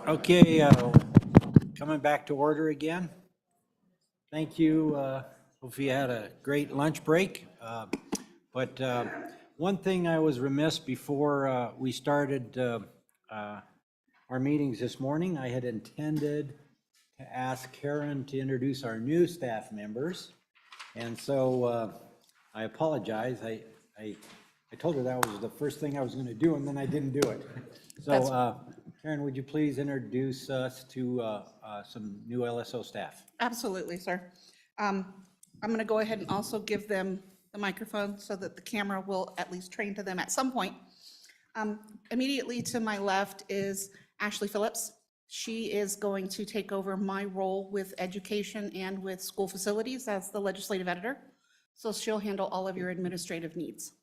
Okay, coming back to order again. Thank you. Hope you had a great lunch break. But one thing I was remiss before we started our meetings this morning, I had intended to ask Karen to introduce our new staff members. And so I apologize. I told her that was the first thing I was going to do, and then I didn't do it. So Karen, would you please introduce us to some new LSO staff? Absolutely, sir. I'm going to go ahead and also give them the microphone so that the camera will at least train to them at some point. Immediately to my left is Ashley Phillips. She is going to take over my role with education and with school facilities as the legislative editor. So she'll handle all of your administrative needs.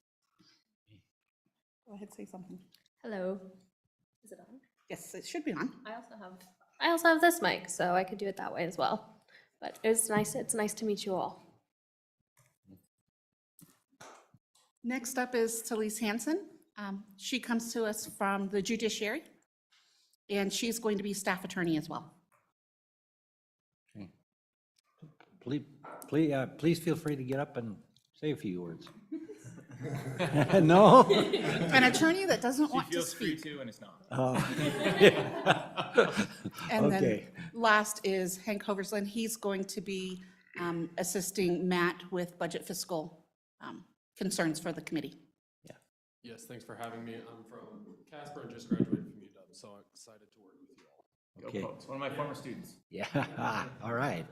Go ahead, say something. Hello. Is it on? Yes, it should be on. I also have this mic, so I could do it that way as well. But it's nice to meet you all. Next up is Talise Hansen. She comes to us from the judiciary, and she's going to be staff attorney as well. Okay. Please feel free to get up and say a few words. No? An attorney that doesn't want to speak. She feels free to, and it's not. And Okay. then last is Hank Hoversland. He's going to be assisting Matt with budget fiscal concerns for the committee. Yes, thanks for having me. I'm from Casper and just graduated from UW, so I'm excited to work with you all. Okay. Go Pokes, one of my former students. Yeah, all right.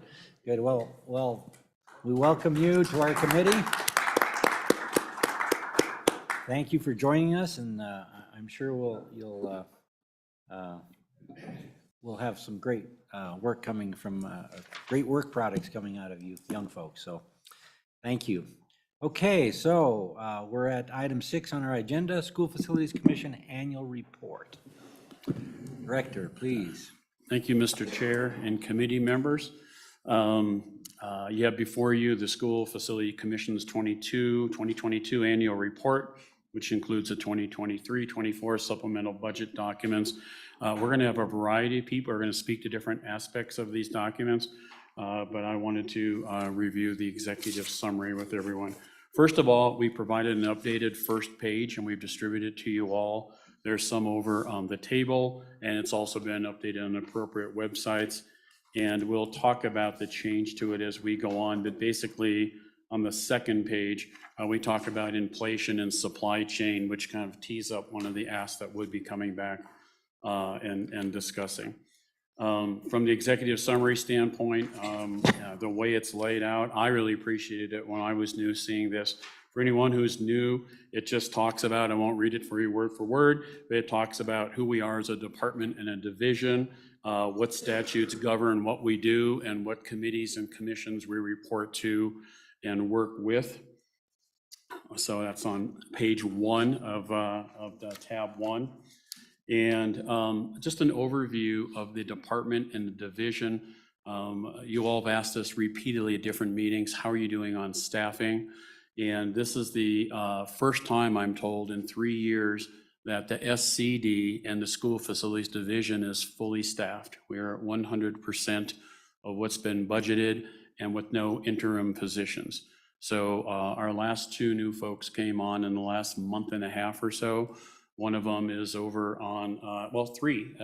Good. Well, we welcome you to our committee. Thank you for joining us, and I'm sure we'll have some great work coming from great work products coming out of you young folks. So, thank you. Okay, so we're at item 6 on our agenda: School Facilities Commission Annual Report. Director, please. Thank you, Mr. Chair and committee members. You have before you the School Facility Commission's 2022 Annual Report, which includes the 2023-24 supplemental budget documents. We're going to have a variety of people who are going to speak to different aspects of these documents, but I wanted to review the executive summary with everyone. First of all, we provided an updated first page, and we've distributed to you all. There's some over on the table, and it's also been updated on appropriate websites. And we'll talk about the change to it as we go on, but basically, on the second page, we talk about inflation and supply chain, which kind of tees up one of the asks that would be coming back and discussing. From the executive summary standpoint, the way it's laid out, I really appreciated it when I was new seeing this. For anyone who's new, it just talks about, I won't read it for you word for word, but it talks about who we are as a department and a division, what statutes govern what we do, and what committees and commissions we report to and work with. So that's on page 1 of the tab 1. And just an overview of the department and the division. You all have asked us repeatedly at different meetings, how are you doing on staffing? And this is the first time, I'm told, in 3 years that the SCD and the School Facilities Division is fully staffed. We are at 100% of what's been budgeted and with no interim positions. So our last 2 new folks came on in the last month and a half or so. One of them is over on, 3.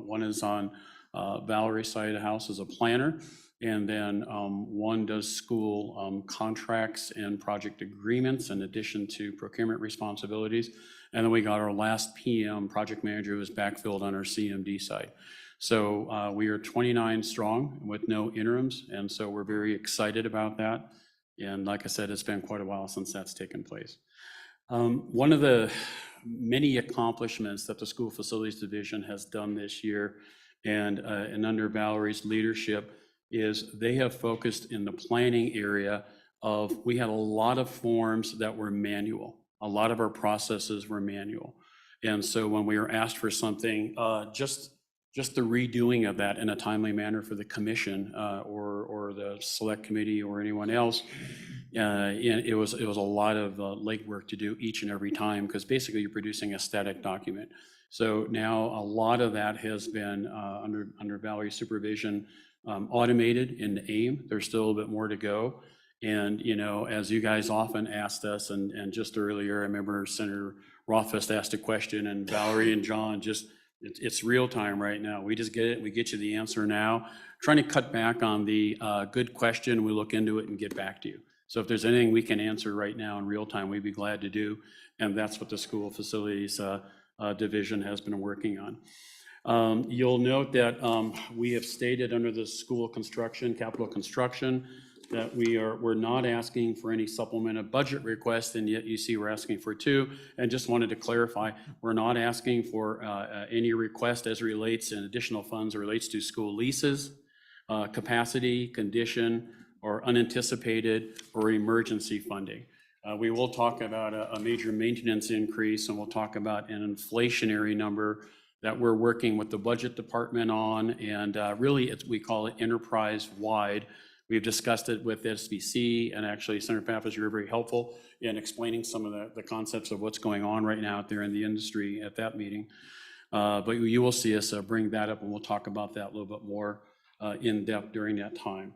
One is on Valerie's side of the house as a planner, and then one does school contracts and project agreements in addition to procurement responsibilities. And then we got our last PM project manager who was backfilled on our CMD side. So we are 29 strong with no interims, and so we're very excited about that. And like I said, it's been quite a while since that's taken place. One of the many accomplishments that the School Facilities Division has done this year, and under Valerie's leadership, is they have focused in the planning area of, we had a lot of forms that were manual. A lot of our processes were manual. And so when we were asked for something, just just the redoing of that in a timely manner for the commission or the select committee or anyone else. And it was a lot of legwork to do each and every time, because basically you're producing a static document. So now a lot of that has been under Valerie's supervision automated in AIM. There's still a little bit more to go. And, you know, as you guys often asked us, and just earlier, I remember Senator Rothfuss asked a question, and Valerie and John just, it's real time right now. We just get it, we get you the answer now. Trying to cut back on the good question, we look into it and get back to you. So if there's anything we can answer right now in real time, we'd be glad to do. And that's what the school facilities division has been working on. You'll note that we have stated under the school construction, capital construction, that we're not asking for any supplemental budget requests, and yet you see we're asking for 2. And just wanted to clarify, we're not asking for any request as relates in additional funds relates to school leases, capacity, condition, or unanticipated or emergency funding. We will talk about a major maintenance increase, and we'll talk about an inflationary number that we're working with the budget department on, and really we call it enterprise-wide. We've discussed it with SBC, and actually Senator Pappas, you were very helpful in explaining some of the concepts of what's going on right now out there in the industry at that meeting. But you will see us bring that up, and we'll talk about that a little bit more in depth during that time.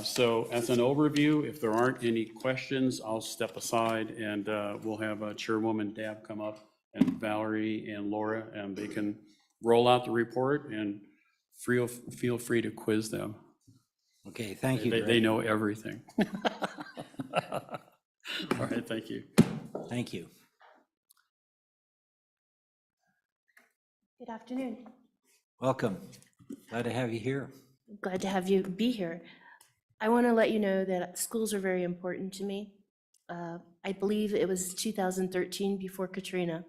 So as an overview, if there aren't any questions, I'll step aside, and we'll have Chairwoman Dabb come up, and Valerie and Laura, and they can roll out the report, and feel free to quiz them. Okay, thank you. They know everything. All right, thank you. Thank you. Good afternoon. Welcome. Glad to have you here. Glad to have you be here. I want to let you know that schools are very important to me. I believe it was 2013 before Katrina.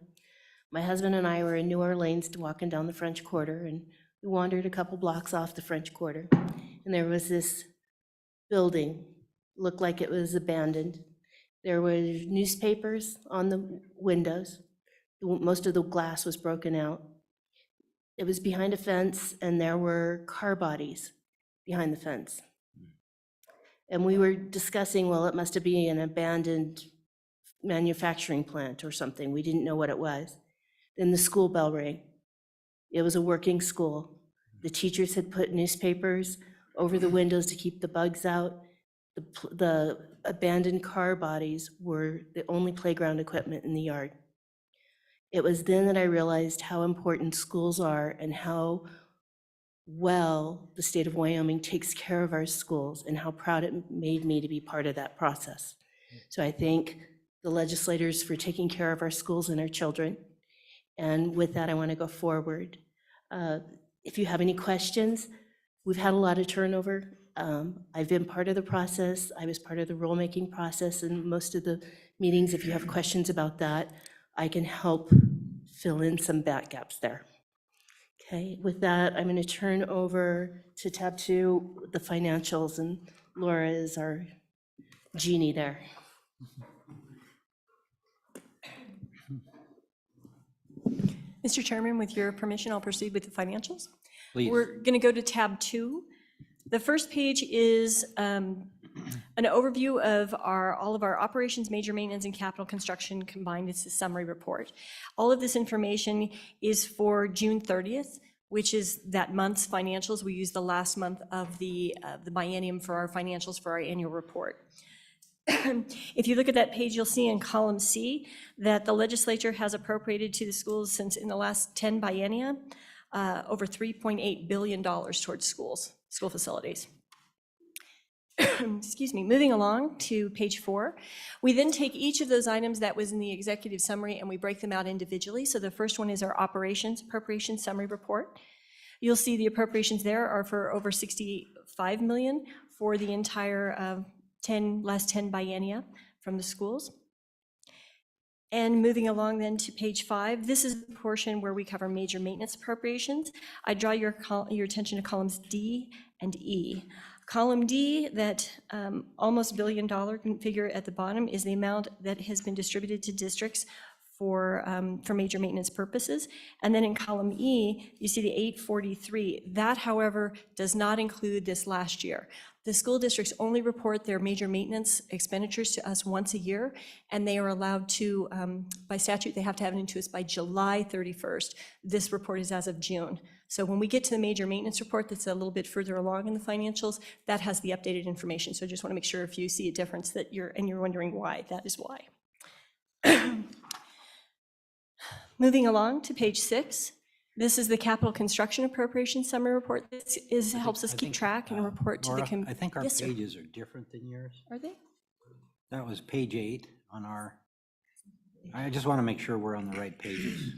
My husband and I were in New Orleans walking down the French Quarter, and we wandered a couple blocks off the French Quarter, and there was this building, looked like it was abandoned. There were newspapers on the windows. Most of the glass was broken out. It was behind a fence, and there were car bodies behind the fence. And we were discussing, well, it must be an abandoned manufacturing plant or something. We didn't know what it was. Then the school bell rang. It was a working school. The teachers had put newspapers over the windows to keep the bugs out. The abandoned car bodies were the only playground equipment in the yard. It was then that I realized how important schools are and how well the state of Wyoming takes care of our schools, and how proud it made me to be part of that process. So I thank the legislators for taking care of our schools and our children. And with that, I want to go forward. If you have any questions, we've had a lot of turnover. I've been part of the process. I was part of the rulemaking process in most of the meetings. If you have questions about that, I can help fill in some back gaps there. Okay, with that, I'm going to turn over to tab 2, the financials, and Laura is our genie there. Mr. Chairman, with your permission, I'll proceed with the financials. Please. We're going to go to tab 2. The first page is an overview of all of our operations, major maintenance, and capital construction combined. It's a summary report. All of this information is for June 30th, which is that month's financials. We use the last month of the biennium for our financials for our annual report. If you look at that page, you'll see in column C that the legislature has appropriated to the schools since in the last 10 biennia over $3.8 billion towards school facilities. Excuse me, moving along to page 4. We then take each of those items that was in the executive summary and we break them out individually. So the first one is our operations appropriation summary report. You'll see the appropriations there are for over $65 million for the entire last 10 biennia from the schools. And moving along then to page 5, this is the portion where we cover major maintenance appropriations. I draw your attention to columns D and E. Column D, that almost $1 billion figure at the bottom, is the amount that has been distributed to districts for major maintenance purposes. And then in column E, you see the 843. That, however, does not include this last year. The school districts only report their major maintenance expenditures to us once a year, and they are allowed to, by statute, they have to have it into us by July 31st. This report is as of June. So when we get to the major maintenance report that's a little bit further along in the financials, that has the updated information. So I just want to make sure if you see a difference that you're wondering why, that is why. Moving along to page 6, this is the capital construction appropriation summary report. This helps us keep track and report to the. Laura, I think our Yes, sir. pages are different than yours. Are they? That was page 8 on our, I just want to make sure we're on the right pages.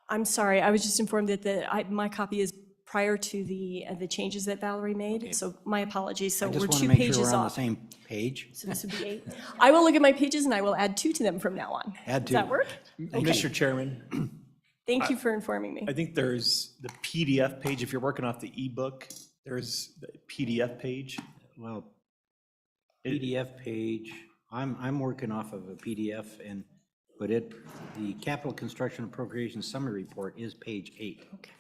I'm sorry, I was just informed that my copy is prior to the changes that Valerie made, so my apologies. So I we're just want to 2 make sure pages we're on the off. same page. So this would be 8. I will look at my pages and I will add 2 to them from now on. Add Does that 2. work? Mr. Chairman, Thank you for informing me. I think there's the PDF page. If you're working off the ebook, there's the PDF page. Well, PDF page, I'm working off of a PDF but the capital construction appropriation summary report is page 8. Okay.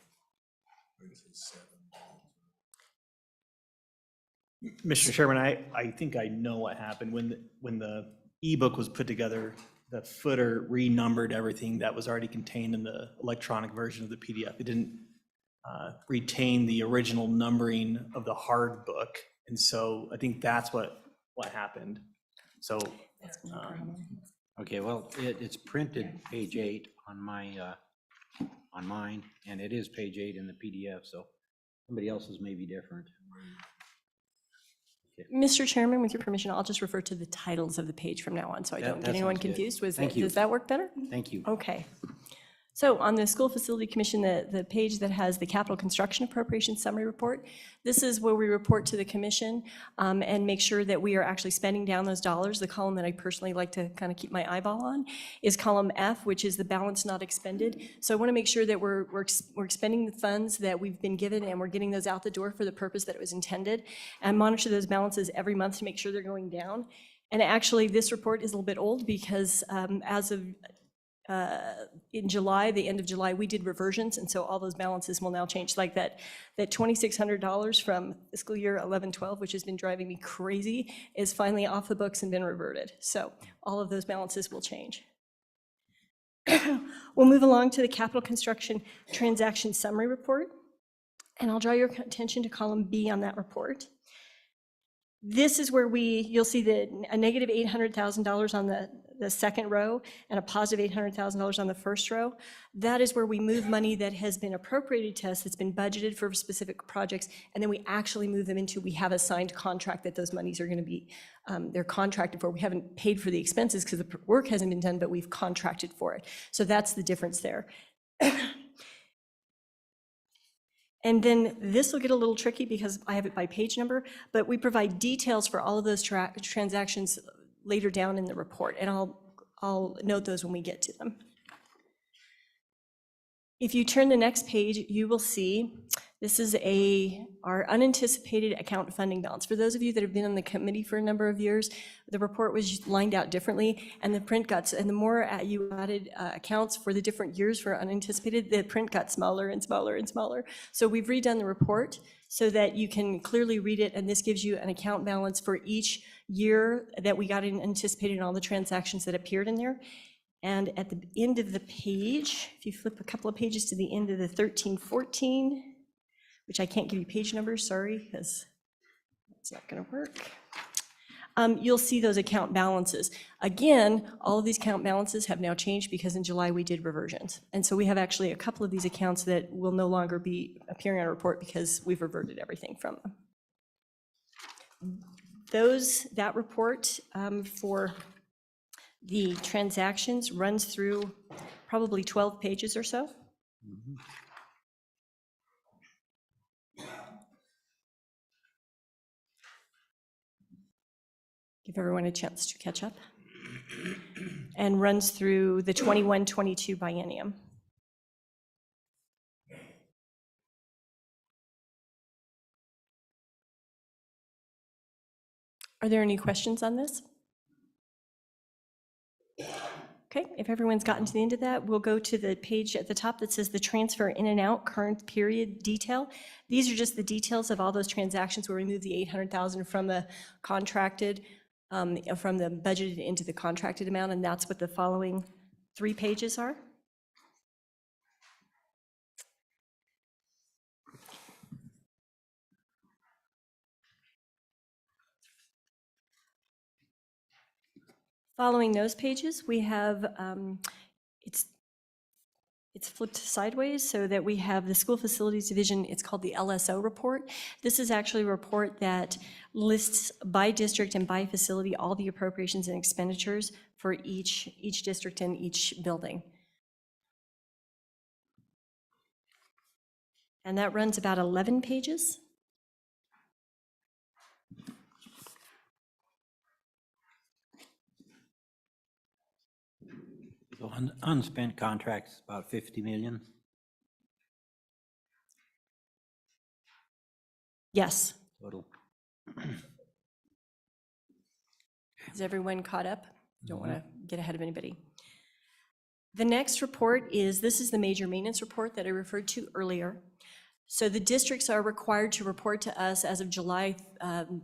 Mr. Chairman, I think I know what happened. When the ebook was put together, the footer renumbered everything that was already contained in the electronic version of the PDF. It didn't retain the original numbering of the hard book. And so I think that's what happened. So, Okay, well, it's printed page 8 on mine, and it is page 8 in the PDF, so somebody else's may be different. Mr. Chairman, with your permission, I'll just refer to the titles of the page from now on, so I don't That get anyone sounds good. confused. Thank you. Does that work better? Thank you. Okay. So on the School Facility Commission, the page that has the Capital Construction Appropriation Summary Report, this is where we report to the commission and make sure that we are actually spending down those dollars. The column that I personally like to kind of keep my eyeball on is column F, which is the balance not expended. So I want to make sure that we're expending the funds that we've been given and we're getting those out the door for the purpose that it was intended, and monitor those balances every month to make sure they're going down. And actually, this report is a little bit old because as of in July, the end of July, we did reversions, and so all those balances will now change. Like that $2,600 from fiscal year 11-12, which has been driving me crazy, is finally off the books and been reverted. So all of those balances will change. We'll move along to the capital construction transaction summary report, and I'll draw your attention to column B on that report. This is where you'll see a negative $800,000 on the second row and a positive $800,000 on the first row. That is where we move money that has been appropriated to us, that's been budgeted for specific projects, and then we actually move them into, we have a signed contract that those monies are going to be, they're contracted for. We haven't paid for the expenses because the work hasn't been done, but we've contracted for it. So that's the difference there. And then this will get a little tricky because I have it by page number, but we provide details for all of those transactions later down in the report, and I'll note those when we get to them. If you turn the next page, you will see this is our unanticipated account funding balance. For those of you that have been on the committee for a number of years, the report was lined out differently, and the print and the more you added accounts for the different years for unanticipated, the print got smaller and smaller and smaller. So we've redone the report so that you can clearly read it, and this gives you an account balance for each year that we got in anticipated and all the transactions that appeared in there. And at the end of the page, if you flip a couple of pages to the end of the 13-14, which I can't give you page numbers, sorry, because it's not going to work. You'll see those account balances. Again, all of these account balances have now changed because in July we did reversions. And so we have actually a couple of these accounts that will no longer be appearing on a report because we've reverted everything from them. That report for the transactions runs through probably 12 pages or so. Give everyone a chance to catch up. And runs through the 21-22 biennium. Are there any questions on this? Okay, if everyone's gotten to the end of that, we'll go to the page at the top that says the transfer in and out current period detail. These are just the details of all those transactions where we move the 800,000 from the contracted, from the budgeted into the contracted amount, and that's what the following 3 pages are. Following those pages, we have, it's flipped sideways so that we have the School Facilities Division, it's called the LSO report. This is actually a report that lists by district and by facility all the appropriations and expenditures for each district and each building. And that runs about 11 pages. So unspent contracts, about 50 million. Yes. Total. Is everyone caught up? Don't want to get ahead of anybody. The next report is, this is the major maintenance report that I referred to earlier. So the districts are required to report to us as of July,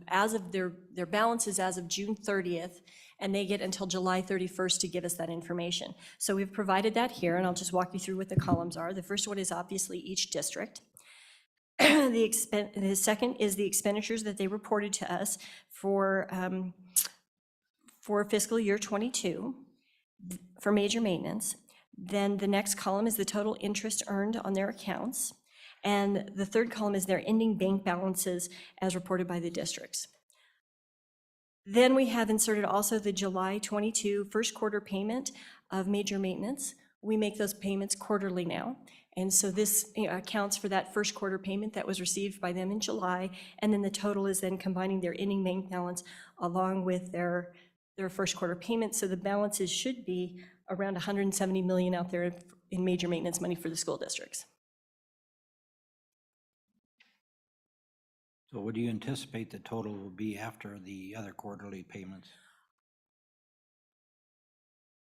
as of their balances as of June 30th, and they get until July 31st to give us that information. So we've provided that here, and I'll just walk you through what the columns are. The first one is obviously each district. The second is the expenditures that they reported to us for fiscal year 22 for major maintenance. Then the next column is the total interest earned on their accounts. And the third column is their ending bank balances as reported by the districts. Then we have inserted also the July 22 first quarter payment of major maintenance. We make those payments quarterly now. And so this accounts for that first quarter payment that was received by them in July. And then the total is then combining their ending bank balance along with their first quarter payment. So the balances should be around 170 million out there in major maintenance money for the school districts. So what do you anticipate the total will be after the other quarterly payments?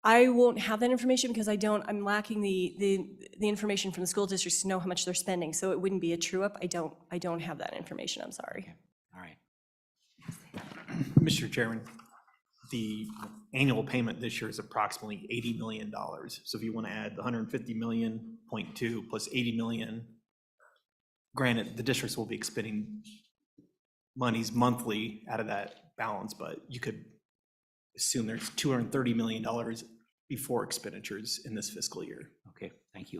I won't have that information because I'm lacking the information from the school districts to know how much they're spending. So it wouldn't be a true up. I don't have that information. I'm sorry. Okay. All right. Mr. Chairman, the annual payment this year is approximately $80 million. So if you want to add the 150 million, 0.2 plus 80 million, granted, the districts will be expending monies monthly out of that balance, but you could assume there's $230 million before expenditures in this fiscal year. Okay, thank you.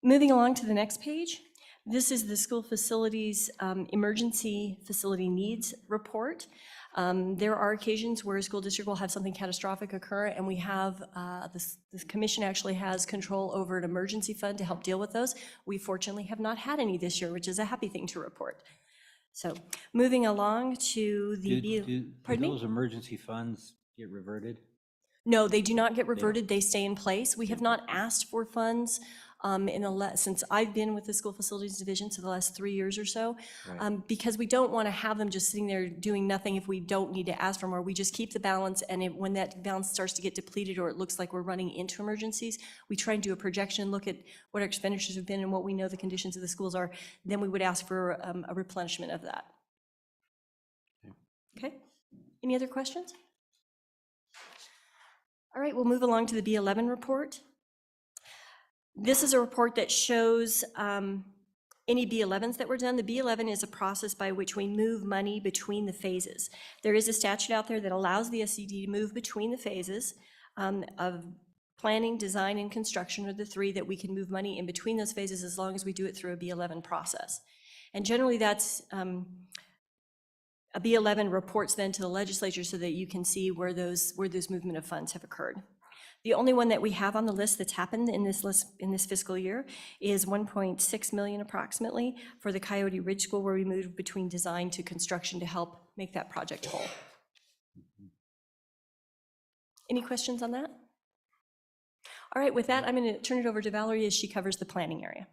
Moving along to the next page, this is the school facilities emergency facility needs report. There are occasions where a school district will have something catastrophic occur, and we have, this commission actually has control over an emergency fund to help deal with those. We fortunately have not had any this year, which is a happy thing to report. So moving along to the, Do pardon me? those emergency funds get reverted? No, they do not get reverted, they stay in place. We have not asked for funds since I've been with the School Facilities Division, so the last 3 years or so, Right. because we don't want to have them just sitting there doing nothing if we don't need to ask for more. We just keep the balance, and when that balance starts to get depleted or it looks like we're running into emergencies, we try and do a projection, look at what our expenditures have been and what we know the conditions of the schools are. Then we would ask for a replenishment of that. Okay, any other questions? All right, we'll move along to the B11 report. This is a report that shows any B11s that were done. The B11 is a process by which we move money between the phases. There is a statute out there that allows the SCD to move between the phases of planning, design, and construction are the three that we can move money in between those phases as long as we do it through a B11 process. And generally that's a B11 reports then to the legislature so that you can see where those movement of funds have occurred. The only one that we have on the list that's happened in this fiscal year is 1.6 million approximately for the Coyote Ridge School, where we moved between design to construction to help make that project whole. Any questions on that? All right, with that, I'm going to turn it over to Valerie as she covers the planning area.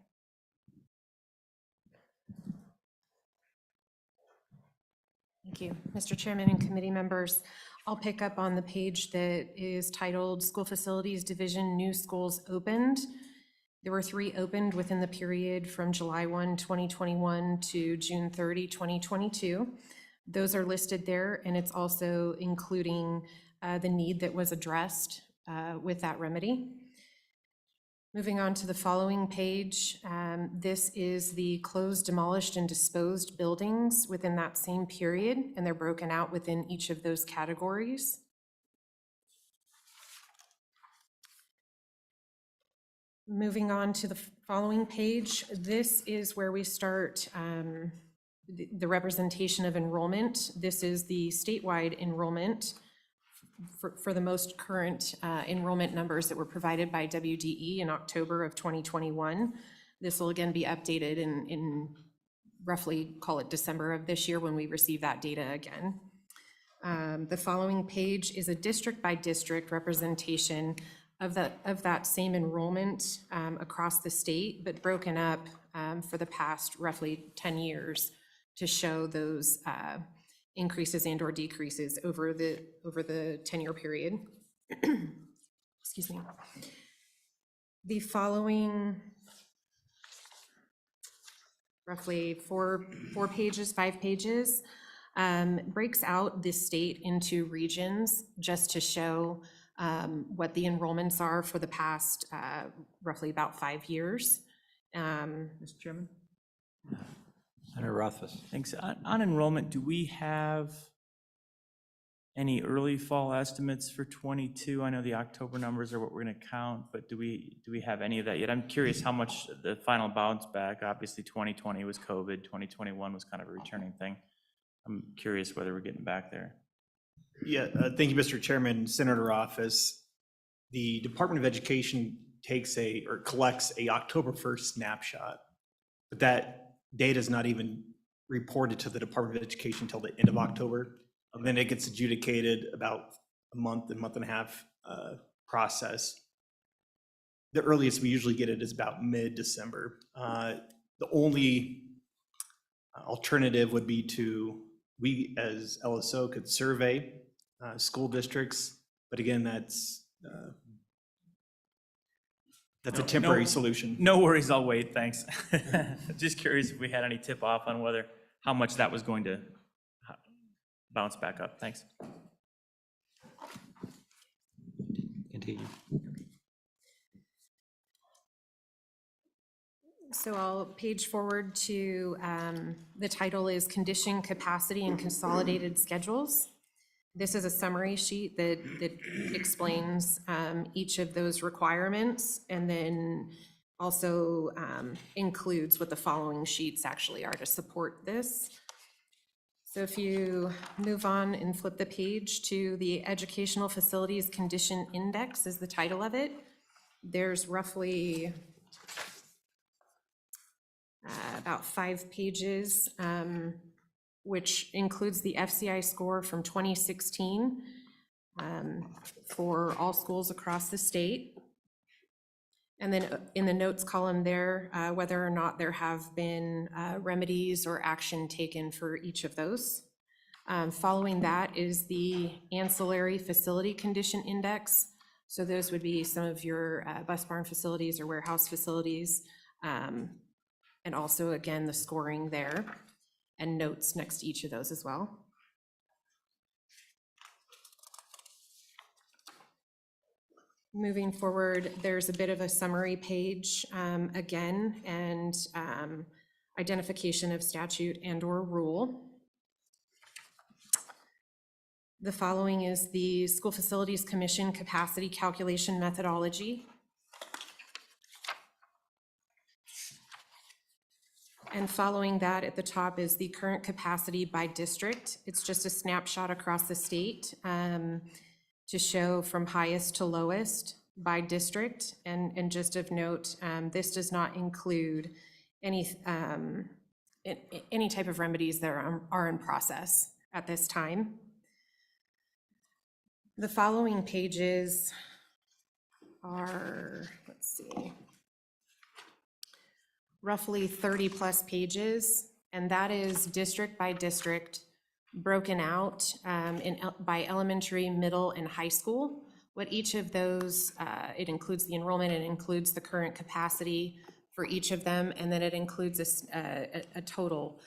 Thank you, Mr. Chairman and committee members. I'll pick up on the page that is titled School Facilities Division New Schools Opened. There were 3 opened within the period from July 1, 2021 to June 30, 2022. Those are listed there, and it's also including the need that was addressed with that remedy. Moving on to the following page, this is the closed, demolished, and disposed buildings within that same period, and they're broken out within each of those categories. Moving on to the following page, this is where we start the representation of enrollment. This is the statewide enrollment for the most current enrollment numbers that were provided by WDE in October of 2021. This will again be updated in roughly, call it December of this year when we receive that data again. The following page is a district by district representation of that same enrollment across the state, but broken up for the past roughly 10 years to show those increases and or decreases over the 10-year period. Excuse me. The following roughly 5 pages, breaks out the state into regions just to show what the enrollments are for the past roughly about 5 years. Mr. Chairman? Senator Rothfuss. Thanks. On enrollment, do we have any early fall estimates for 22? I know the October numbers are what we're going to count, but do we have any of that yet? I'm curious how much the final bounce back, obviously 2020 was COVID, 2021 was kind of a returning thing. I'm curious whether we're getting back there. Yeah, thank you, Mr. Chairman, Senator Office. The Department of Education collects a October 1st snapshot, but that data is not even reported to the Department of Education until the end of October. And then it gets adjudicated about a month and a half process. The earliest we usually get it is about mid-December. The only alternative would be we as LSO could survey school districts, but again, that's a temporary solution. No worries, I'll wait, thanks. Just curious if we had any tip off on how much that was going to bounce back up. Thanks. Continue. So I'll page forward to, the title is Condition, Capacity, and Consolidated Schedules. This is a summary sheet that explains each of those requirements, and then also includes what the following sheets actually are to support this. So if you move on and flip the page to the Educational Facilities Condition Index is the title of it. There's roughly about 5 pages, which includes the FCI score from 2016 for all schools across the state. And then in the notes column there, whether or not there have been remedies or action taken for each of those. Following that is the Ancillary Facility Condition Index. So those would be some of your bus barn facilities or warehouse facilities. And also, again, the scoring there and notes next to each of those as well. Moving forward, there's a bit of a summary page again, and identification of statute and or rule. The following is the School Facilities Commission Capacity Calculation Methodology. And following that at the top is the current capacity by district. It's just a snapshot across the state to show from highest to lowest by district. And just of note, this does not include any type of remedies that are in process at this time. The following pages are, let's see, roughly 30 plus pages, and that is district by district broken out by elementary, middle, and high school. What each of those, it includes the enrollment, it includes the current capacity for each of them, and then it includes a total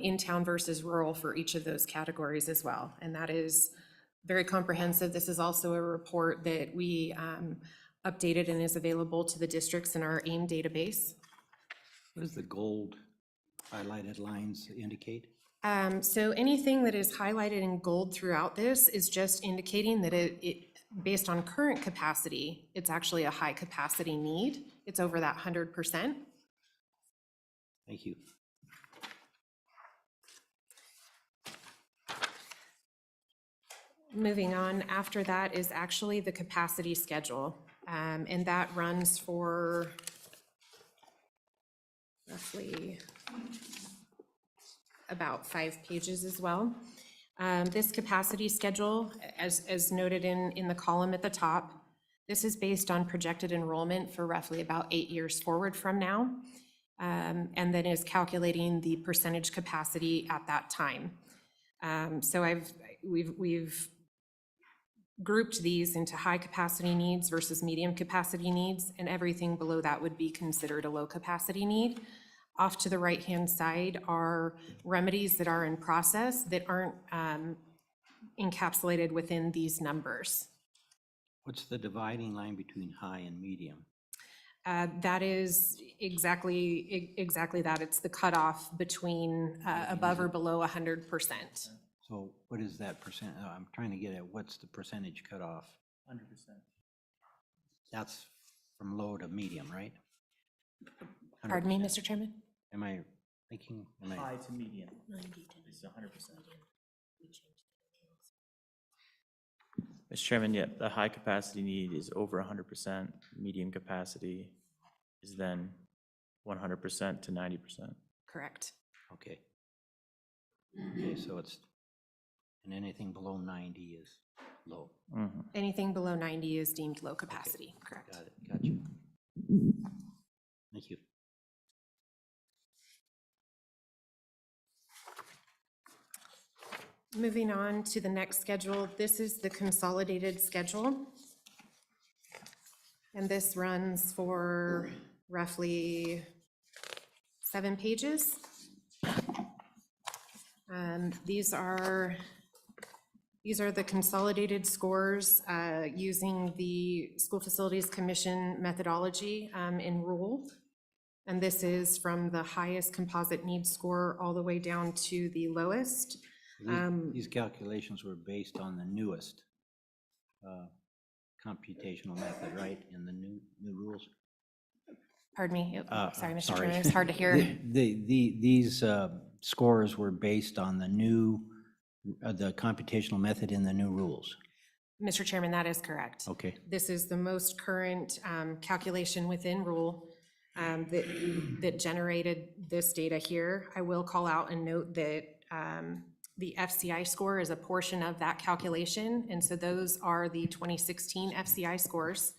in-town versus rural for each of those categories as well. And that is very comprehensive. This is also a report that we updated and is available to the districts in our AIM database. What does the gold highlighted lines indicate? So anything that is highlighted in gold throughout this is just indicating that it based on current capacity, it's actually a high capacity need. It's over that 100%. Thank you. Moving on, after that is actually the capacity schedule. And that runs for roughly about 5 pages as well. This capacity schedule, as noted in the column at the top, this is based on projected enrollment for roughly about 8 years forward from now, and then is calculating the percentage capacity at that time. So we've grouped these into high capacity needs versus medium capacity needs, and everything below that would be considered a low capacity need. Off to the right-hand side are remedies that are in process that aren't encapsulated within these numbers. What's the dividing line between high and medium? That is exactly that. It's the cutoff between above or below 100%. So what is that percent? I'm trying to get at what's the percentage cutoff? 100%. That's from low to medium, right? Pardon me, 100%. Mr. Chairman? Am I thinking, High to medium. 90 to It's 100%. We changed Mr. Chairman, yeah, the high capacity need is over 100%. Medium capacity is then 100% to 90%. Correct. okay. Okay, so it's, and anything below 90 is low. Mhm. Anything below 90 is deemed low capacity, correct. Got it, got you. Thank you. Moving on to the next schedule, this is the consolidated schedule. And this runs for roughly 7 pages. These are the consolidated scores using the School Facilities Commission methodology in rule. And this is from the highest composite needs score all the way down to the lowest. These calculations were based on the newest computational method, right, in the new rules? Pardon me, sorry, Mr. sorry. Chairman, it's hard to hear. These scores were based on the new, the computational method in the new rules. Mr. Chairman, that is correct. Okay, This is the most current calculation within rule that generated this data here. I will call out and note that the FCI score is a portion of that calculation, and so those are the 2016 FCI scores.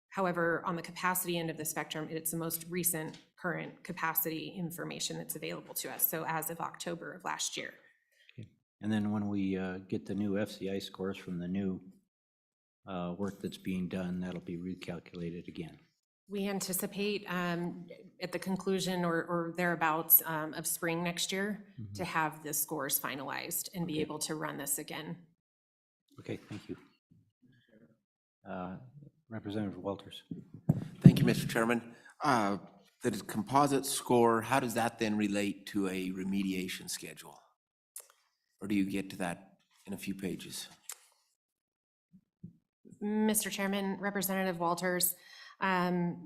However, on the capacity end of the spectrum, it's the most recent current capacity information that's available to us, so as of October of last year. and then when we get the new FCI scores from the new work that's being done, that'll be recalculated again. We anticipate at the conclusion or thereabouts of spring next year to have the scores finalized and be able to run this again. Okay, thank you. Representative Walters. Thank you, Mr. Chairman. The composite score, how does that then relate to a remediation schedule? Or do you get to that in a few pages? Mr. Chairman, Representative Walters, I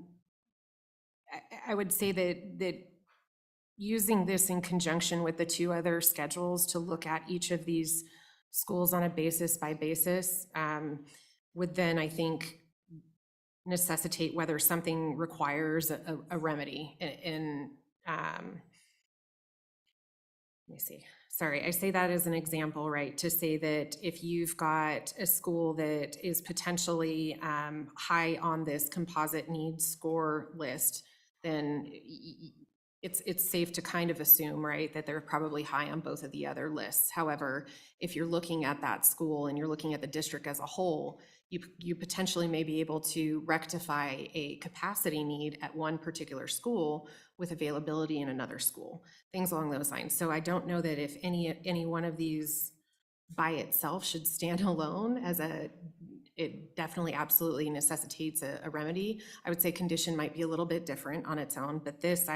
would say that using this in conjunction with the 2 other schedules to look at each of these schools on a basis by basis would then, I think, necessitate whether something requires a remedy. Let me see. Sorry, I say that as an example, right? To say that if you've got a school that is potentially high on this composite needs score list, then it's safe to kind of assume, right, that they're probably high on both of the other lists. However, if you're looking at that school and you're looking at the district as a whole, you potentially may be able to rectify a capacity need at one particular school with availability in another school, things along those lines. So I don't know that if any one of these by itself should stand alone as it definitely absolutely necessitates a remedy. I would say condition might be a little bit different on its own, but this,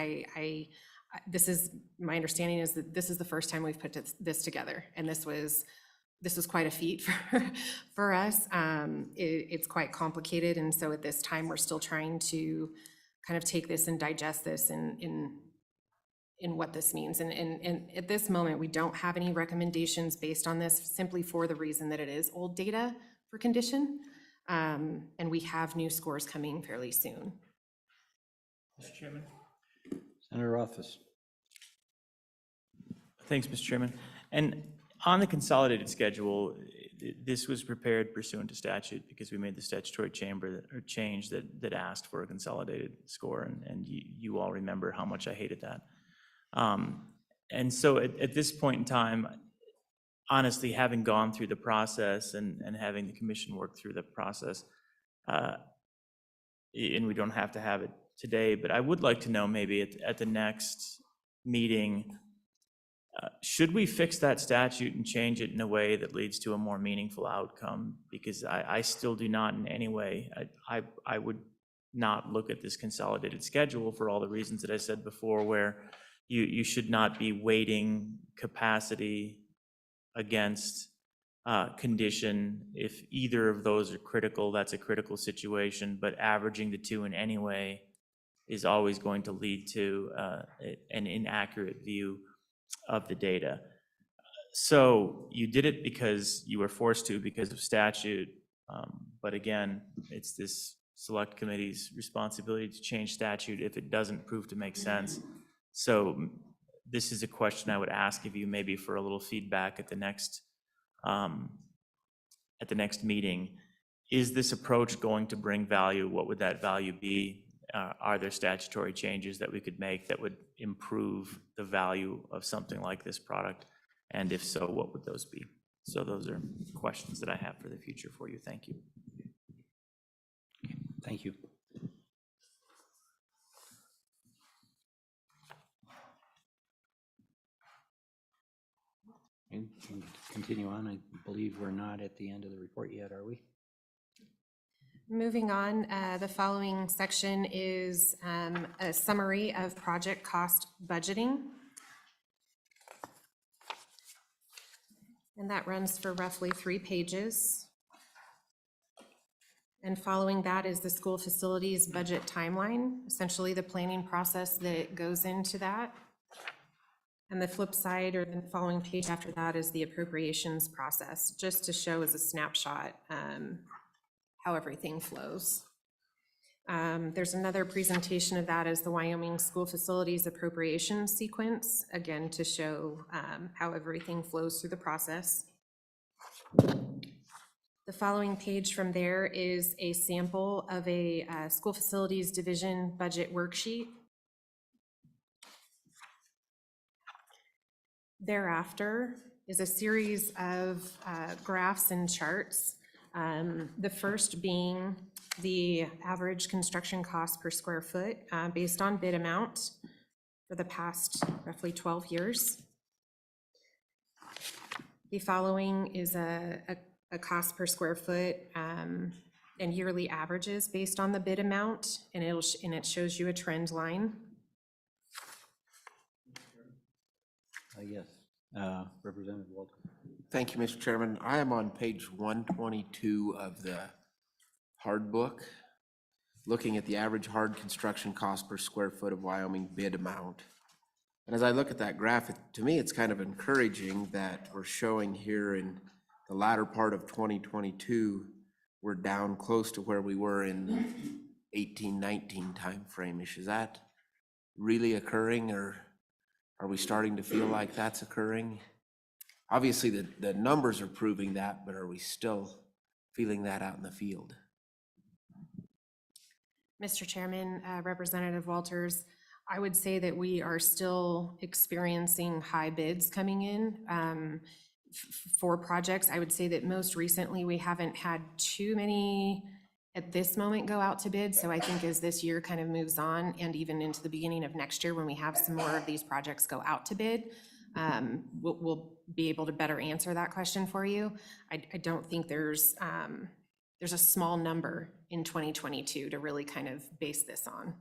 this is, my understanding is that this is the first time we've put this together, and this was quite a feat for us. It's quite complicated, and so at this time, we're still trying to kind of take this and digest this in what this means. And at this moment, we don't have any recommendations based on this, simply for the reason that it is old data for condition. And we have new scores coming fairly soon. Mr. Chairman. Senator Rothfuss. Thanks, Mr. Chairman. And on the consolidated schedule, this was prepared pursuant to statute because we made the statutory change that asked for a consolidated score, and you all remember how much I hated that. And so at this point in time, honestly, having gone through the process and having the commission work through the process, and we don't have to have it today, but I would like to know maybe at the next meeting, should we fix that statute and change it in a way that leads to a more meaningful outcome? Because I still do not in any way, I would not look at this consolidated schedule for all the reasons that I said before, where you should not be weighting capacity against condition. If either of those are critical, that's a critical situation, but averaging the two in any way is always going to lead to an inaccurate view of the data. So you did it because you were forced to because of statute, but again, it's this select committee's responsibility to change statute if it doesn't prove to make sense. So this is a question I would ask of you, maybe for a little feedback at the next meeting. Is this approach going to bring value? What would that value be? Are there statutory changes that we could make that would improve the value of something like this product? And if so, what would those be? So those are questions that I have for the future for you. Thank you. Thank you. And continue on. I believe we're not at the end of the report yet, are we? Moving on, the following section is a summary of project cost budgeting. And that runs for roughly 3 pages. And following that is the school facilities budget timeline, essentially the planning process that goes into that. And the flip side, or the following page after that, is the appropriations process, just to show as a snapshot how everything flows. There's another presentation of that as the Wyoming school facilities appropriation sequence, again, to show how everything flows through the process. The following page from there is a sample of a school facilities division budget worksheet. Thereafter is a series of graphs and charts. The first being the average construction cost per square foot based on bid amount for the past roughly 12 years. The following is a cost per square foot and yearly averages based on the bid amount, and it shows you a trend line. Yes, Representative Walter. Thank you, Mr. Chairman. I am on page 122 of the hard book, looking at the average hard construction cost per square foot of Wyoming bid amount. And as I look at that graph, to me, it's kind of encouraging that we're showing here in the latter part of 2022, we're down close to where we were in 18-19 timeframe-ish. Is that really occurring, or are we starting to feel like that's occurring? Obviously, the numbers are proving that, but are we still feeling that out in the field? Mr. Chairman, Representative Walters, I would say that we are still experiencing high bids coming in for projects. I would say that most recently, we haven't had too many at this moment go out to bid. So I think as this year kind of moves on and even into the beginning of next year, when we have some more of these projects go out to bid, we'll be able to better answer that question for you. I don't think there's a small number in 2022 to really kind of base this on.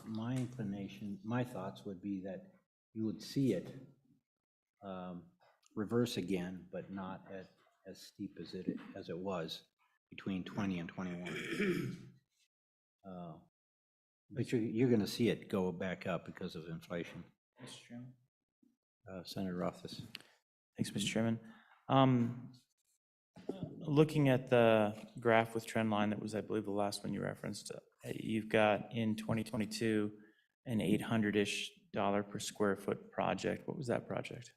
My inclination, my thoughts would be that you would see it reverse again, but not as steep as it was between 20 and 21. But you're going to see it go back up because of inflation. Mr. Chairman? Senator Rothfuss. Thanks, Mr. Chairman. Looking at the graph with trend line that was, I believe, the last one you referenced, you've got in 2022 an $800-ish per square foot project. What was that project?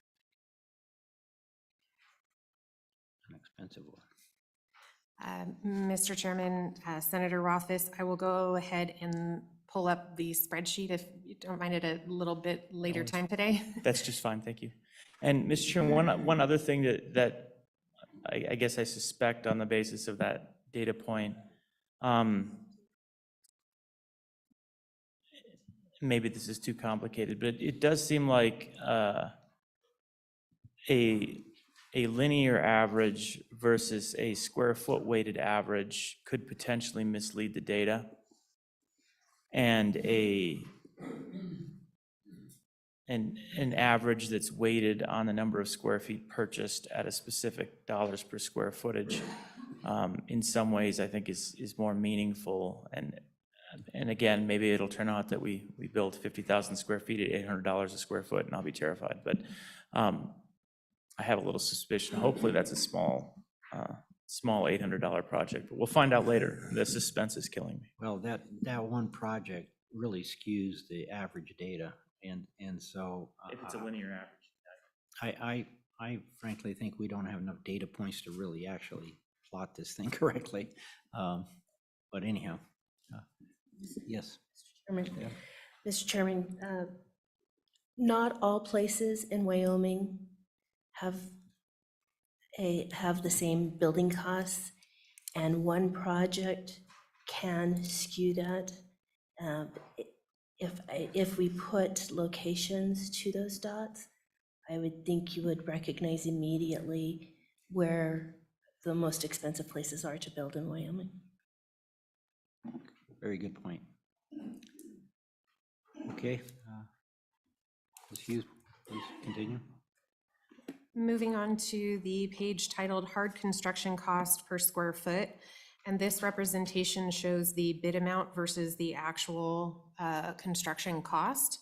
An expensive one. Mr. Chairman, Senator Rothfuss, I will go ahead and pull up the spreadsheet if you don't mind at a little bit later time today. That's just fine, thank you. And Mr. Chairman, one other thing that I guess I suspect on the basis of that data point, maybe this is too complicated, but it does seem like a linear average versus a square foot weighted average could potentially mislead the data. And an average that's weighted on the number of square feet purchased at a specific dollars per square footage, in some ways I think is more meaningful. And again, maybe it'll turn out that we build 50,000 square feet at $800 a square foot and I'll be terrified. But I have a little suspicion. Hopefully that's a small $800 project, but we'll find out later. The suspense is killing me. Well, that one project really skews the average data, and so If it's a linear average. I frankly think we don't have enough data points to really actually plot this thing correctly. But anyhow, yes. Mr. Chairman, not all places in Wyoming have the same building costs, and one project can skew that. If we put locations to those dots, I would think you would recognize immediately where the most expensive places are to build in Wyoming. Very good point. Okay. Ms. Hughes, please continue. Moving on to the page titled Hard Construction Cost per Square Foot. And this representation shows the bid amount versus the actual construction cost.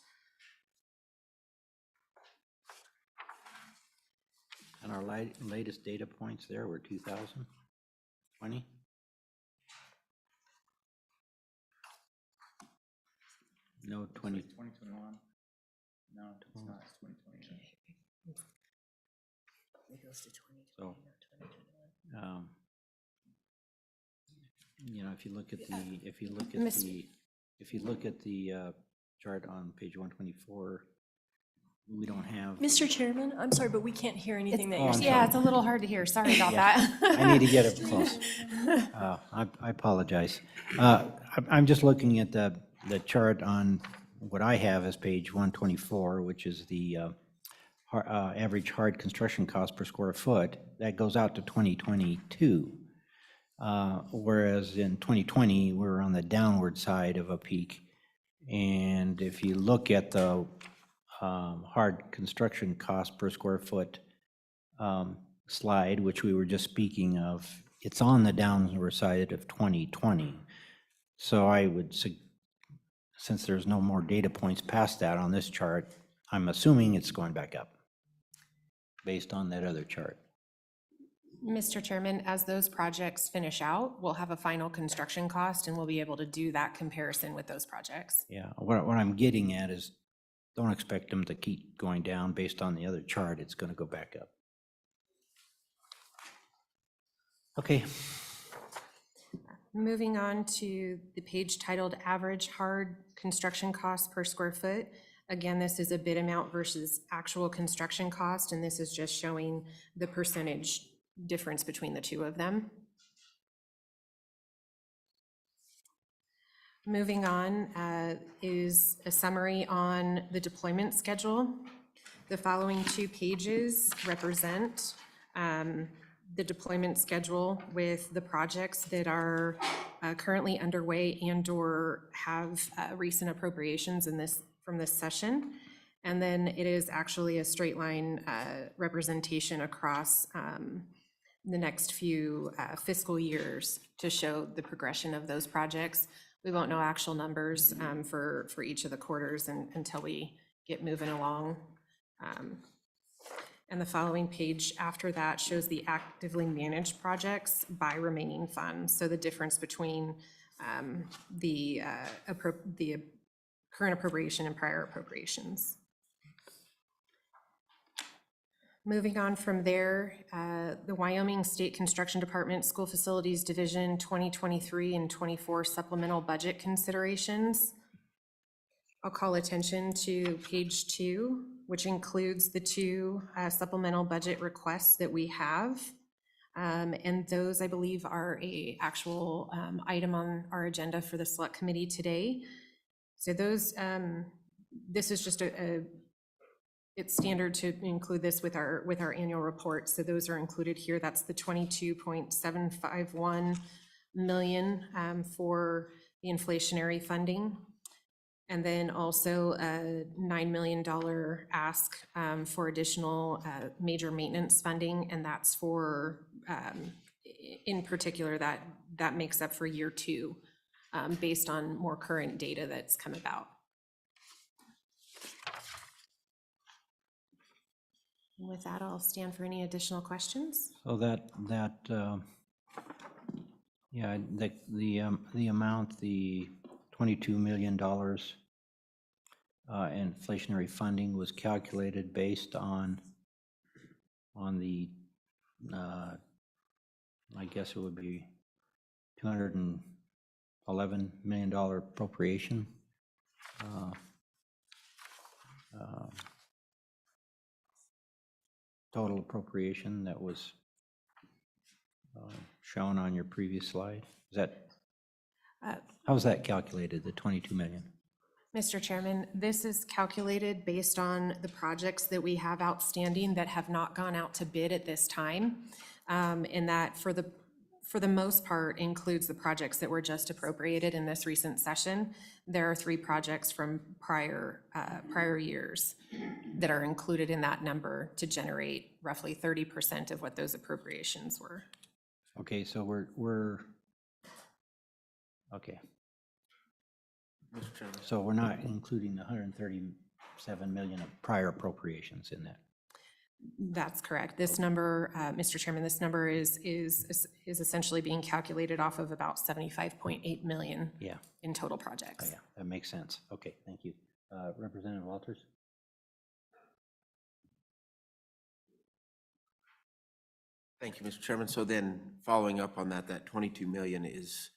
And our latest data points there were 2020. No, 2021. No, it's not. It's 2020. It goes to 2020, So, not 2021. you know, if you look at the chart on page 124, we don't have. Mr. Chairman, I'm sorry, but we can't hear anything that Oh, you're I'm saying. Yeah, it's a little hard to hear. Sorry about that. I need to get it close. I apologize. I'm just looking at the chart on what I have as page 124, which is the average hard construction cost per square foot. That goes out to 2022. Whereas in 2020, we were on the downward side of a peak. And if you look at the hard construction cost per square foot slide, which we were just speaking of, it's on the downward side of 2020. So I would, since there's no more data points past that on this chart, I'm assuming it's going back up based on that other chart. Mr. Chairman, as those projects finish out, we'll have a final construction cost and we'll be able to do that comparison with those projects. Yeah, what I'm getting at is don't expect them to keep going down based on the other chart. It's going to go back up. Okay. Moving on to the page titled Average Hard Construction Cost per Square Foot. Again, this is a bid amount versus actual construction cost, and this is just showing the percentage difference between the two of them. Moving on is a summary on the deployment schedule. The following 2 pages represent the deployment schedule with the projects that are currently underway and/or have recent appropriations from this session. And then it is actually a straight line representation across the next few fiscal years to show the progression of those projects. We won't know actual numbers for each of the quarters until we get moving along. And the following page after that shows the actively managed projects by remaining funds. So the difference between the current appropriation and prior appropriations. Moving on from there, the Wyoming State Construction Department School Facilities Division 2023 and 24 supplemental budget considerations. I'll call attention to page 2, which includes the 2 supplemental budget requests that we have. And those, I believe, are a actual item on our agenda for the select committee today. So those, this is just it's standard to include this with our annual report. So those are included here. That's the 22.751 million for the inflationary funding. And then also a $9 million ask for additional major maintenance funding. And that's for, in particular, that makes up for year 2 based on more current data that's come about. And with that, I'll stand for any additional questions. So yeah, the amount, the $22 million inflationary funding was calculated based on the, I guess it would be $211 million appropriation. Total appropriation that was shown on your previous slide. Is that, how was that calculated, the 22 million? Mr. Chairman, this is calculated based on the projects that we have outstanding that have not gone out to bid at this time. And that for the most part includes the projects that were just appropriated in this recent session. There are 3 projects from prior years that are included in that number to generate roughly 30% of what those appropriations were. Okay, so we're okay. Mr. Chairman. So we're not including the 137 million of prior appropriations in that. That's correct. This number, Mr. Chairman, this number is essentially being calculated off of about 75.8 million in total projects. Oh, yeah, that makes sense. Okay, thank you. Representative Walters? Thank you, Mr. Chairman. So then, following up on that, that 22 million is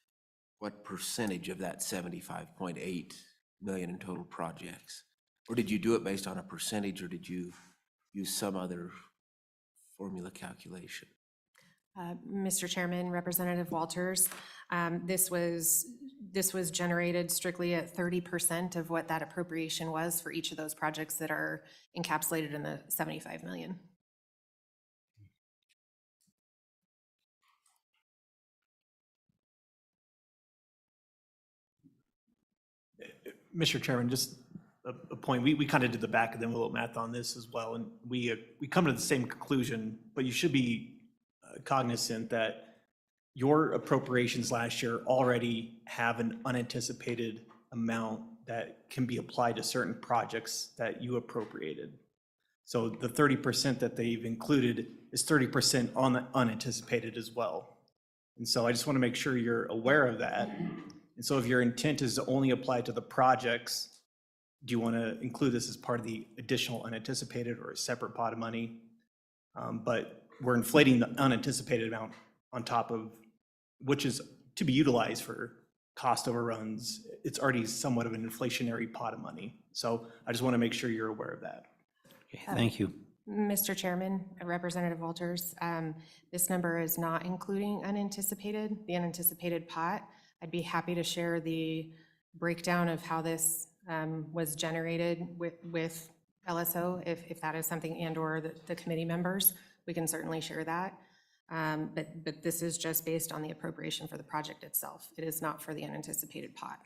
what percentage of that 75.8 million in total projects? Or did you do it based on a percentage, or did you use some other formula calculation? Mr. Chairman, Representative Walters, this was generated strictly at 30% of what that appropriation was for each of those projects that are encapsulated in the 75 million. Mr. Chairman, just a point, we kind of did the back of the envelope math on this as well, and we come to the same conclusion, but you should be cognizant that your appropriations last year already have an unanticipated amount that can be applied to certain projects that you appropriated. So the 30% that they've included is 30% on the unanticipated as well. And so I just want to make sure you're aware of that. And so if your intent is to only apply to the projects, do you want to include this as part of the additional unanticipated or a separate pot of money? But we're inflating the unanticipated amount on top of, which is to be utilized for cost overruns. It's already somewhat of an inflationary pot of money. So I just want to make sure you're aware of that. Okay, thank you. Mr. Chairman, Representative Walters, this number is not including unanticipated, the unanticipated pot. I'd be happy to share the breakdown of how this was generated with LSO, if that is something, and/or the committee members. We can certainly share that. But this is just based on the appropriation for the project itself. It is not for the unanticipated pot.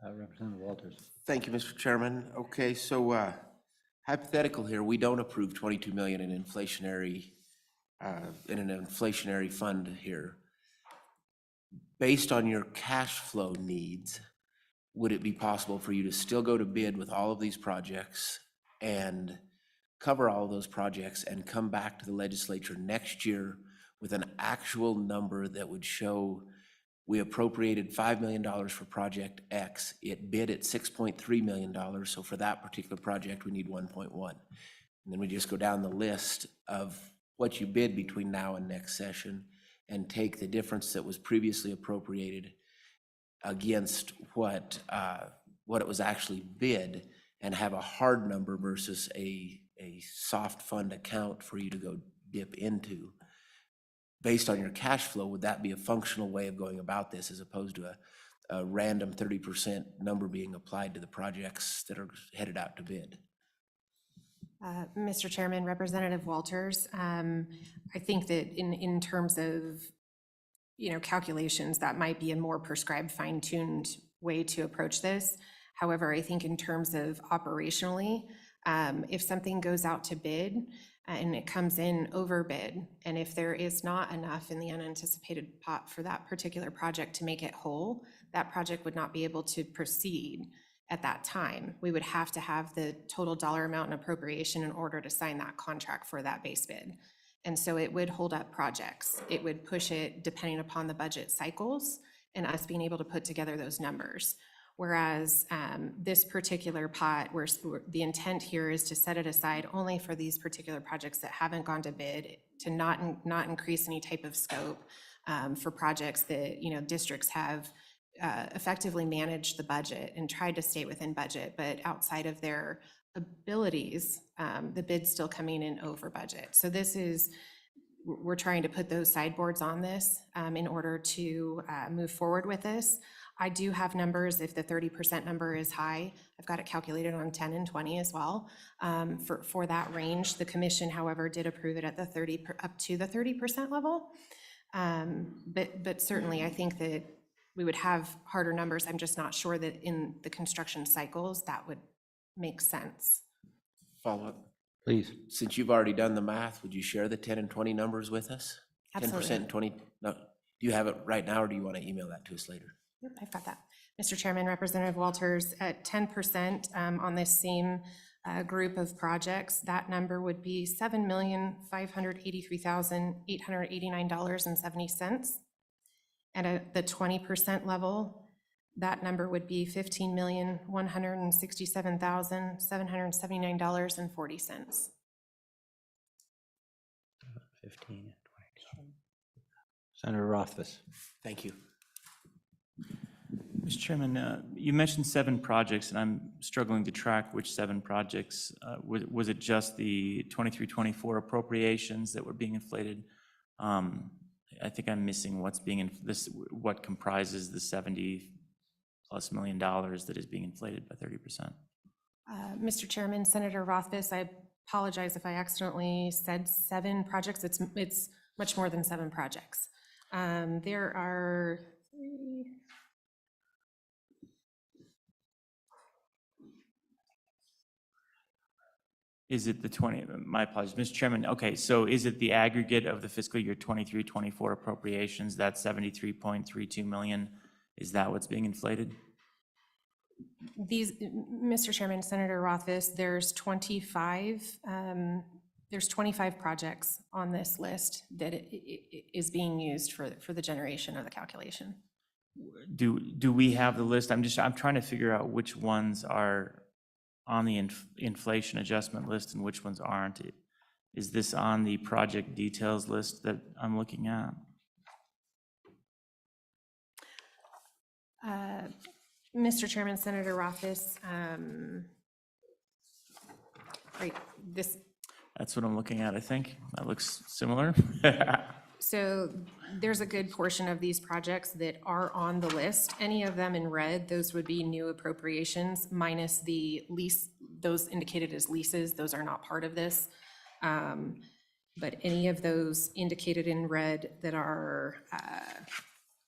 Representative Walters. Thank you, Mr. Chairman. Okay, so hypothetical here, we don't approve 22 million in inflationary, in an inflationary fund here. Based on your cash flow needs, would it be possible for you to still go to bid with all of these projects and cover all of those projects and come back to the legislature next year with an actual number that would show we appropriated $5 million for project X, it bid at $6.3 million, so for that particular project, we need 1.1. And then we just go down the list of what you bid between now and next session and take the difference that was previously appropriated against what it was actually bid and have a hard number versus a soft fund account for you to go dip into. Based on your cash flow, would that be a functional way of going about this as opposed to a random 30% number being applied to the projects that are headed out to bid? Mr. Chairman, Representative Walters, I think that in terms of, calculations, that might be a more prescribed, fine-tuned way to approach this. However, I think in terms of operationally, if something goes out to bid and it comes in over bid, and if there is not enough in the unanticipated pot for that particular project to make it whole, that project would not be able to proceed at that time. We would have to have the total dollar amount and appropriation in order to sign that contract for that base bid. And so it would hold up projects. It would push it depending upon the budget cycles and us being able to put together those numbers. Whereas this particular pot, where the intent here is to set it aside only for these particular projects that haven't gone to bid, to not increase any type of scope for projects that, districts have effectively managed the budget and tried to stay within budget, but outside of their abilities, the bid's still coming in over budget. So we're trying to put those sideboards on this in order to move forward with this. I do have numbers if the 30% number is high. I've got it calculated on 10 and 20 as well for that range. The commission, however, did approve it at the up to the 30% level. But certainly I think that we would have harder numbers. I'm just not sure that in the construction cycles that would make sense. Follow up. Please. Since you've already done the math, would you share the 10 and 20 numbers with us? Absolutely. 10% and 20, no, do you have it right now or do you want to email that to us later? Yep, I've got that. Mr. Chairman, Representative Walters, at 10% on this same group of projects, that number would be $7,583,889.70. And at the 20% level, that number would be $15,167,779.40. 15 and 20. Senator Rothfuss. Thank you. Mr. Chairman, you mentioned 7 projects, and I'm struggling to track which 7 projects. Was it just the 23-24 appropriations that were being inflated? I think I'm missing what's being what comprises the $70+ million that is being inflated by 30%. Mr. Chairman, Senator Rothfuss, I apologize if I accidentally said 7 projects. It's much more than 7 projects. There are 3. Is it the 20, my apologies, Mr. Chairman, okay, so is it the aggregate of the fiscal year 23-24 appropriations, that 73.32 million, is that what's being inflated? Mr. Chairman, Senator Rothfuss, there's 25 projects on this list that is being used for the generation of the calculation. Do we have the list? I'm trying to figure out which ones are on the inflation adjustment list and which ones aren't. Is this on the project details list that I'm looking at? Mr. Chairman, Senator Rothfuss, right, this, That's what I'm looking at, I think. That looks similar. so there's a good portion of these projects that are on the list. Any of them in red, those would be new appropriations minus the lease, those indicated as leases, those are not part of this. But any of those indicated in red that are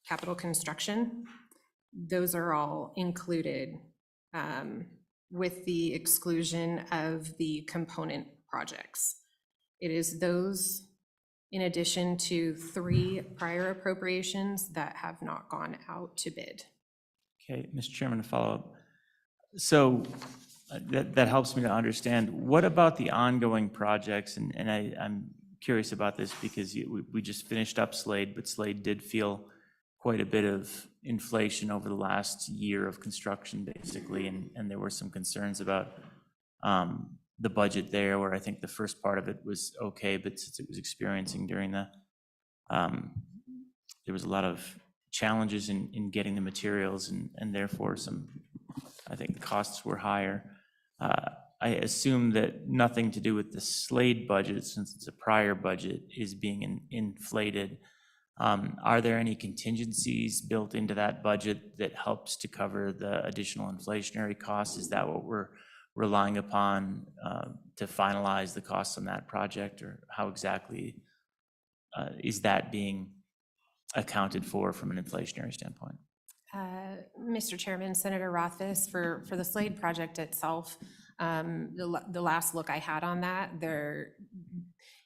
capital construction, those are all included with the exclusion of the component projects. It is those in addition to 3 prior appropriations that have not gone out to bid. Okay, Mr. Chairman, to follow up. So that helps me to understand. What about the ongoing projects? And I'm curious about this because we just finished up Slade, but Slade did feel quite a bit of inflation over the last year of construction, basically, and there were some concerns about the budget there, where I think the first part of it was okay, but since it was experiencing during the, there was a lot of challenges in getting the materials, and therefore some, I think, costs were higher. I assume that nothing to do with the Slade budget, since it's a prior budget, is being inflated. Are there any contingencies built into that budget that helps to cover the additional inflationary costs? Is that what we're relying upon to finalize the costs on that project, or how exactly is that being accounted for from an inflationary standpoint? Mr. Chairman, Senator Rothfuss, for the Slade project itself, the last look I had on that, there,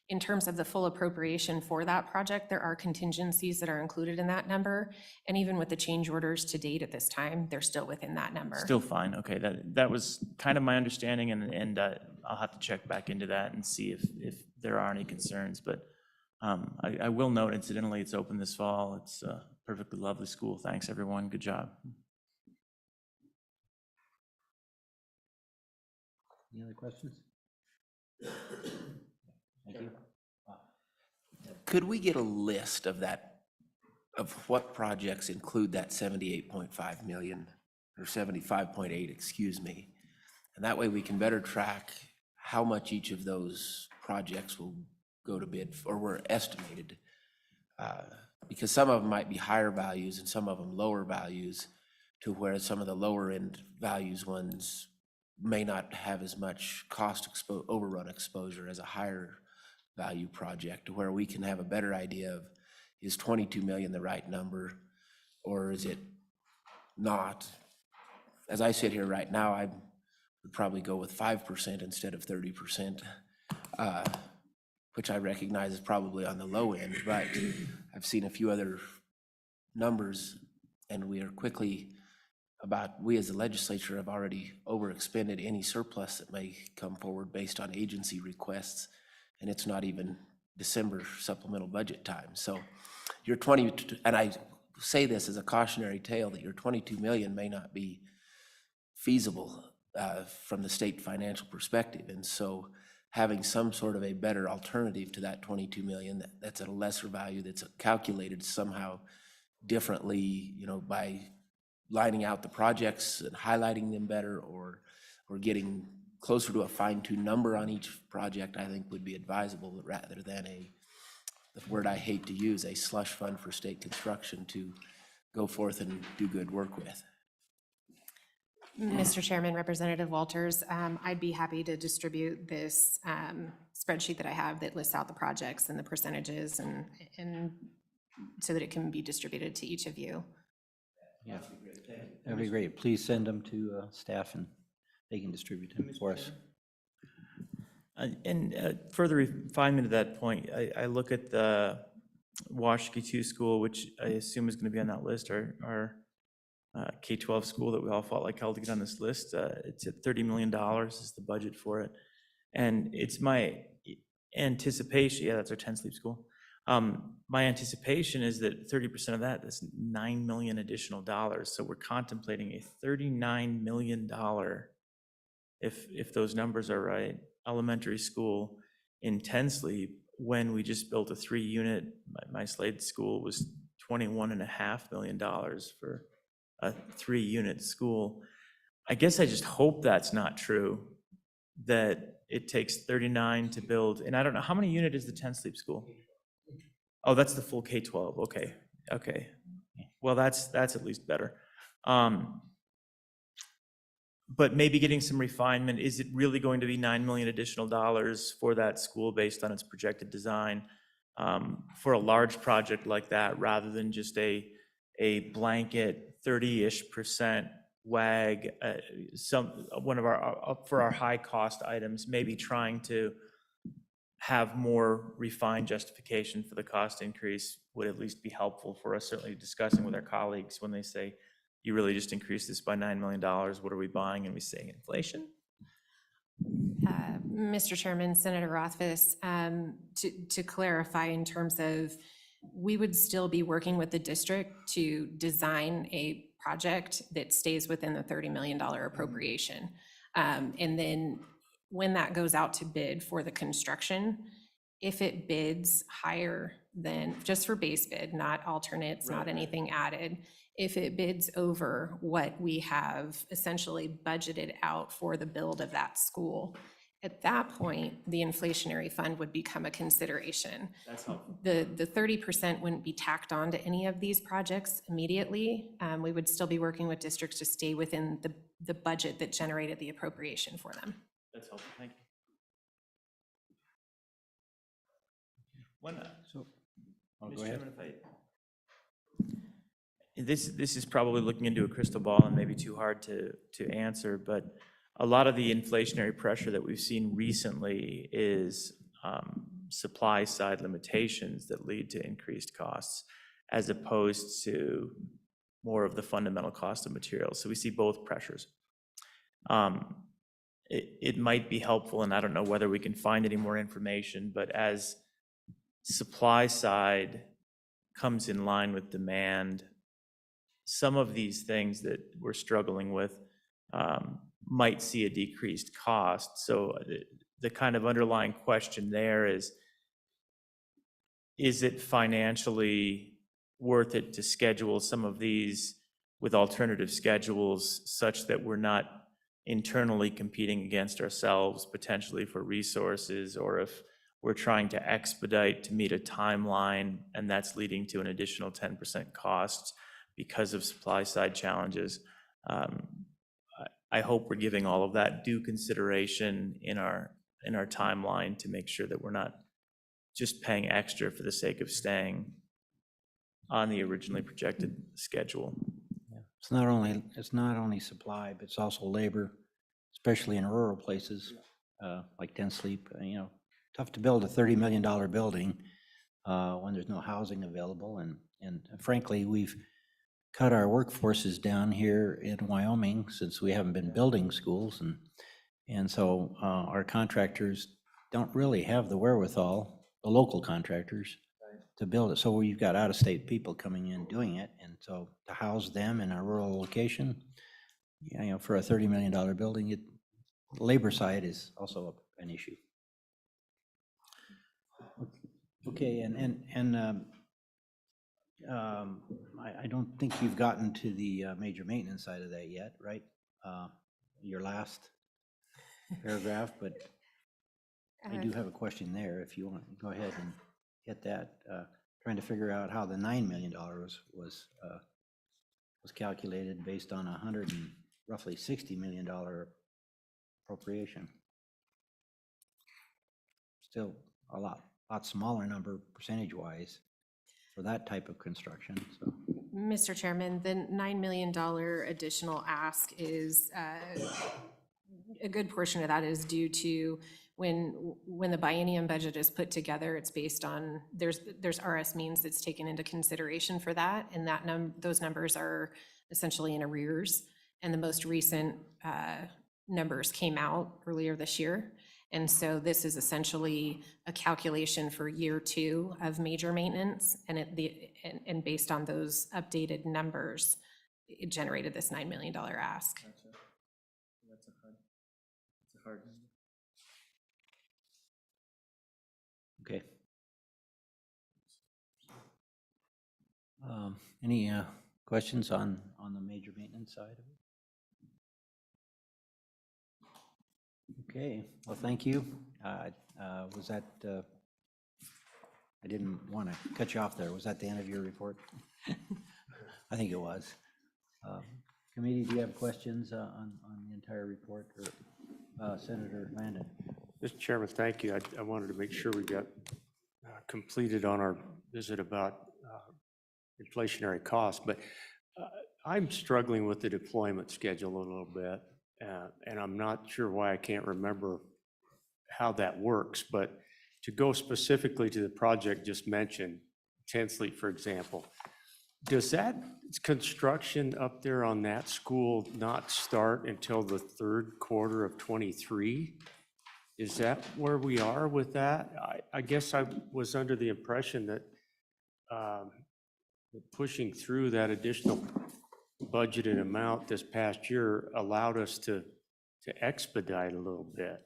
in terms of the full appropriation for that project, there are contingencies that are included in that number. And even with the change orders to date at this time, they're still within that number. Still fine, okay, that was kind of my understanding, and I'll have to check back into that and see if there are any concerns, but I will note, incidentally, it's open this fall. It's a perfectly lovely school. Thanks, everyone, good job. Any other questions? Thank you. Could we get a list of that, of what projects include that 78.5 million, or 75.8, excuse me? And that way we can better track how much each of those projects will go to bid, or were estimated. Because some of them might be higher values and some of them lower values, to where some of the lower end values ones may not have as much cost overrun exposure as a higher value project, to where we can have a better idea of, is 22 million the right number, or is it not? As I sit here right now, I would probably go with 5% instead of 30%, which I recognize is probably on the low end, but I've seen a few other numbers, and we are quickly we as a legislature have already overexpended any surplus that may come forward based on agency requests, and it's not even December supplemental budget time. So your 20, and I say this as a cautionary tale, that your 22 million may not be feasible from the state financial perspective. And so having some sort of a better alternative to that 22 million that's at a lesser value, that's calculated somehow differently, you know, by lining out the projects and highlighting them better, or getting closer to a fine-tuned number on each project, I think would be advisable, rather than the word I hate to use, a slush fund for state construction to go forth and do good work with. Mr. Chairman, Representative Walters, I'd be happy to distribute this spreadsheet that I have that lists out the projects and the percentages, and so that it can be distributed to each of you. Yeah, that'd be great. Please send them to staff and they can distribute them for us. And further refinement of that point, I look at the Washakie 2 school, which I assume is going to be on that list, our K-12 school that we all fought like hell to get on this list. It's at $30 million is the budget for it. And it's my anticipation, yeah, that's our 10 sleep school. My anticipation is that 30% of that is $9 million additional dollars. So we're contemplating a $39 million, if those numbers are right, elementary school in 10 sleep, when we just built a 3-unit. My Slade school was $21.5 million for a 3-unit school. I guess I just hope that's not true, that it takes 39 to build, and I don't know, how many unit is the 10 sleep school? Oh, that's the full K-12, okay, okay. Well, that's at least better. But maybe getting some refinement, is it really going to be $9 million additional dollars for that school based on its projected design? For a large project like that, rather than just a blanket 30-ish% WAG, one of our, for our high cost items, maybe trying to have more refined justification for the cost increase would at least be helpful for us, certainly discussing with our colleagues when they say, you really just increased this by $9 million, what are we buying? And we say inflation? Mr. Chairman, Senator Rothfuss, to clarify in terms of, we would still be working with the district to design a project that stays within the $30 million appropriation. And then when that goes out to bid for the construction, if it bids higher than, just for base bid, not alternates, not anything added, if it bids over what we have essentially budgeted out for the build of that school, at that point, the inflationary fund would become a consideration. That's helpful. The 30% wouldn't be tacked on to any of these projects immediately. We would still be working with districts to stay within the budget that generated the appropriation for them. That's helpful, thank you. One, So, oh, Mr. go ahead. Chairman, this is probably looking into a crystal ball and maybe too hard to answer, but a lot of the inflationary pressure that we've seen recently is supply side limitations that lead to increased costs, as opposed to more of the fundamental cost of materials. So we see both pressures. It might be helpful, and I don't know whether we can find any more information, but as supply side comes in line with demand, some of these things that we're struggling with might see a decreased cost. So the kind of underlying question there is it financially worth it to schedule some of these with alternative schedules such that we're not internally competing against ourselves potentially for resources, or if we're trying to expedite to meet a timeline and that's leading to an additional 10% cost because of supply side challenges. I hope we're giving all of that due consideration in our timeline to make sure that we're not just paying extra for the sake of staying on the originally projected schedule. It's not only supply, but it's also labor, especially in rural places, like 10 Sleep. Tough to build a $30 million building when there's no housing available. And frankly, we've cut our workforces down here in Wyoming since we haven't been building schools. And so our contractors don't really have the wherewithal, the local contractors, to build it. So we've got out-of-state people coming in doing it. And so to house them in a rural location, for a $30 million building, labor side is also an issue. Okay, I don't think you've gotten to the major maintenance side of that yet, right? Your last paragraph, but I do have a question there if you want. Go ahead and hit that. Trying to figure out how the $9 million was calculated based on roughly $60 million appropriation. Still a lot smaller number percentage-wise for that type of construction. So, Mr. Chairman, the $9 million additional ask is, a good portion of that is due to when the biennium budget is put together, it's based on, there's RS means that's taken into consideration for that, and those numbers are essentially in arrears. And the most recent numbers came out earlier this year. And so this is essentially a calculation for year 2 of major maintenance, and based on those updated numbers, it generated this $9 million ask. Gotcha. That's a hard number. okay. Any Questions on the major maintenance side of it? Okay, well, thank you. Was that, I didn't want to cut you off there. Was that the end of your report? I think it was. Committee, do you have questions on the entire report, or Senator Landon? Mr. Chairman, thank you. I wanted to make sure we got completed on our visit about inflationary costs, but I'm struggling with the deployment schedule a little bit, and I'm not sure why I can't remember how that works, but to go specifically to the project just mentioned, Tinsley, for example, does that construction up there on that school not start until the third quarter of '23? Is that where we are with that? I guess I was under the impression that pushing through that additional budgeted amount this past year allowed us to expedite a little bit.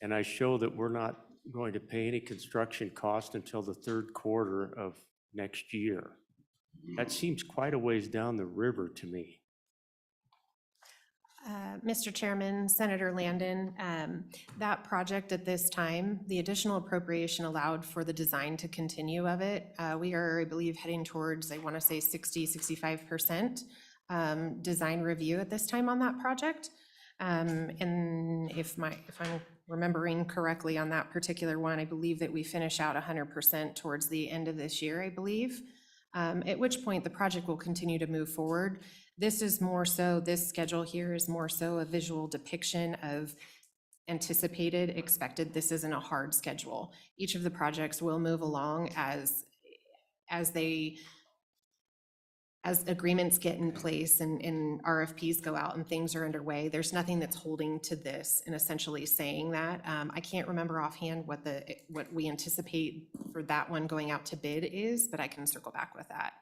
And I show that we're not going to pay any construction cost until the third quarter of next year. That seems quite a ways down the river to me. Mr. Chairman, Senator Landon, that project at this time, the additional appropriation allowed for the design to continue of it. We are, I believe, heading towards, I want to say 65% design review at this time on that project. And if I'm remembering correctly on that particular one, I believe that we finish out 100% towards the end of this year, I believe. At which point the project will continue to move forward. This is more so, this schedule here is more so a visual depiction of anticipated, expected. This isn't a hard schedule. Each of the projects will move along as agreements get in place and RFPs go out and things are underway. There's nothing that's holding to this and essentially saying that. I can't remember offhand what we anticipate for that one going out to bid is, but I can circle back with that.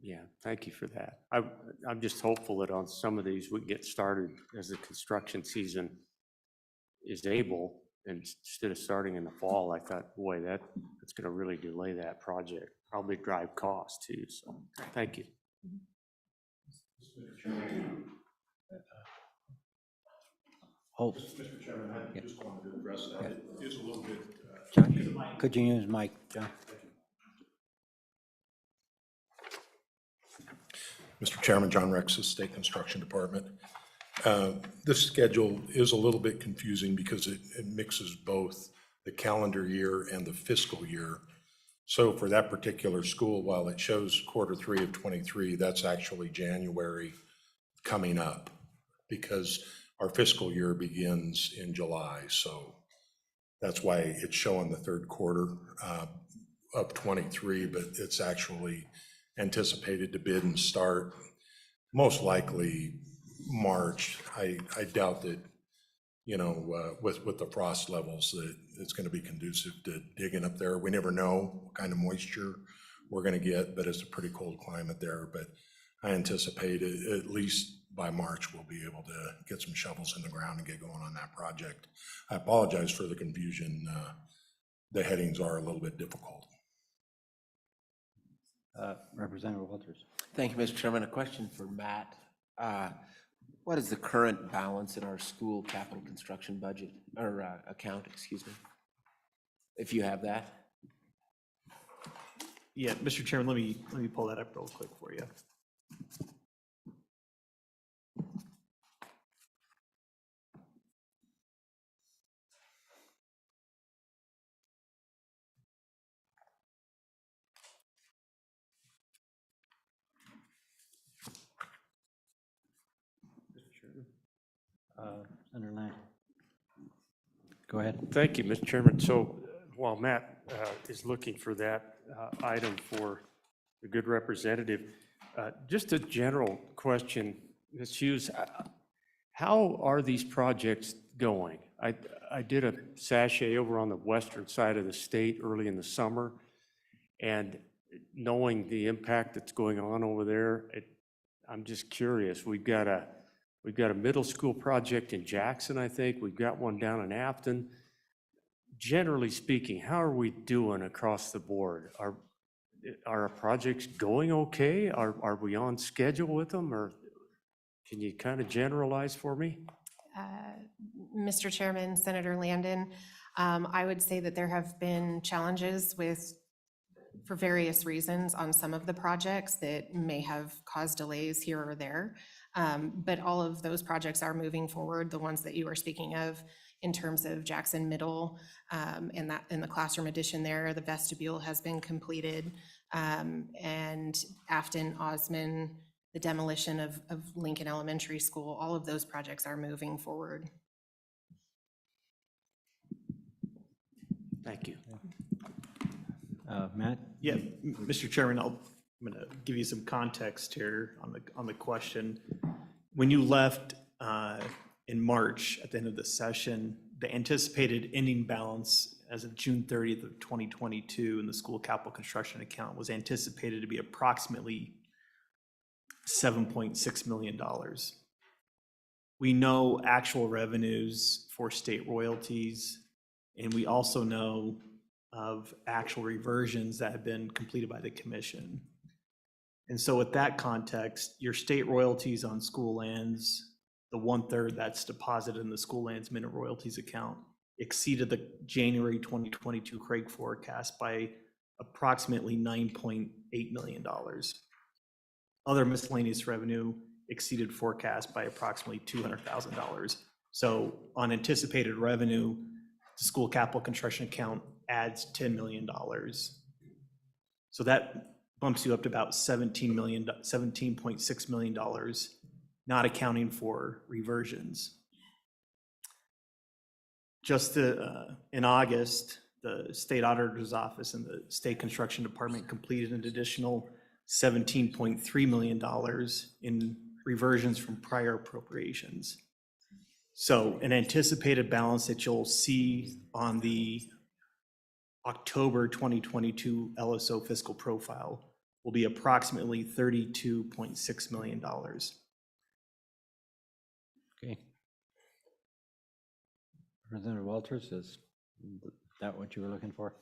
Yeah, thank you for that. I'm just hopeful that on some of these we can get started as the construction season is able, and instead of starting in the fall. I thought, boy, that's going to really delay that project, probably drive costs too. So thank you. Hope. Mr. Chairman, I just wanted to address that. It is a little bit. John, could you use mic, John? Mr. Chairman, John Rex's State Construction Department. This schedule is a little bit confusing because it mixes both the calendar year and the fiscal year. So for that particular school, while it shows Q3 of '23, that's actually January coming up because our fiscal year begins in July. So that's why it's showing the third quarter of '23, but it's actually anticipated to bid and start most likely March. I doubt that, with the frost levels, that it's going to be conducive to digging up there. We never know what kind of moisture we're going to get, but it's a pretty cold climate there. But I anticipate at least by March we'll be able to get some shovels in the ground and get going on that project. I apologize for the confusion. The headings are a little bit difficult. Representative Walters. Thank you, Mr. Chairman. A question for Matt. What is the current balance in our school capital construction budget, or account, excuse me? If you have that. Yeah, Mr. Chairman, let me pull that up real quick for you. Senator Lang. Go ahead. Thank you, Mr. Chairman. So while Matt is looking for that item for the good representative, just a general question, Ms. Hughes, how are these projects going? I did a sachet over on the western side of the state early in the summer, and knowing the impact that's going on over there, I'm just curious. We've got a middle school project in Jackson, I think. We've got one down in Afton. Generally speaking, how are we doing across the board? are our projects going okay? Are we on schedule with them, or can you kind of generalize for me? Mr. Chairman, Senator Landon, I would say that there have been challenges for various reasons on some of the projects that may have caused delays here or there. But all of those projects are moving forward, the ones that you are speaking of in terms of Jackson Middle, and that in the classroom addition there, the vestibule has been completed, and Afton, Osman, the demolition of Lincoln Elementary School, all of those projects are moving forward. Thank you. Matt? Yeah, Mr. Chairman, I'm going to give you some context here on the question. When you left in March at the end of the session, the anticipated ending balance as of June 30th of 2022 in the school capital construction account was anticipated to be approximately $7.6 million. We know actual revenues for state royalties, and we also know of actual reversions that have been completed by the commission. And so with that context, your state royalties on school lands, the 1/3 that's deposited in the school lands minute royalties account, exceeded the January 2022 Craig forecast by approximately $9.8 million. Other miscellaneous revenue exceeded forecast by approximately $200,000. So on anticipated revenue, the school capital construction account adds $10 million. So that bumps you up to about $17.6 million, not accounting for reversions. Just in August, the state auditor's office and the state construction department completed an additional $17.3 million in reversions from prior appropriations. So an anticipated balance that you'll see on the October 2022 LSO fiscal profile will be approximately $32.6 million. Okay. Representative Walters, is that what you were looking for?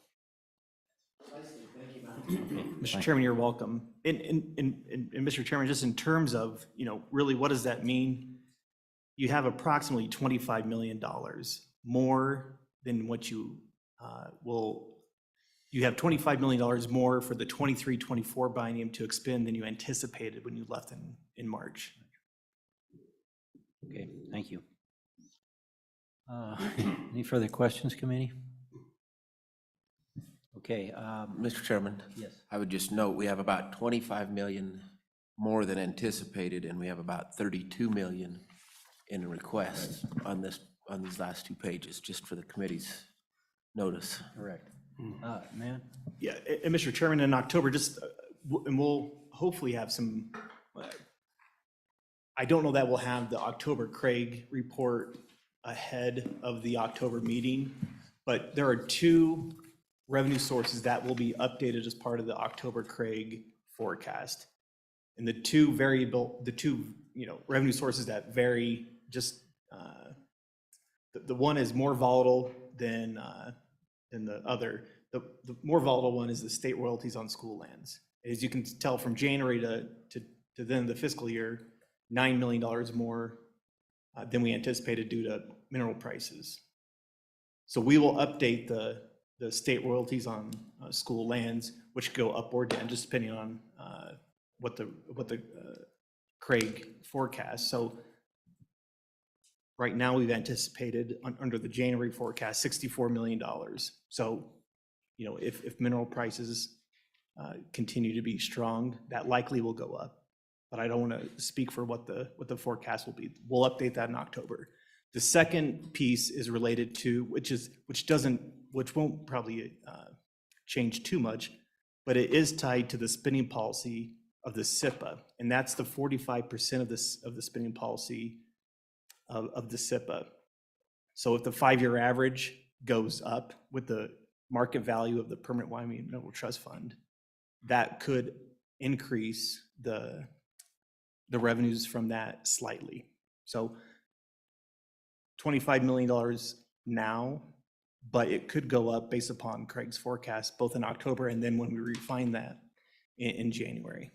Mr. Chairman, you're welcome. And Mr. Chairman, just in terms of, really what does that mean? You have approximately $25 million more than what you you have $25 million more for the 23-24 biennium to expend than you anticipated when you left in March. Okay, thank you. Any further questions, committee? Okay. Mr. Chairman? Yes. I would just note, we have about 25 million more than anticipated, and we have about 32 million in requests on these last two pages, just for the committee's notice. Correct. Man? Yeah, and Mr. Chairman, in October, and we'll hopefully have some, I don't know that we'll have the October Craig report ahead of the October meeting, but there are two revenue sources that will be updated as part of the October Craig forecast. And the two revenue sources that vary, just the one is more volatile than the other. The more volatile one is the state royalties on school lands. As you can tell from January to then the fiscal year, $9 million more than we anticipated due to mineral prices. So we will update the state royalties on school lands, which go up or down, just depending on what the Craig forecast. So right now we've anticipated under the January forecast, $64 million. So, if mineral prices continue to be strong, that likely will go up. But I don't want to speak for what the forecast will be. We'll update that in October. The second piece is related to, which won't probably change too much, but it is tied to the spending policy of the SIPA, and that's the 45% of the spending policy of the SIPA. So if the 5-year average goes up with the market value of the Permanent Wyoming Mineral Trust Fund, that could increase the revenues from that slightly. So $25 million now, but it could go up based upon Craig's forecast, both in October and then when we refine that in January.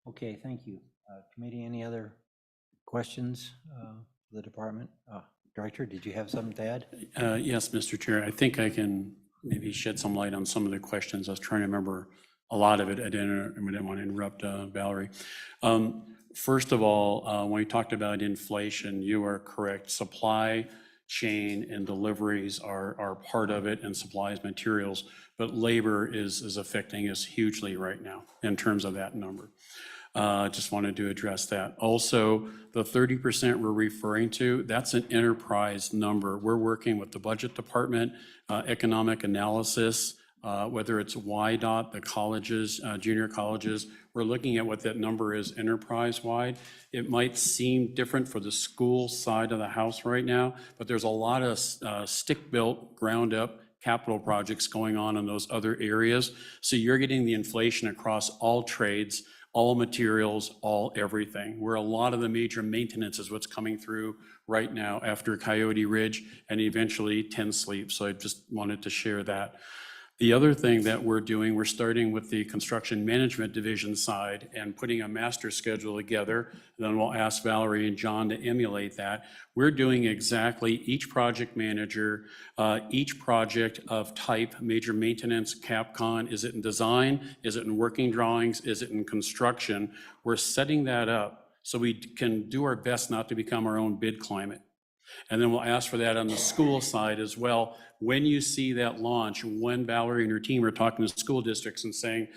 Okay, thank you. Committee, any other questions for the department? Director, did you have something to add? Yes, Mr. Chair, I think I can maybe shed some light on some of the questions. I was trying to remember a lot of it. I didn't want to interrupt Valerie. First of all, when we talked about inflation, you are correct. Supply chain and deliveries are part of it, and supplies, materials, but labor is affecting us hugely right now in terms of that number. Just wanted to address that. Also, the 30% we're referring to, that's an enterprise number. We're working with the budget department, economic analysis, whether it's YDOT, the colleges, junior colleges. We're looking at what that number is enterprise-wide. It might seem different for the school side of the house right now, but there's a lot of stick-built, ground-up capital projects going on in those other areas. So you're getting the inflation across all trades, all materials, all everything, where a lot of the major maintenance is what's coming through right now after Coyote Ridge and eventually 10 Sleep. So I just wanted to share that. The other thing that we're doing, we're starting with the construction management division side and putting a master schedule together. Then we'll ask Valerie and John to emulate that. We're doing exactly each project manager, each project of type, major maintenance, CapCon, is it in design? Is it in working drawings? Is it in construction? We're setting that up so we can do our best not to become our own bid climate. And then we'll ask for that on the school side as well. When you see that launch, when Valerie and her team are talking to school districts and saying,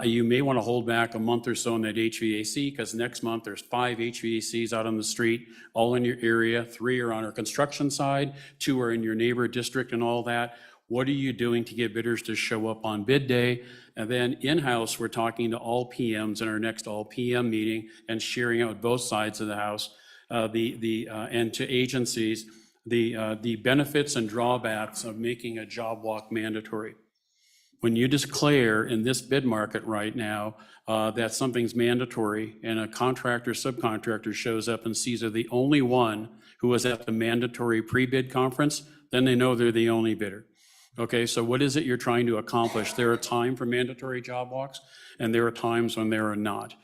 you may want to hold back a month or so on that HVAC, because next month there's 5 HVACs out on the street, all in your area, 3 are on our construction side, 2 are in your neighbor district and all that. What are you doing to get bidders to show up on bid day? And then in-house, we're talking to all PMs in our next all PM meeting and sharing out with both sides of the house. And to agencies, the benefits and drawbacks of making a job walk mandatory. When you declare in this bid market right now that something's mandatory and a contractor, subcontractor shows up and sees they're the only one who was at the mandatory pre-bid conference, then they know they're the only bidder. Okay, so what is it you're trying to accomplish? There are times for mandatory job walks and there are times when there are not.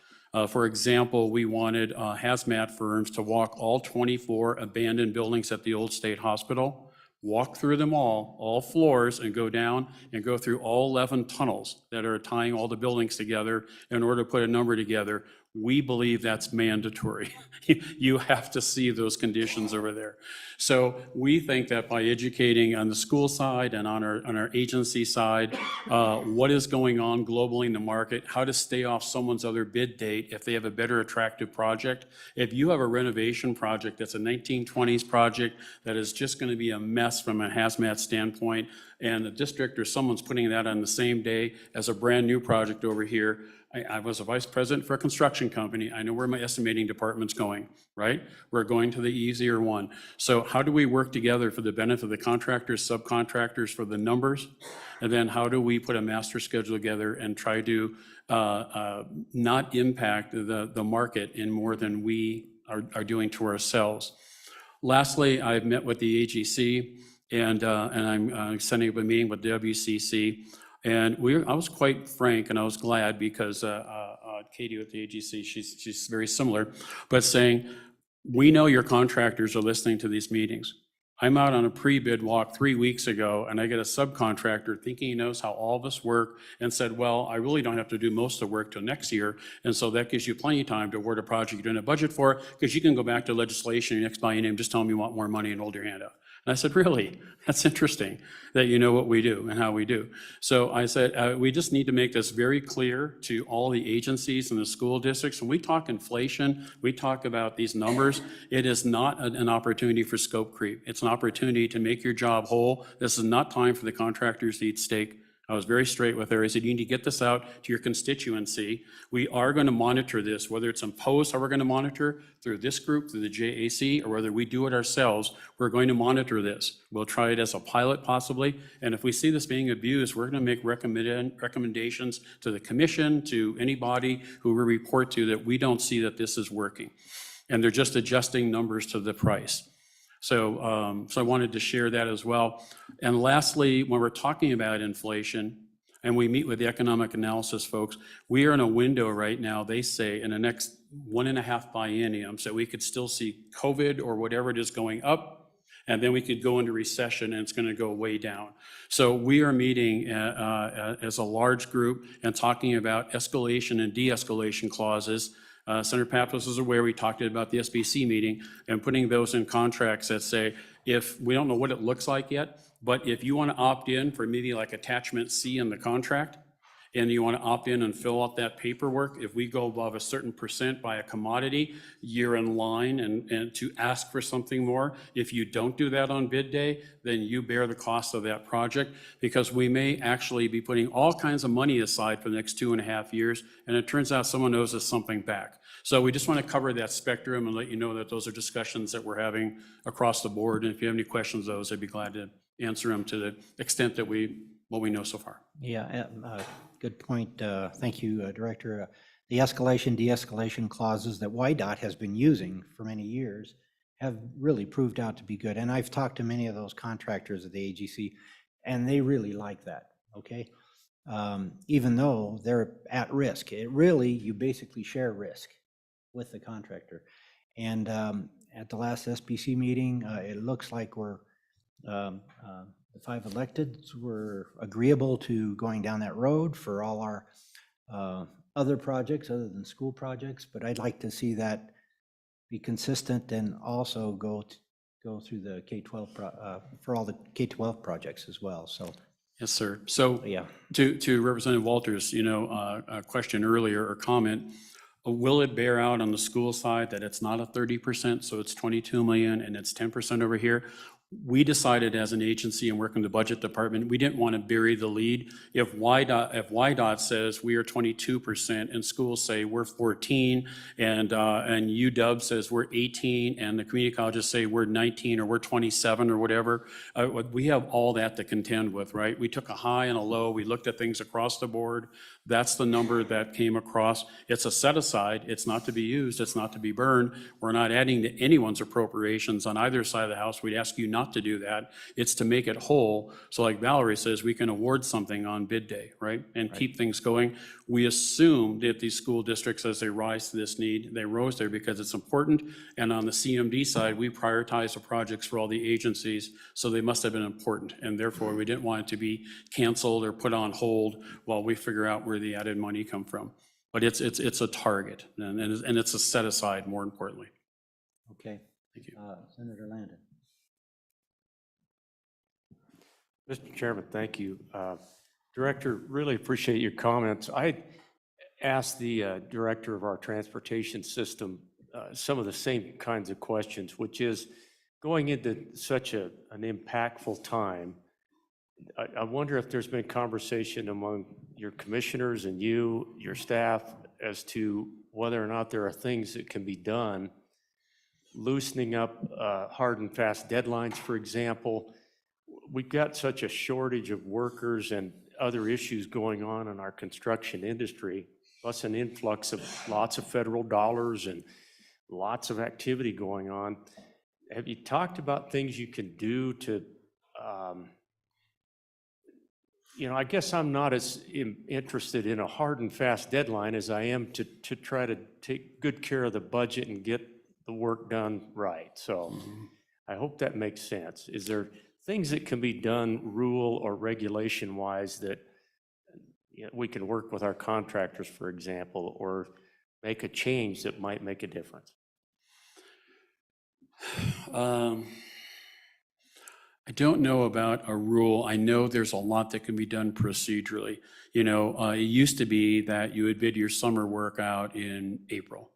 For example, we wanted hazmat firms to walk all 24 abandoned buildings at the old state hospital, walk through them all floors, and go down and go through all 11 tunnels that are tying all the buildings together in order to put a number together. We believe that's mandatory. You have to see those conditions over there. So we think that by educating on the school side and on our agency side, what is going on globally in the market, how to stay off someone's other bid date if they have a better attractive project. If you have a renovation project that's a 1920s project that is just going to be a mess from a hazmat standpoint, and the district or someone's putting that on the same day as a brand new project over here. I was a vice president for a construction company. I know where my estimating department's going, right? We're going to the easier one. So how do we work together for the benefit of the contractors, subcontractors, for the numbers? And then how do we put a master schedule together and try to not impact the market in more than we are doing to ourselves? Lastly, I've met with the AGC and I'm setting up a meeting with WCC. And I was quite frank, and I was glad because Katie with the AGC, she's very similar, but saying, we know your contractors are listening to these meetings. I'm out on a pre-bid walk 3 weeks ago, and I get a subcontractor thinking he knows how all of us work and said, well, I really don't have to do most of the work till next year. And so that gives you plenty of time to award a project you don't have budget for, because you can go back to legislation, your next biennium, just tell them you want more money and hold your hand up. And I said, really? That's interesting that you know what we do and how we do. So I said, we just need to make this very clear to all the agencies and the school districts. When we talk inflation, we talk about these numbers, it is not an opportunity for scope creep. It's an opportunity to make your job whole. This is not time for the contractors to eat steak. I was very straight with her. I said, you need to get this out to your constituency. We are going to monitor this, whether it's imposed, how we're going to monitor through this group, through the JAC, or whether we do it ourselves. We're going to monitor this. We'll try it as a pilot possibly. And if we see this being abused, we're going to make recommendations to the commission, to anybody who we report to, that we don't see that this is working. And they're just adjusting numbers to the price. So I wanted to share that as well. And lastly, when we're talking about inflation, and we meet with the economic analysis folks, we are in a window right now, they say, in the next 1.5 bienniums, that we could still see COVID or whatever it is going up, and then we could go into recession and it's going to go way down. So we are meeting as a large group and talking about escalation and de-escalation clauses. Senator Pappas is aware, we talked about the SBC meeting and putting those in contracts that say, if, we don't know what it looks like yet, but if you want to opt in for maybe like attachment C in the contract, and you want to opt in and fill out that paperwork, if we go above a certain percent by a commodity, you're in line and to ask for something more. If you don't do that on bid day, then you bear the cost of that project, because we may actually be putting all kinds of money aside for the next 2.5 years, and it turns out someone owes us something back. So we just want to cover that spectrum and let you know that those are discussions that we're having across the board. And if you have any questions of those, I'd be glad to answer them to the extent that what we know so far. Yeah, good point. Thank you, Director. The escalation, de-escalation clauses that YDOT has been using for many years have really proved out to be good. And I've talked to many of those contractors at the AGC, and they really like that, okay? Even though they're at risk. You basically share risk with the contractor. And at the last SBC meeting, it looks like the 5 electeds were agreeable to going down that road for all our other projects other than school projects, but I'd like to see that be consistent and also go through the K-12 for all the K-12 projects as well. So yes, sir. So yeah, to Representative Walters, a question earlier or comment, will it bear out on the school side that it's not a 30%, so it's 22 million and it's 10% over here? We decided as an agency and working the budget department, we didn't want to bury the lead. If YDOT says we are 22% and schools say we're 14 and UW says we're 18 and the community colleges say we're 19 or we're 27 or whatever, we have all that to contend with, right? We took a high and a low. We looked at things across the board. That's the number that came across. It's a set aside. It's not to be used. It's not to be burned. We're not adding to anyone's appropriations on either side of the house. We'd ask you not to do that. It's to make it whole. So like Valerie says, we can award something on bid day, right? And keep things going. We assume that these school districts, as they rise to this need, they rose there because it's important. And on the CMD side, we prioritize the projects for all the agencies. So they must have been important. And therefore, we didn't want it to be canceled or put on hold while we figure out where the added money come from. But it's a target and it's a set aside, more importantly. okay. Thank you. Senator Landon. Mr. Chairman, thank you. Director, really appreciate your comments. I asked the director of our transportation system some of the same kinds of questions, which is going into such an impactful time, I wonder if there's been conversation among your commissioners and your staff, as to whether or not there are things that can be done, loosening up hard and fast deadlines, for example. We've got such a shortage of workers and other issues going on in our construction industry, plus an influx of lots of federal dollars and lots of activity going on. Have you talked about things you can do to, I guess I'm not as interested in a hard and fast deadline as I am to try to take good care of the budget and get the work done right. So I hope that makes sense. Is there things that can be done rule or regulation wise that we can work with our contractors, for example, or make a change that might make a difference? I don't know about a rule. I know there's a lot that can be done procedurally. It used to be that you would bid your summer work out in April.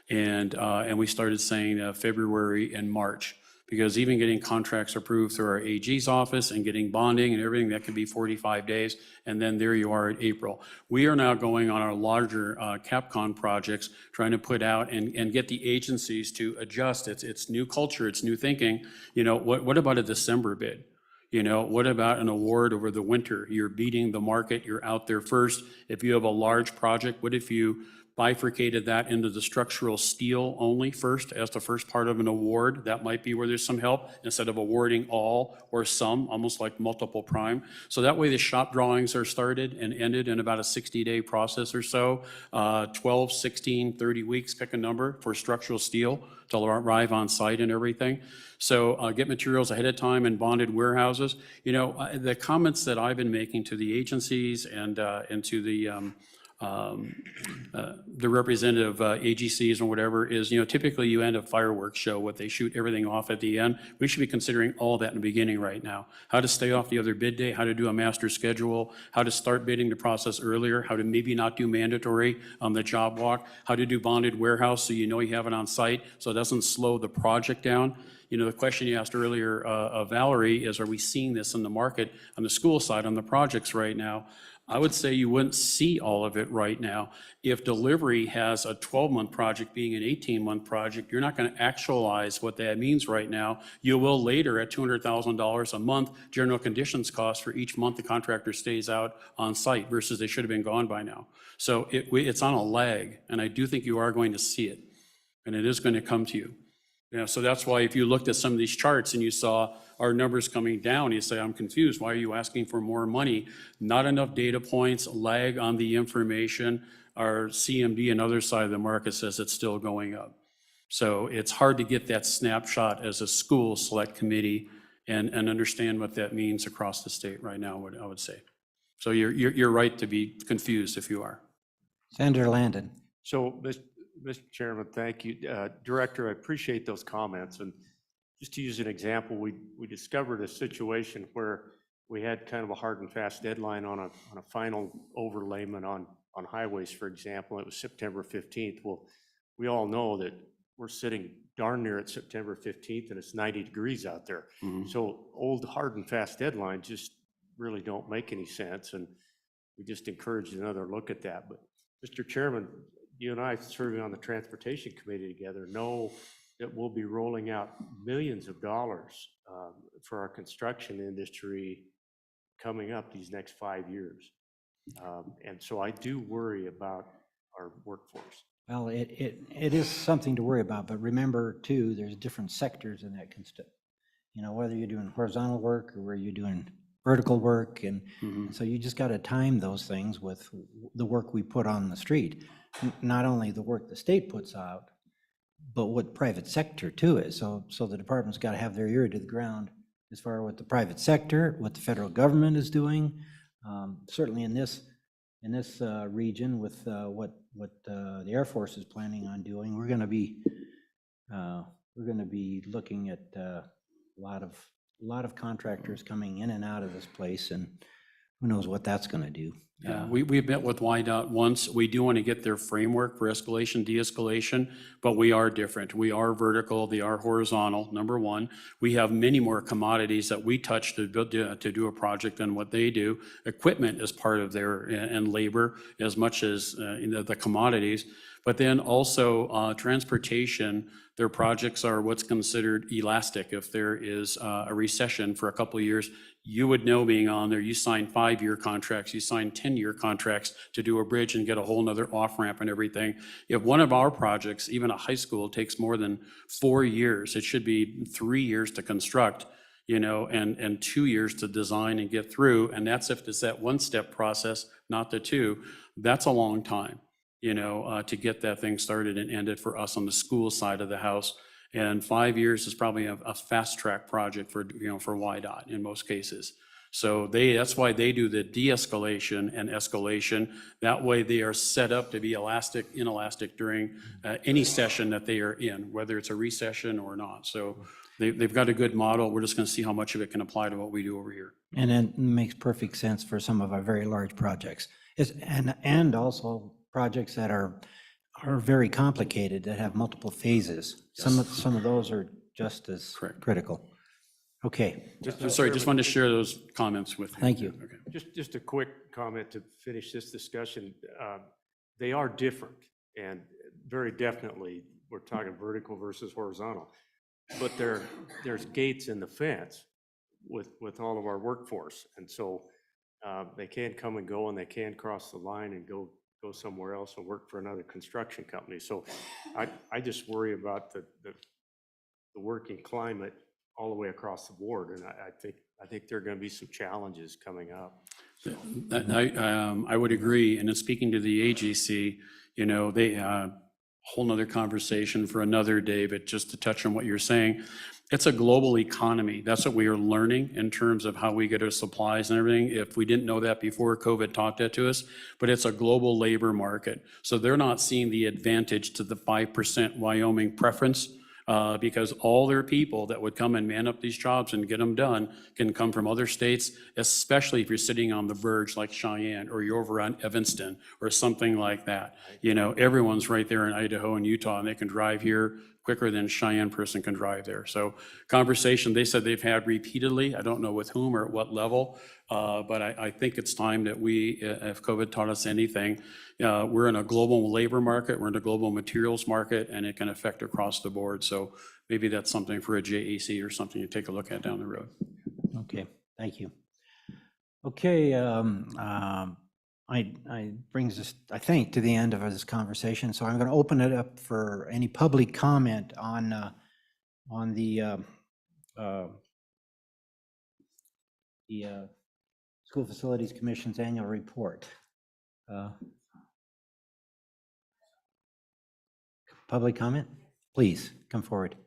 And we started saying February and March, because even getting contracts approved through our AG's office and getting bonding and everything, that could be 45 days. And then there you are in April. We are now going on our larger CapCon projects, trying to put out and get the agencies to adjust. It's new culture, it's new thinking. What about a December bid? What about an award over the winter? You're beating the market, you're out there first. If you have a large project, what if you bifurcated that into the structural steel only first as the first part of an award. That might be where there's some help instead of awarding all or some, almost like multiple prime. So that way the shop drawings are started and ended in about a 60-day process or so, 12, 16, 30 weeks, pick a number for structural steel to arrive on site and everything. So get materials ahead of time in bonded warehouses. You know, the comments that I've been making to the agencies and to the representative AGCs or whatever is, you know, typically you end a fireworks show, what they shoot everything off at the end. We should be considering all that in the beginning right now. How to stay off the other bid day, how to do a master schedule, how to start bidding the process earlier, how to maybe not do mandatory on the job walk, how to do bonded warehouse so you know you have it on site so it doesn't slow the project down. You know, the question you asked earlier, Valerie, is are we seeing this in the market on the school side on the projects right now? I would say you wouldn't see all of it right now. If delivery has a 12-month project being an 18-month project, you're not going to actualize what that means right now. You will later at $200,000 a month general conditions cost for each month the contractor stays out on site versus they should have been gone by now. So it's on a lag, and I do think you are going to see it, and it is going to come to you. Yeah, so that's why if you looked at some of these charts and you saw our numbers coming down, you say, I'm confused. Why are you asking for more money? Not enough data points, lag on the information. Our CMD and other side of the market says it's still going up. So it's hard to get that snapshot as a school select committee and understand what that means across the state right now, I would say. So you're right to be confused if you are. Senator Landon. So, Mr. Chairman, thank you. Director, I appreciate those comments. And just to use an example, we discovered a situation where we had kind of a hard and fast deadline on a final overlayment on highways, for example. It was September 15th. Well, we all know that we're sitting darn near at September 15th and it's 90 degrees out there. Mm-hmm. So old hard and fast deadlines just really don't make any sense. And we just encourage another look at that. But Mr. Chairman, you and I serving on the Transportation Committee together know that we'll be rolling out millions of dollars for our construction industry coming up these next 5 years. And so I do worry about our workforce. Well, it is something to worry about, but remember too, there's different sectors in that you know, whether you're doing horizontal work or where you're doing vertical work. And so you just got to time those things with the work we put on the street. Not only the work the state puts out, but what private sector too is. So the department's got to have their ear to the ground as far as what the private sector, what the federal government is doing. Certainly in this region with what the Air Force is planning on doing, we're going to be looking at a lot of contractors coming in and out of this place, and who knows what that's going to do. Yeah, we've met with YDOT once. We do want to get their framework for escalation, de-escalation, but we are different. We are vertical, they are horizontal, number one. We have many more commodities that we touch to do a project than what they do. Equipment is part of their, and labor as much as the commodities. But then also transportation, their projects are what's considered elastic. If there is a recession for a couple of years, you would know being on there, you sign 5-year contracts, you sign 10-year contracts to do a bridge and get a whole nother off-ramp and everything. If one of our projects, even a high school, takes more than 4 years, it should be 3 years to construct, you know, and 2 years to design and get through. And that's if it's that one-step process, not the two. That's a long time, you know, to get that thing started and ended for us on the school side of the house. And 5 years is probably a fast track project for, you know, for YDOT in most cases. So that's why they do the de-escalation and escalation. That way they are set up to be elastic, inelastic during any session that they are in, whether it's a recession or not. So they've got a good model. We're just going to see how much of it can apply to what we do over here. And it makes perfect sense for some of our very large projects. And also projects that are very complicated, that have multiple phases. Yes. Some of those are just as critical. Okay. I'm sorry, just wanted to share those comments with you. Thank you. Okay. Just a quick comment to finish this discussion. They are different, and very definitely, we're talking vertical versus horizontal. But there's gates in the fence with all of our workforce, and so they can come and go, and they can cross the line and go go somewhere else and work for another construction company. So I just worry about the working climate all the way across the board, and I think there are going to be some challenges coming up. I would agree, and in speaking to the AGC, you know, they, whole nother conversation for another day, but just to touch on what you're saying, it's a global economy. That's what we are learning in terms of how we get our supplies and everything. If we didn't know that before, COVID taught that to us, but it's a global labor market. So they're not seeing the advantage to the 5% Wyoming preference, because all their people that would come and man up these jobs and get them done can come from other states, especially if you're sitting on the verge like Cheyenne, or you're over on Evanston or something like that. You know, everyone's right there in Idaho and Utah, and they can drive here quicker than a Cheyenne person can drive there. So conversation they said they've had repeatedly, I don't know with whom or at what level, but I think it's time that we, if COVID taught us anything, we're in a global labor market, we're in a global materials market, and it can affect across the board. So maybe that's something for a JAC or something to take a look at down the road. Okay, thank you. Okay, I brings us, I think, to the end of this conversation. So I'm going to open it up for any public comment on the School Facilities Commission's annual report. Public comment, please come forward.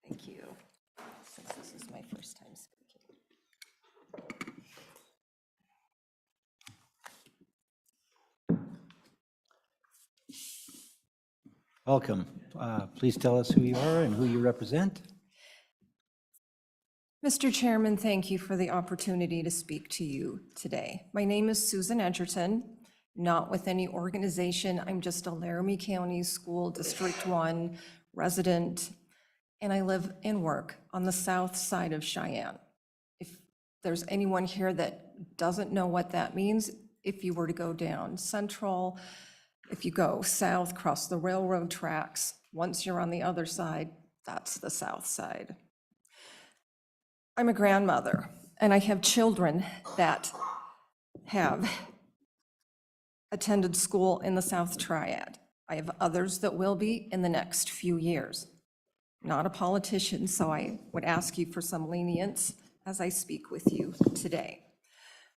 Thank you. Since this is my first time speaking. Welcome. Please tell us who you are and who you represent. Mr. Chairman, thank you for the opportunity to speak to you today. My name is Susan Edgerton, not with any organization. I'm just a Laramie County School District 1 resident, and I live and work on the south side of Cheyenne. If there's anyone here that doesn't know what that means, if you were to go down Central, if you go south, cross the railroad tracks, once you're on the other side, that's the south side. I'm a grandmother, and I have children that have attended school in the South Triad. I have others that will be in the next few years. I'm not a politician, so I would ask you for some lenience as I speak with you today.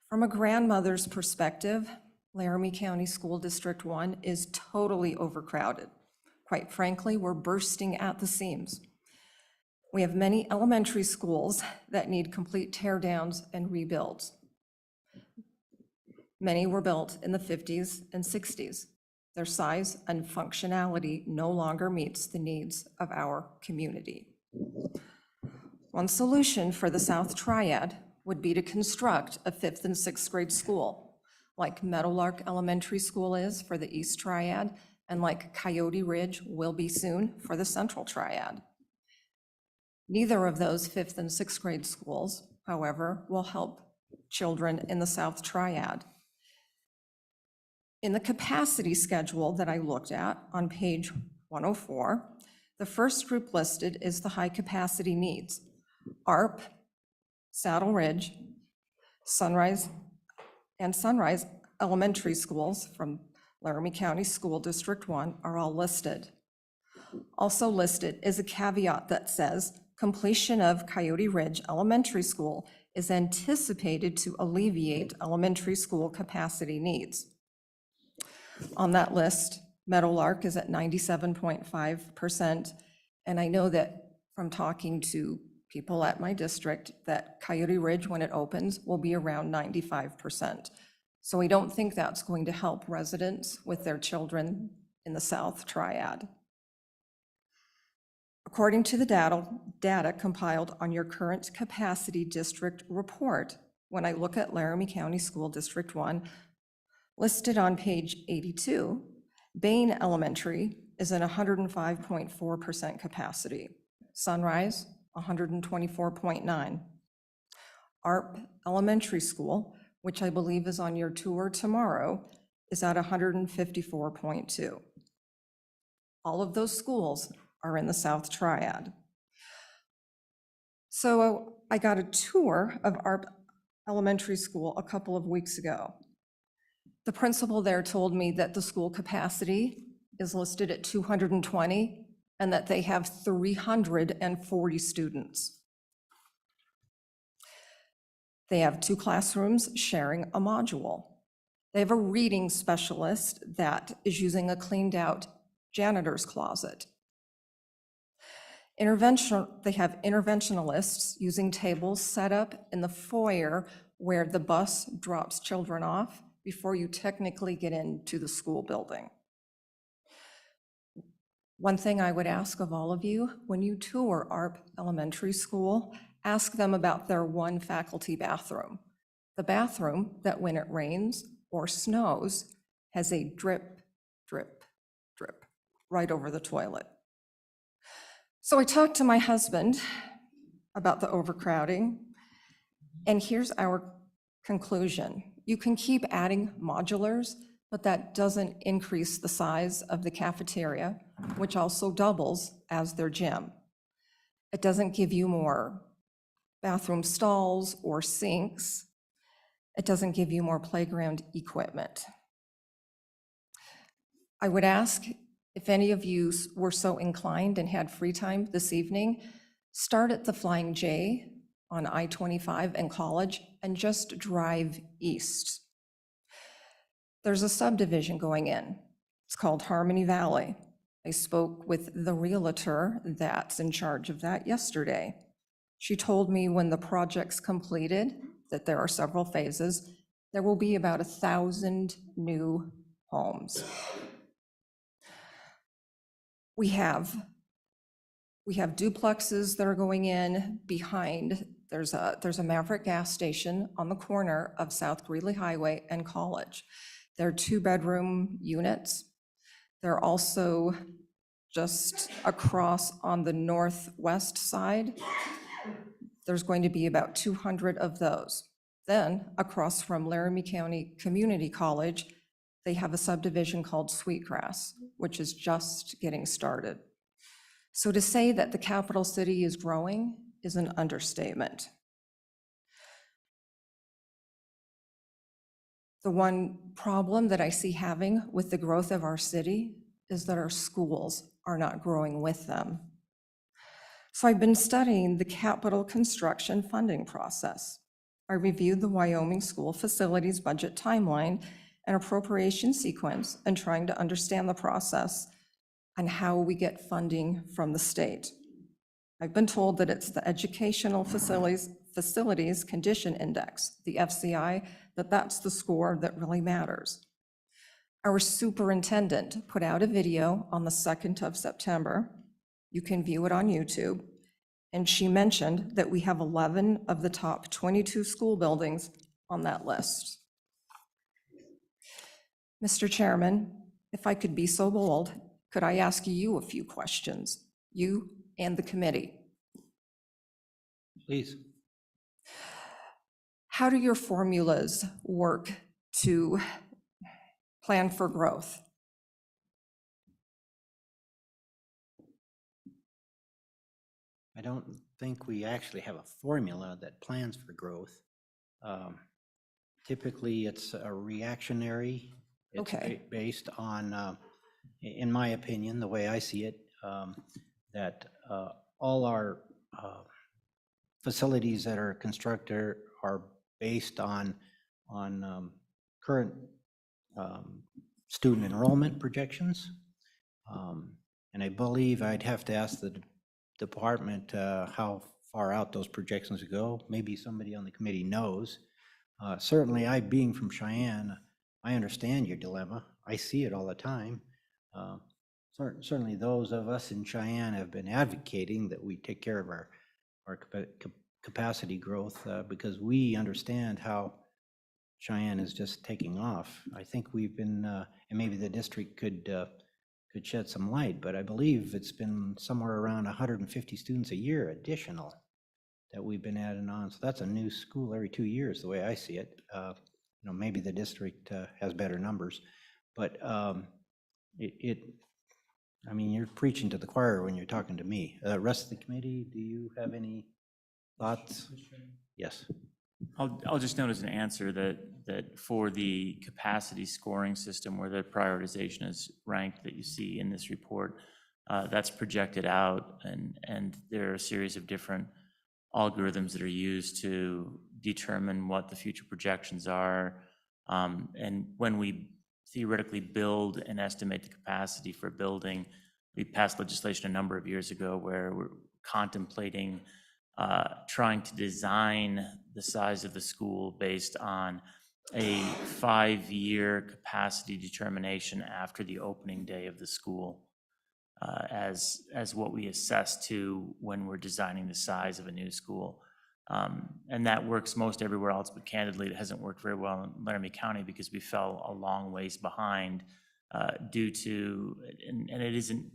From a grandmother's perspective, Laramie County School District 1 is totally overcrowded. Quite frankly, we're bursting at the seams. We have many elementary schools that need complete tear downs and rebuilds. Many were built in the 50s and 60s. Their size and functionality no longer meets the needs of our community. One solution for the South Triad would be to construct a 5th and 6th grade school, like Meadowlark Elementary School is for the East Triad, and like Coyote Ridge will be soon for the Central Triad. Neither of those 5th and 6th grade schools, however, will help children in the South Triad. In the capacity schedule that I looked at on page 104, the first group listed is the high capacity needs. ARP, Saddle Ridge, Sunrise, and Sunrise Elementary Schools from Laramie County School District 1 are all listed. Also listed is a caveat that says completion of Coyote Ridge Elementary School is anticipated to alleviate elementary school capacity needs. On that list, Meadowlark is at 97.5%, and I know that from talking to people at my district that Coyote Ridge, when it opens, will be around 95%. So we don't think that's going to help residents with their children in the South Triad. According to the data compiled on your current capacity district report, when I look at Laramie County School District 1, listed on page 82, Bain Elementary is at 105.4% capacity. Sunrise, 124.9. ARP Elementary School, which I believe is on your tour tomorrow, is at 154.2. All of those schools are in the South Triad. So I got a tour of our elementary school a couple of weeks ago. The principal there told me that the school capacity is listed at 220 and that they have 340 students. They have 2 classrooms sharing a module. They have a reading specialist that is using a cleaned out janitor's closet. They have interventionalists using tables set up in the foyer where the bus drops children off before you technically get into the school building. One thing I would ask of all of you, when you tour ARP Elementary School, ask them about their one faculty bathroom. The bathroom that when it rains or snows has a drip, drip, drip right over the toilet. So I talked to my husband about the overcrowding, and here's our conclusion. You can keep adding modulars, but that doesn't increase the size of the cafeteria, which also doubles as their gym. It doesn't give you more bathroom stalls or sinks. It doesn't give you more playground equipment. I would ask if any of you were so inclined and had free time this evening, start at the Flying J on I-25 and College and just drive east. There's a subdivision going in. It's called Harmony Valley. I spoke with the realtor that's in charge of that yesterday. She told me when the project's completed, that there are several phases, there will be about 1,000 new homes. We have duplexes that are going in behind. There's a Maverick gas station on the corner of South Greeley Highway and College. They're 2-bedroom units. They're also just across on the northwest side. There's going to be about 200 of those. Then across from Laramie County Community College, they have a subdivision called Sweetgrass, which is just getting started. So to say that the capital city is growing is an understatement. The one problem that I see having with the growth of our city is that our schools are not growing with them. So I've been studying the capital construction funding process. I reviewed the Wyoming school facilities budget timeline and appropriation sequence and trying to understand the process and how we get funding from the state. I've been told that it's the Educational Facilities Condition Index, the FCI, that's the score that really matters. Our superintendent put out a video on the 2nd of September. You can view it on YouTube. And she mentioned that we have 11 of the top 22 school buildings on that list. Mr. Chairman, if I could be so bold, could I ask you a few questions, you and the committee? Please. How do your formulas work to plan for growth? I don't think we actually have a formula that plans for growth. Typically, it's a reactionary. It's Okay. based on, in my opinion, the way I see it, that all our facilities that are constructed are based on current student enrollment projections. And I believe I'd have to ask the department how far out those projections go. Maybe somebody on the committee knows. Certainly, I being from Cheyenne, I understand your dilemma. I see it all the time. Certainly, those of us in Cheyenne have been advocating that we take care of our capacity growth because we understand how Cheyenne is just taking off. I think we've been, and maybe the district could shed some light, but I believe it's been somewhere around 150 students a year additional that we've been adding on. So that's a new school every 2 years, the way I see it. Maybe the district has better numbers, but I mean, you're preaching to the choir when you're talking to me. Rest of the committee, do you have any thoughts? Yes. I'll just note as an answer that for the capacity scoring system where the prioritization is ranked that you see in this report, that's projected out, and there are a series of different algorithms that are used to determine what the future projections are. And when we theoretically build and estimate the capacity for a building, we passed legislation a number of years ago where we're contemplating trying to design the size of the school based on a 5-year capacity determination after the opening day of the school, as what we assess to when we're designing the size of a new school. And that works most everywhere else, but candidly, it hasn't worked very well in Laramie County because we fell a long ways behind due to, and it isn't,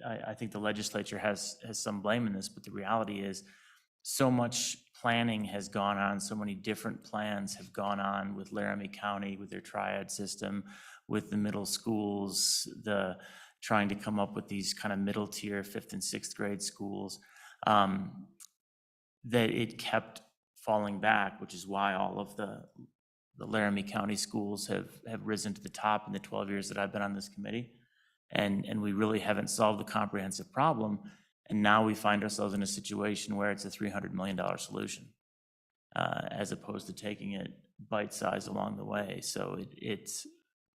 I think the legislature has some blame in this, but the reality is so much planning has gone on, so many different plans have gone on with Laramie County, with their triad system, with the middle schools, the trying to come up with these kind of middle tier 5th and 6th grade schools, that it kept falling back, which is why all of the Laramie County schools have risen to the top in the 12 years that I've been on this committee. And we really haven't solved the comprehensive problem. And now we find ourselves in a situation where it's a $300 million solution, as opposed to taking it bite-sized along the way. So it's,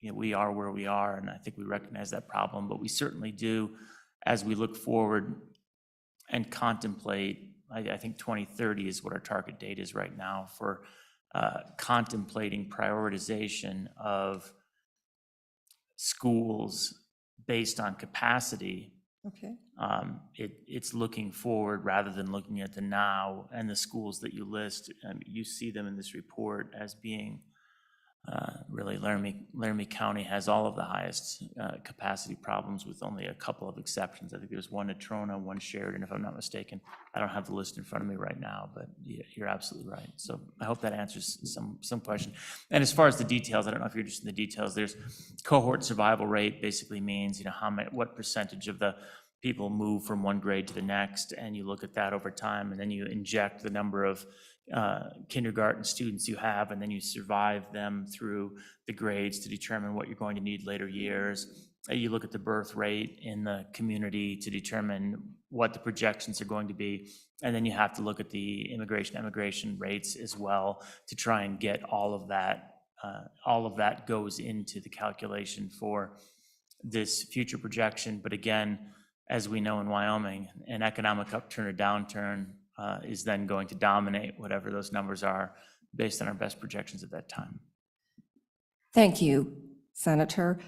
you know, we are where we are, and I think we recognize that problem, but we certainly do, as we look forward and contemplate, I think 2030 is what our target date is right now for contemplating prioritization of schools based on capacity. Okay. It's looking forward rather than looking at the now, and the schools that you list, you see them in this report as being really Laramie County has all of the highest capacity problems with only a couple of exceptions. I think there's one at Trona, one Sheridan, if I'm not mistaken. I don't have the list in front of me right now, but you're absolutely right. So I hope that answers some question. And as far as the details, I don't know if you're interested in the details. There's cohort survival rate basically means, you know, what percentage of the people move from one grade to the next, and you look at that over time, and then you inject the number of kindergarten students you have, and then you survive them through the grades to determine what you're going to need later years. You look at the birth rate in the community to determine what the projections are going to be, and then you have to look at the emigration rates as well to try and get all of that. All of that goes into the calculation for this future projection. But again, as we know in Wyoming, an economic upturn or downturn is then going to dominate whatever those numbers are based on our best projections at that time. Thank you, Senator.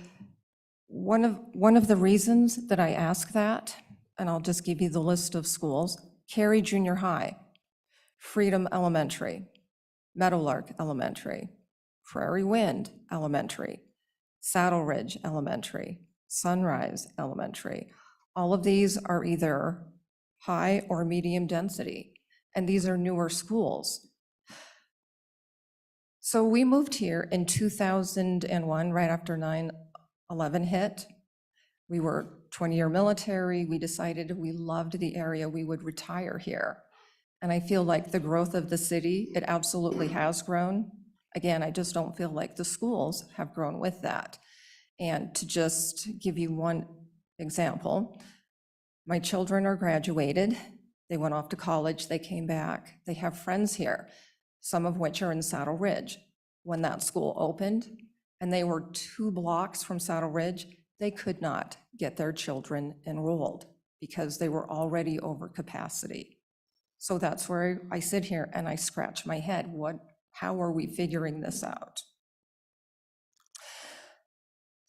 One of the reasons that I ask that, and I'll just give you the list of schools: Cary Junior High, Freedom Elementary, Meadowlark Elementary, Prairie Wind Elementary, Saddle Ridge Elementary, Sunrise Elementary. All of these are either high or medium density, and these are newer schools. So we moved here in 2001, right after 9/11 hit. We were 20-year military. We decided we loved the area, we would retire here. And I feel like the growth of the city, it absolutely has grown. Again, I just don't feel like the schools have grown with that. And to just give you one example, my children are graduated. They went off to college, they came back. They have friends here, some of which are in Saddle Ridge. When that school opened, and they were 2 blocks from Saddle Ridge, they could not get their children enrolled because they were already over capacity. So that's where I sit here and I scratch my head. How are we figuring this out?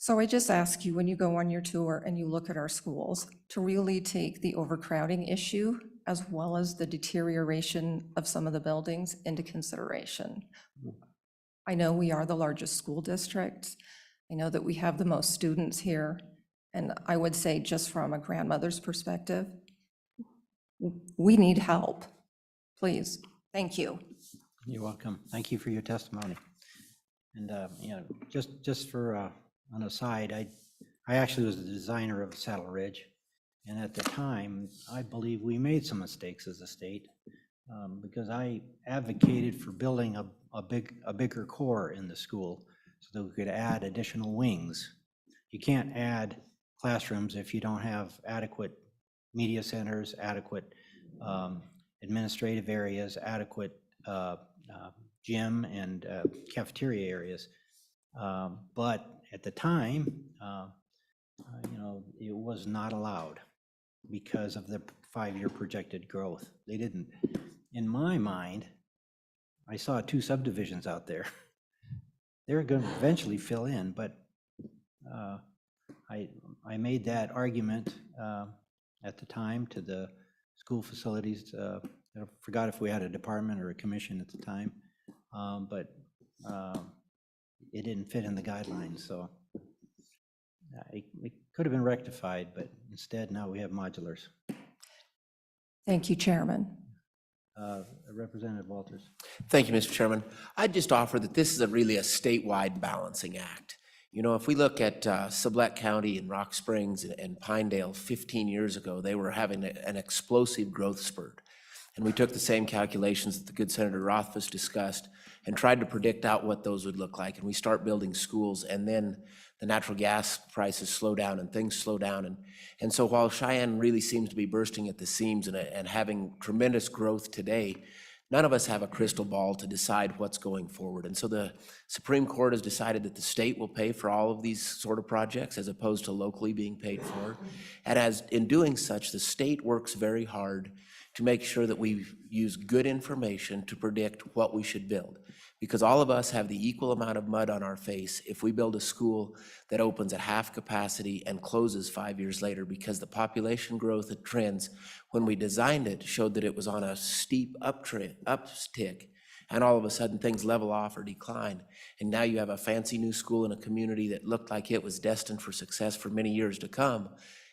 So I just ask you, when you go on your tour and you look at our schools, to really take the overcrowding issue as well as the deterioration of some of the buildings into consideration. I know we are the largest school district. I know that we have the most students here. And I would say, just from a grandmother's perspective, we need help. Please, thank you. You're welcome. Thank you for your testimony. And, you know, just for an aside, I actually was the designer of Saddle Ridge. And at the time, I believe we made some mistakes as a state because I advocated for building a bigger core in the school so that we could add additional wings. You can't add classrooms if you don't have adequate media centers, adequate administrative areas, adequate gym and cafeteria areas. But at the time, it was not allowed because of the 5-year projected growth. They didn't. In my mind, I saw 2 subdivisions out there. They're going to eventually fill in, but I made that argument at the time to the school facilities. I forgot if we had a department or a commission at the time, but it didn't fit in the guidelines, so it could have been rectified, but instead now we have modulars. Thank you, Chairman. Representative Walters. Thank you, Mr. Chairman. I'd just offer that this is really a statewide balancing act. You know, if we look at Sublette County and Rock Springs and Pinedale 15 years ago, they were having an explosive growth spurt. And we took the same calculations that the good Senator Rothfuss discussed and tried to predict out what those would look like. And we start building schools, and then the natural gas prices slow down and things slow down. And so while Cheyenne really seems to be bursting at the seams and having tremendous growth today, none of us have a crystal ball to decide what's going forward. And so the Supreme Court has decided that the state will pay for all of these sort of projects as opposed to locally being paid for. And as in doing such, the state works very hard to make sure that we use good information to predict what we should build. Because all of us have the equal amount of mud on our face if we build a school that opens at half capacity and closes 5 years later, because the population growth trends, when we designed it, showed that it was on a steep uptick, and all of a sudden things level off or decline. And now you have a fancy new school in a community that looked like it was destined for success for many years to come,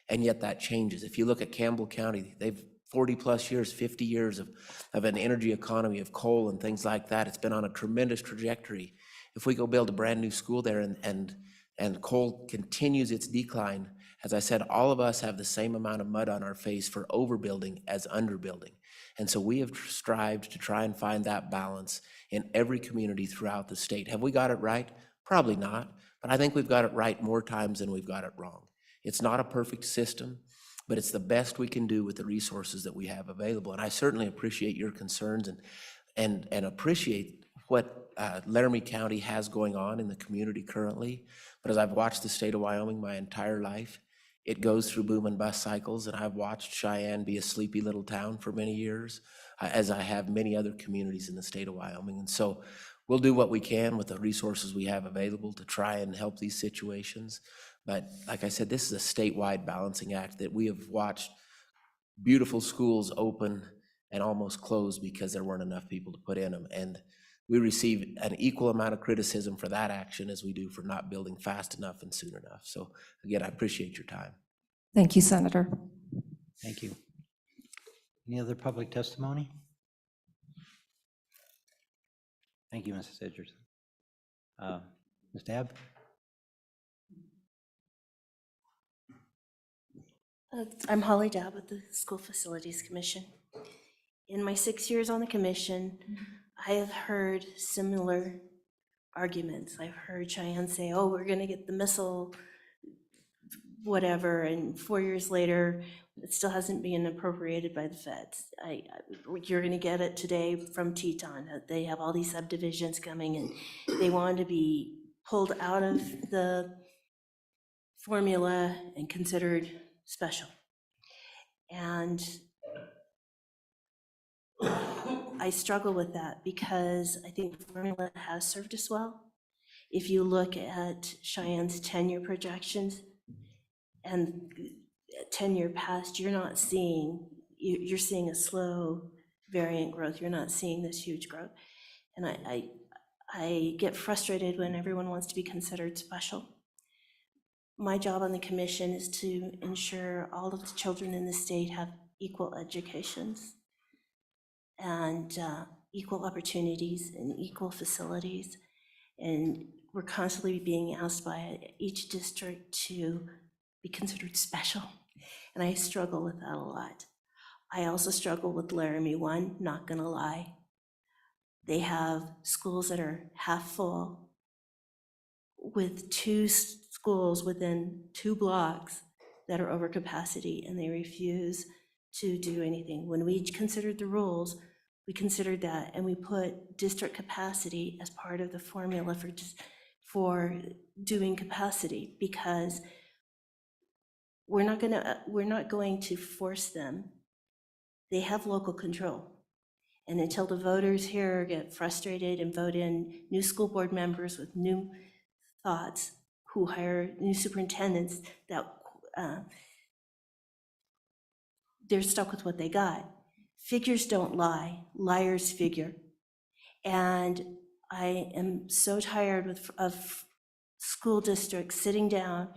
and yet that changes. If you look at Campbell County, they've 40 plus years, 50 years of an energy economy of coal and things like that. It's been on a tremendous trajectory. If we go build a brand new school there and coal continues its decline, as I said, all of us have the same amount of mud on our face for overbuilding as underbuilding. And so we have strived to try and find that balance in every community throughout the state. Have we got it right? Probably not, but I think we've got it right more times than we've got it wrong. It's not a perfect system, but it's the best we can do with the resources that we have available. And I certainly appreciate your concerns and appreciate what Laramie County has going on in the community currently. But as I've watched the state of Wyoming my entire life, it goes through boom and bust cycles, and I've watched Cheyenne be a sleepy little town for many years, as I have many other communities in the state of Wyoming. And so we'll do what we can with the resources we have available to try and help these situations. But like I said, this is a statewide balancing act that we have watched beautiful schools open and almost close because there weren't enough people to put in them. And we receive an equal amount of criticism for that action as we do for not building fast enough and soon enough. So again, I appreciate your time. Thank you, Senator. Thank you. Any other public testimony? Thank you, Mrs. Edgerton. Ms. Dabb? I'm Holly Dabb with the School Facilities Commission. In my 6 years on the commission, I have heard similar arguments. I've heard Cheyenne say, oh, we're gonna get the missile, whatever, and 4 years later, it still hasn't been appropriated by the feds. You're gonna get it today from Teton. They have all these subdivisions coming and they want to be pulled out of the formula and considered special. And I struggle with that because I think the formula has served us well. If you look at Cheyenne's 10-year projections and 10-year past, you're seeing a slow variant growth. You're not seeing this huge growth. And I get frustrated when everyone wants to be considered special. My job on the commission is to ensure all of the children in the state have equal educations and equal opportunities and equal facilities. And we're constantly being asked by each district to be considered special. And I struggle with that a lot. I also struggle with Laramie 1, not gonna lie. They have schools that are half full with two schools within 2 blocks that are over capacity, and they refuse to do anything. When we considered the rules, we considered that, and we put district capacity as part of the formula for doing capacity, because we're not going to force them. They have local control. And until the voters here get frustrated and vote in new school board members with new thoughts, who hire new superintendents, that they're stuck with what they got. Figures don't lie, liars figure. And I am so tired of school districts sitting down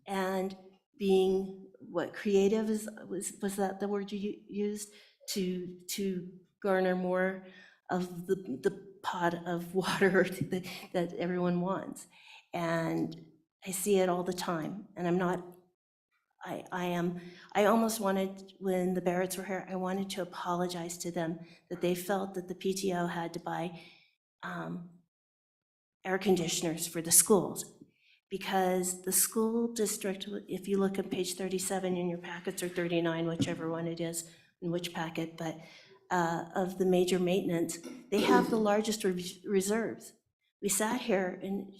and being, what, creative is, was that the word you used? To garner more of the pot of water that everyone wants. And I see it all the time, and I'm not, I almost wanted, when the Barretts were here, I wanted to apologize to them that they felt that the PTO had to buy air conditioners for the schools, because the school district, if you look at page 37 in your packets, or 39, whichever one it is, in which packet, but of the major maintenance, they have the largest reserves. We sat here and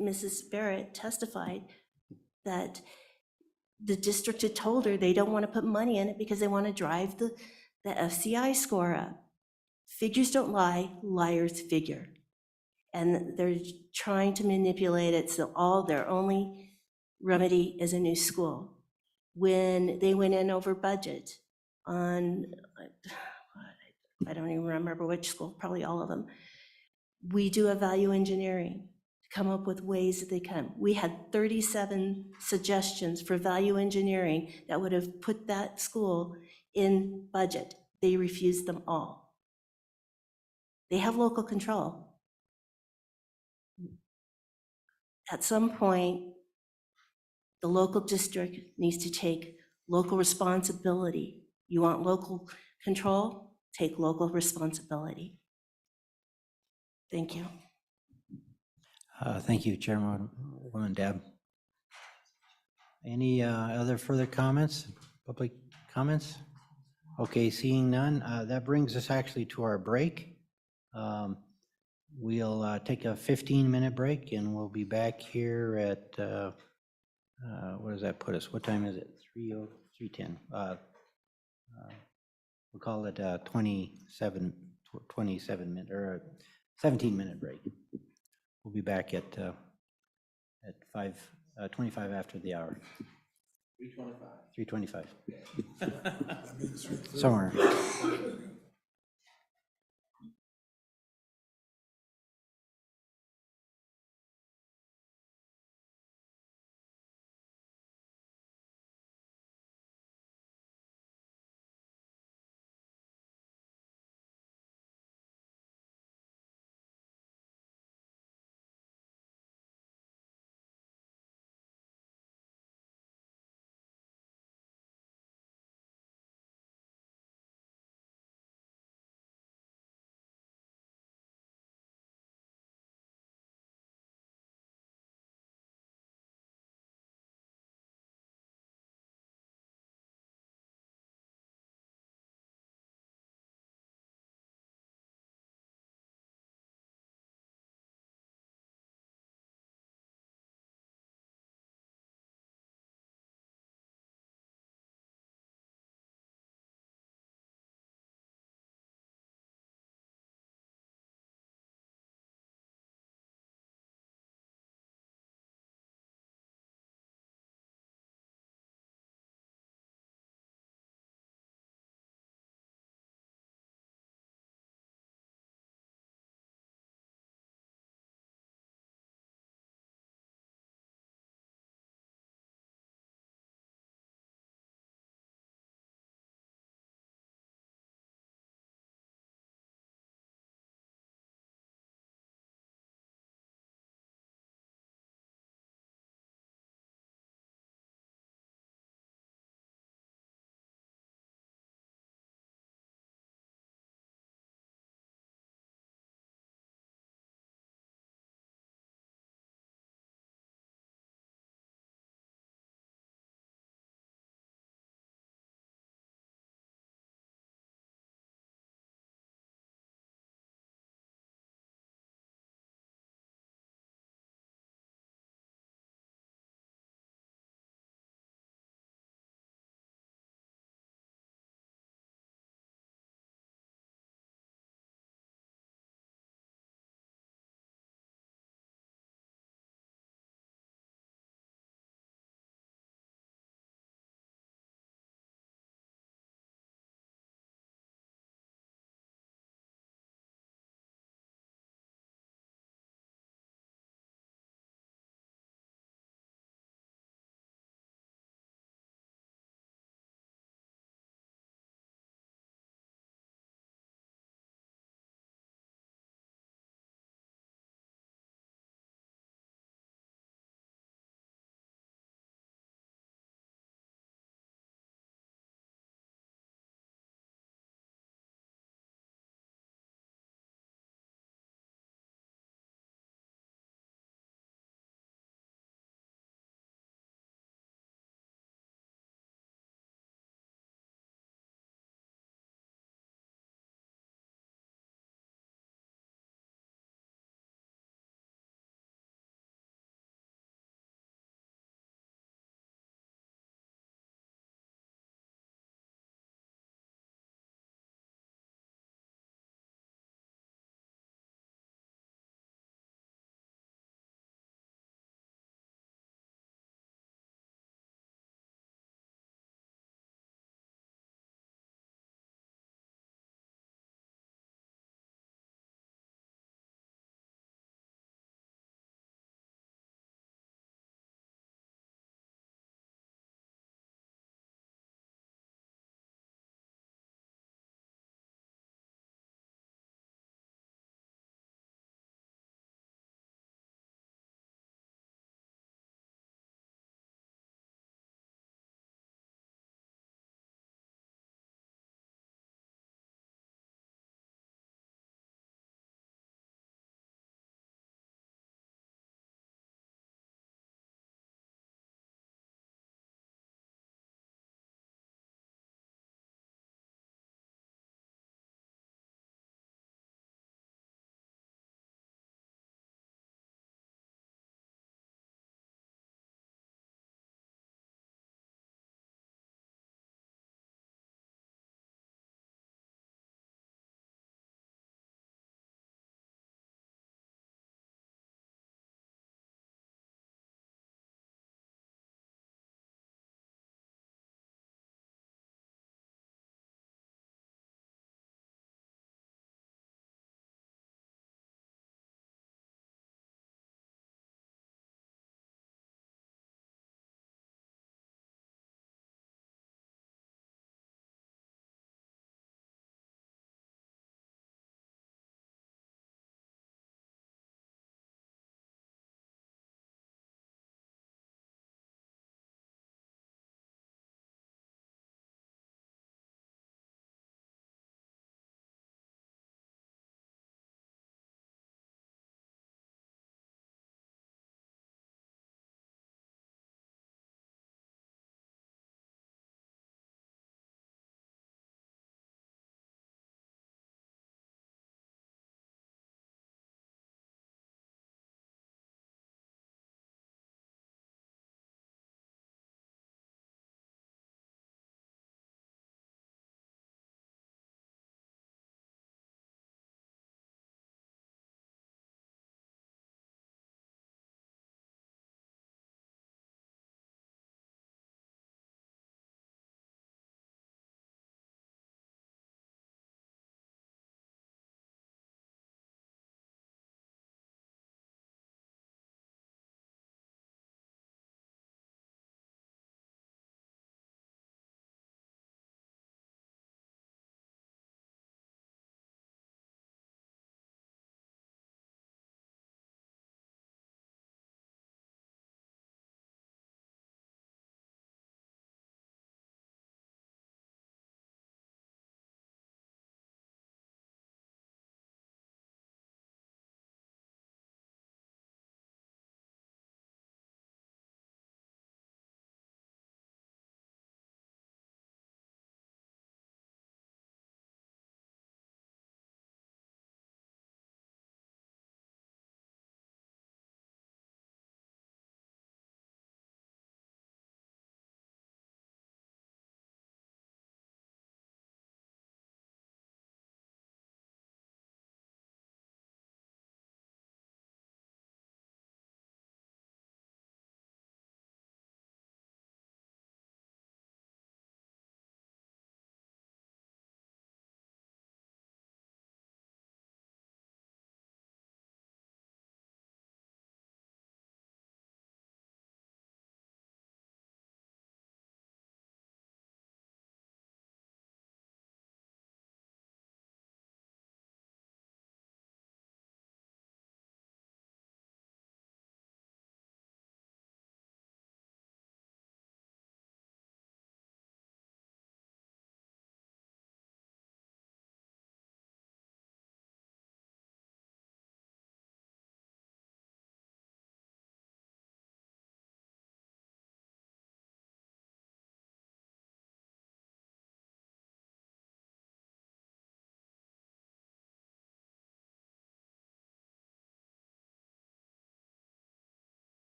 Mrs. Barrett testified that the district had told her they don't want to put money in it because they want to drive the FCI score up. Figures don't lie, liars figure. And they're trying to manipulate it so their only remedy is a new school. When they went in over budget on, I don't even remember which school, probably all of them, we do a value engineering to come up with ways that they can. We had 37 suggestions for value engineering that would have put that school in budget. They refused them all. They have local control. At some point, the local district needs to take local responsibility. You want local control? Take local responsibility. Thank you. Thank you, Chairwoman Deb. Any other further comments, public comments? Okay, seeing none, that brings us actually to our break. We'll take a 15-minute break, and we'll be back here at, what does that put us? What time is it? 3:10. We'll call it a 27-minute or a 17-minute break. We'll be back at 5:25 after the hour. 3:25. 3:25. Somewhere.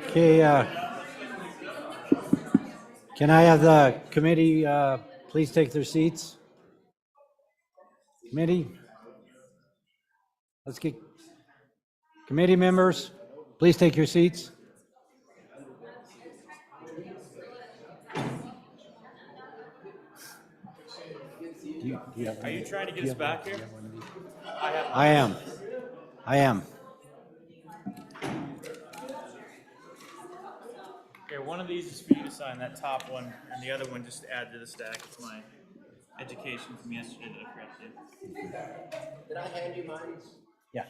Okay, can I have the committee please take their seats? Committee? Let's get, committee members, please take your seats. Are you trying to get us back here? I am. Here, one of these is for you to sign, that top one, and the other one just to add to the stack. It's my education from yesterday that I forgot to do. Did I hand you mine? Yeah.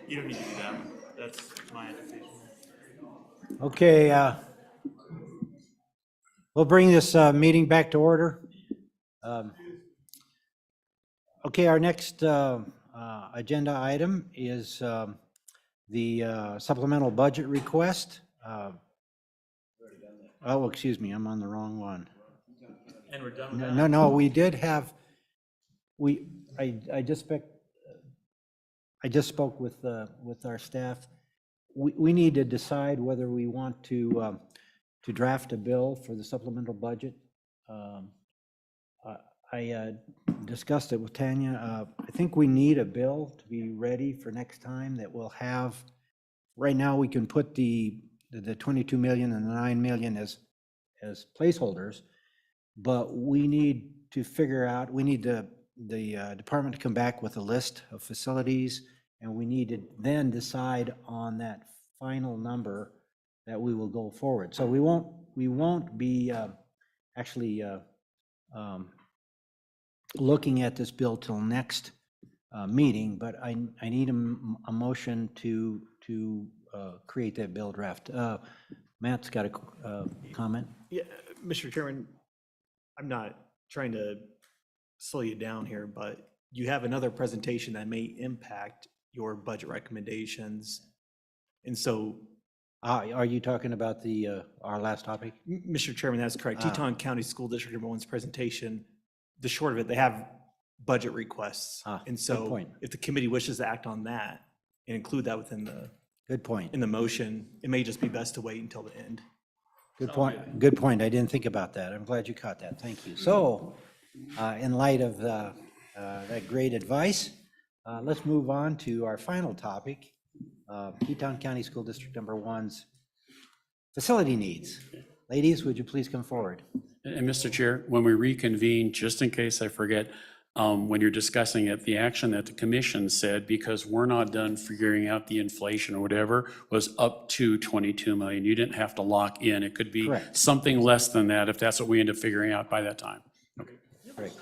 You don't need to do that one. That's my education. Okay, we'll bring this meeting back to order. Okay, our next agenda item is the supplemental budget request. Oh, excuse me, I'm on the wrong one. And we're done with that? No, we did have, I just spoke with our staff. We need to decide whether we want to draft a bill for the supplemental budget. I discussed it with Tanya. I think we need a bill to be ready for next time that will have, right now we can put the 22 million and the 9 million as placeholders, but we need to figure out, we need the department to come back with a list of facilities, and we need to then decide on that final number that we will go forward. So we won't be actually looking at this bill till next meeting, but I need a motion to create that bill draft. Matt's got a comment. Yeah, Mr. Chairman, I'm not trying to slow you down here, but you have another presentation that may impact your budget recommendations. And so, Are you talking about our last topic? Mr. Chairman, that's correct. Teton County School District number one's presentation, the short of it, they have budget requests. And good so point. if the committee wishes to act on that and include that within Good point. in the motion, it may just be best to wait until the end. Good point. Good point. I didn't think about that. I'm glad you caught that. Thank you. So, in light of that great advice, let's move on to our final topic, Teton County School District number one's facility needs. Ladies, would you please come forward? And Mr. Chair, when we reconvene, just in case I forget, when you're discussing it, the action that the commission said, because we're not done figuring out the inflation or whatever, was up to 22 million. You didn't have to lock in. It could be Correct. something less than that if that's what we end up figuring out by that time. Okay. Great.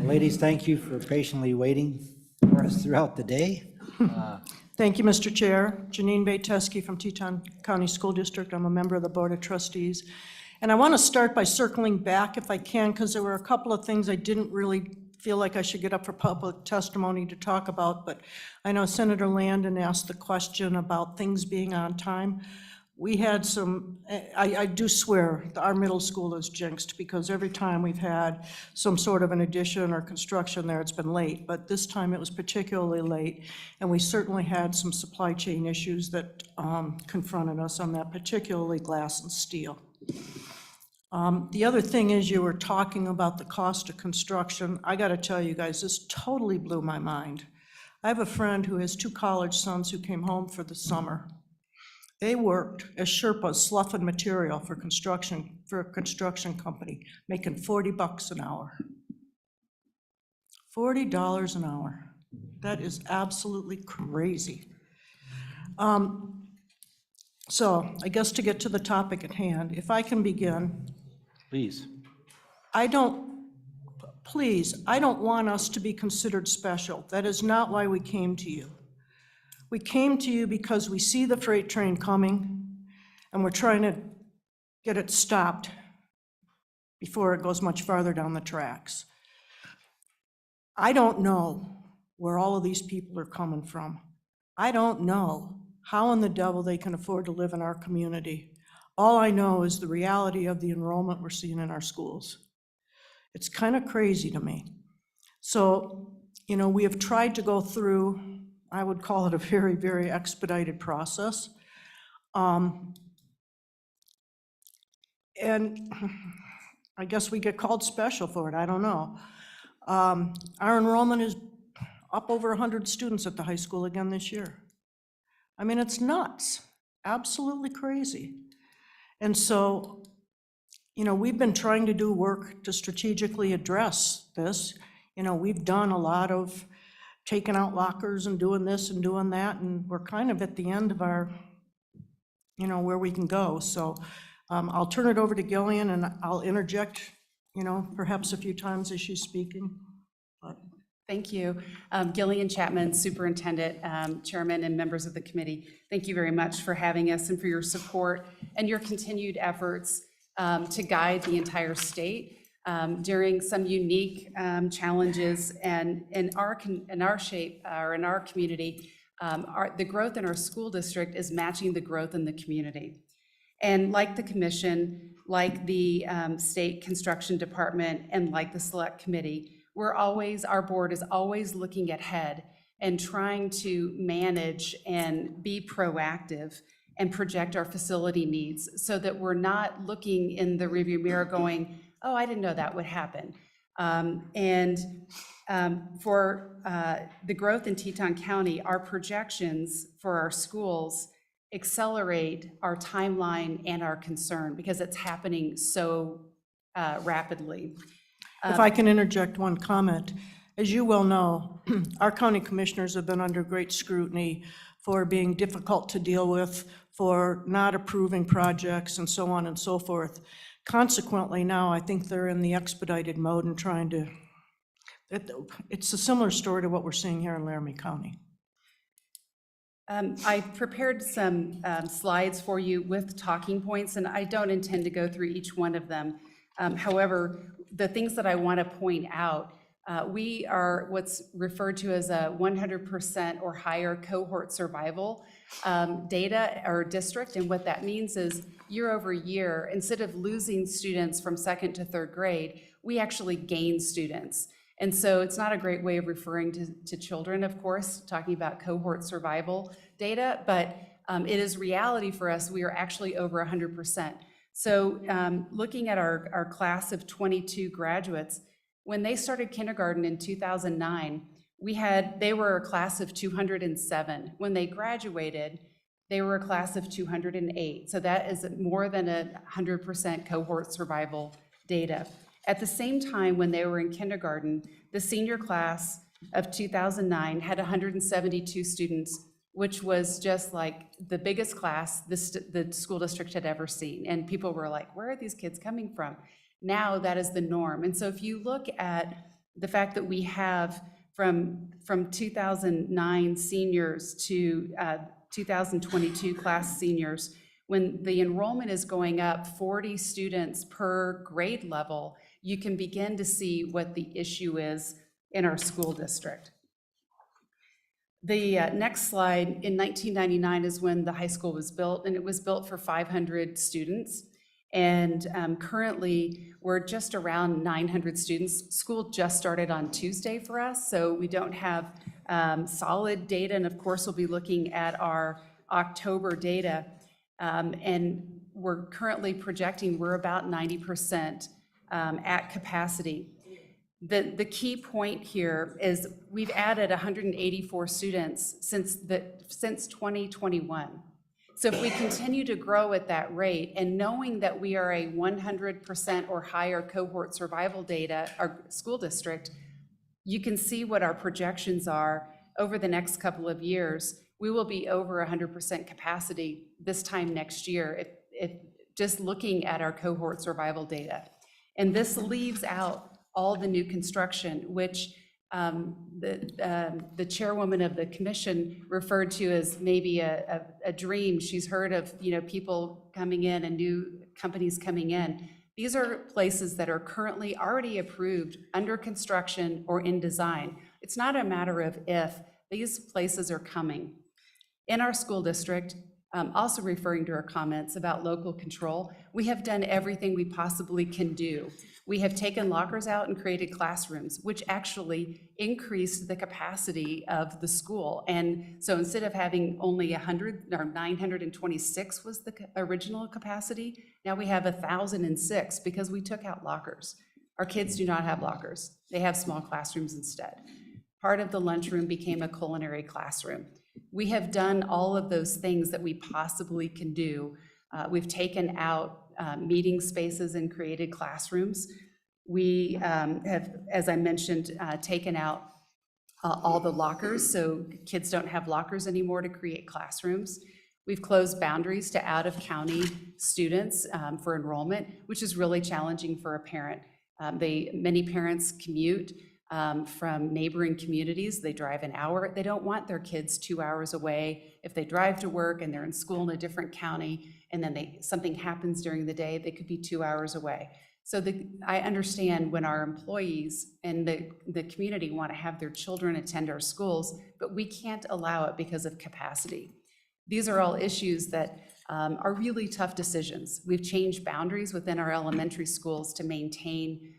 Ladies, thank you for patiently waiting for us throughout the day. Thank you, Mr. Chair. Janine Bateski from Teton County School District. I'm a member of the Board of Trustees. And I want to start by circling back, if I can, because there were a couple of things I didn't really feel like I should get up for public testimony to talk about, but I know Senator Landon asked the question about things being on time. We had some, I do swear, our middle school is jinxed, because every time we've had some sort of an addition or construction there, it's been late, but this time it was particularly late, and we certainly had some supply chain issues that confronted us on that, particularly glass and steel. The other thing is, you were talking about the cost of construction. I gotta tell you guys, this totally blew my mind. I have a friend who has 2 college sons who came home for the summer. They worked as Sherpas sloughing material for a construction company, making $40 an hour. $40 an hour. That is absolutely crazy. So I guess to get to the topic at hand, if I can begin. Please. I don't want us to be considered special. That is not why we came to you. We came to you because we see the freight train coming, and we're trying to get it stopped before it goes much farther down the tracks. I don't know where all of these people are coming from. I don't know how in the devil they can afford to live in our community. All I know is the reality of the enrollment we're seeing in our schools. It's kind of crazy to me. So, you know, we have tried to go through, I would call it a very, very expedited process. And I guess we get called special for it, I don't know. Our enrollment is up over 100 students at the high school again this year. I mean, it's nuts, absolutely crazy. And so, you know, we've been trying to do work to strategically address this. You know, we've done a lot of taking out lockers and doing this and doing that, and we're kind of at the end of our, you know, where we can go. So I'll turn it over to Gillian, and I'll interject, you know, perhaps a few times as she's speaking. But Thank you. Gillian Chapman, Superintendent, Chairman, and members of the committee. Thank you very much for having us and for your support and your continued efforts to guide the entire state during some unique challenges. And in our community, the growth in our school district is matching the growth in the community. And like the commission, like the state construction department, and like the select committee, our board is always looking ahead and trying to manage and be proactive and project our facility needs so that we're not looking in the rearview mirror going, oh, I didn't know that would happen. For the growth in Teton County, our projections for our schools accelerate our timeline and our concern because it's happening so rapidly. if I can interject one comment, as you well know, our county commissioners have been under great scrutiny for being difficult to deal with, for not approving projects and so on and so forth. Consequently, now I think they're in the expedited mode and trying to, it's a similar story to what we're seeing here in Laramie County. I prepared some slides for you with talking points, and I don't intend to go through each one of them. However, the things that I want to point out, we are what's referred to as a 100% or higher cohort survival data or district, and what that means is year over year, instead of losing students from second to third grade, we actually gain students. And so it's not a great way of referring to children, of course, talking about cohort survival data, but it is reality for us. We are actually over 100%. So looking at our class of 22 graduates, when they started kindergarten in 2009, they were a class of 207. When they graduated, they were a class of 208. So that is more than 100% cohort survival data. At the same time, when they were in kindergarten, the senior class of 2009 had 172 students, which was just like the biggest class the school district had ever seen. And people were like, where are these kids coming from? Now that is the norm. And so if you look at the fact that we have from 2009 seniors to 2022 class seniors, when the enrollment is going up 40 students per grade level, you can begin to see what the issue is in our school district. The next slide, in 1999 is when the high school was built, and it was built for 500 students. And currently, we're just around 900 students. School just started on Tuesday for us, so we don't have solid data. And of course, we'll be looking at our October data. And we're currently projecting we're about 90% at capacity. The key point here is we've added 184 students since 2021. So if we continue to grow at that rate, and knowing that we are a 100% or higher cohort survival data, our school district, you can see what our projections are over the next couple of years. We will be over 100% capacity this time next year, if just looking at our cohort survival data. And this leaves out all the new construction, which the chairwoman of the commission referred to as maybe a dream. She's heard of, people coming in and new companies coming in. These are places that are currently already approved, under construction, or in design. It's not a matter of if, these places are coming. In our school district, also referring to her comments about local control, we have done everything we possibly can do. We have taken lockers out and created classrooms, which actually increased the capacity of the school. And so instead of having only 100, or 926 was the original capacity, now we have 1,006 because we took out lockers. Our kids do not have lockers. They have small classrooms instead. Part of the lunchroom became a culinary classroom. We have done all of those things that we possibly can do. We've taken out meeting spaces and created classrooms. We have, as I mentioned, taken out all the lockers, so kids don't have lockers anymore to create classrooms. We've closed boundaries to out-of-county students for enrollment, which is really challenging for a parent. Many parents commute from neighboring communities. They drive an hour. They don't want their kids 2 hours away. If they drive to work and they're in school in a different county and then something happens during the day, they could be 2 hours away. So I understand when our employees and the community want to have their children attend our schools, but we can't allow it because of capacity. These are all issues that are really tough decisions. We've changed boundaries within our elementary schools to maintain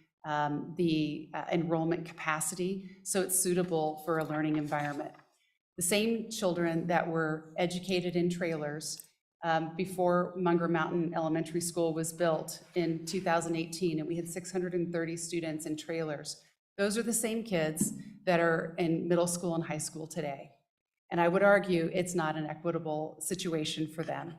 the enrollment capacity so it's suitable for a learning environment. The same children that were educated in trailers before Munger Mountain Elementary School was built in 2018, and we had 630 students in trailers. Those are the same kids that are in middle school and high school today. And I would argue it's not an equitable situation for them.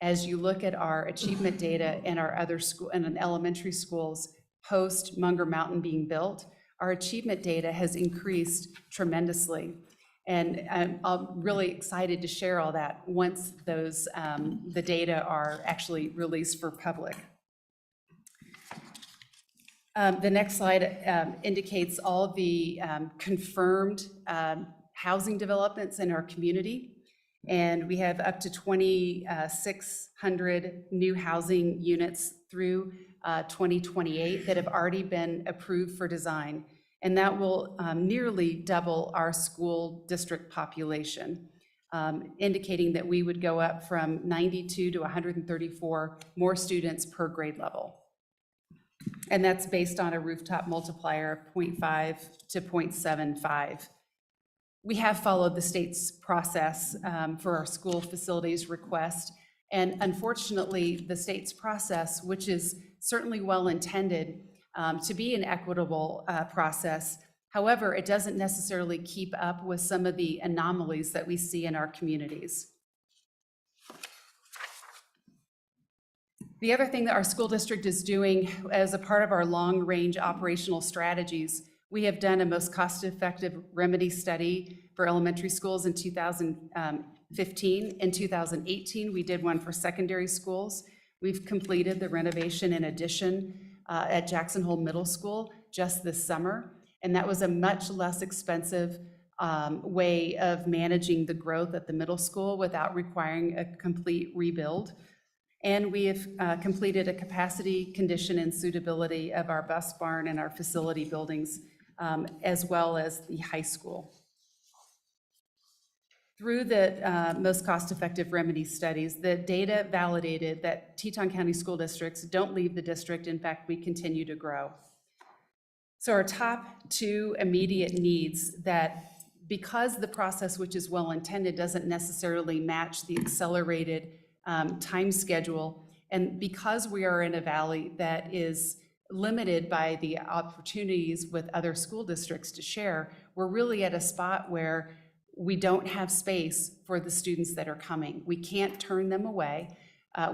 As you look at our achievement data in our other school and in elementary schools post Munger Mountain being built, our achievement data has increased tremendously. And I'm really excited to share all that once those the data are actually released for public. The next slide indicates all the confirmed housing developments in our community. And we have up to 2,600 new housing units through 2028 that have already been approved for design. And that will nearly double our school district population, indicating that we would go up from 92 to 134 more students per grade level. And that's based on a rooftop multiplier of 0.5 to 0.75. We have followed the state's process for our school facilities request. And unfortunately, the state's process, which is certainly well-intended to be an equitable process, however, it doesn't necessarily keep up with some of the anomalies that we see in our communities. The other thing that our school district is doing as a part of our long-range operational strategies, we have done a most cost-effective remedy study for elementary schools in 2015. In 2018, we did one for secondary schools. We've completed the renovation and addition at Jackson Hole Middle School just this summer, and that was a much less expensive way of managing the growth at the middle school without requiring a complete rebuild. And we have completed a capacity, condition, and suitability of our bus barn and our facility buildings, as well as the high school. Through the most cost-effective remedy studies, the data validated that Teton County school districts don't leave the district. In fact, we continue to grow. So our top two immediate needs that, because the process, which is well-intended, doesn't necessarily match the accelerated time schedule, and because we are in a valley that is limited by the opportunities with other school districts to share, we're really at a spot where we don't have space for the students that are coming. We can't turn them away.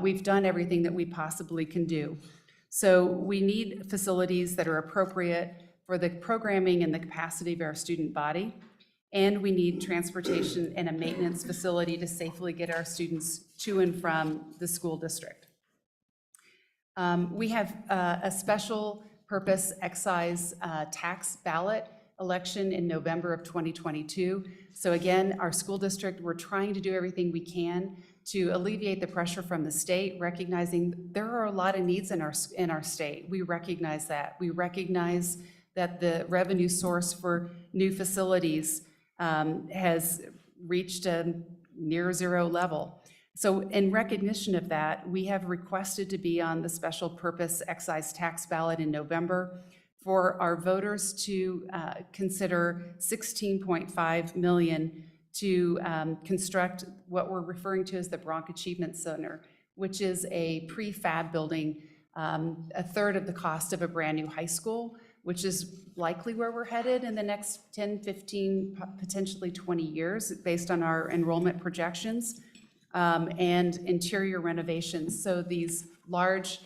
We've done everything that we possibly can do. So we need facilities that are appropriate for the programming and the capacity of our student body. And we need transportation and a maintenance facility to safely get our students to and from the school district. We have a special purpose excise tax ballot election in November of 2022. So again, our school district, we're trying to do everything we can to alleviate the pressure from the state, recognizing there are a lot of needs in our state. We recognize that. We recognize that the revenue source for new facilities has reached a near zero level. So in recognition of that, we have requested to be on the special purpose excise tax ballot in November for our voters to consider $16.5 million to construct what we're referring to as the Bronc Achievement Center, which is a prefab building, a third of the cost of a brand-new high school, which is likely where we're headed in the next 10, 15, potentially 20 years, based on our enrollment projections, and interior renovations. So these large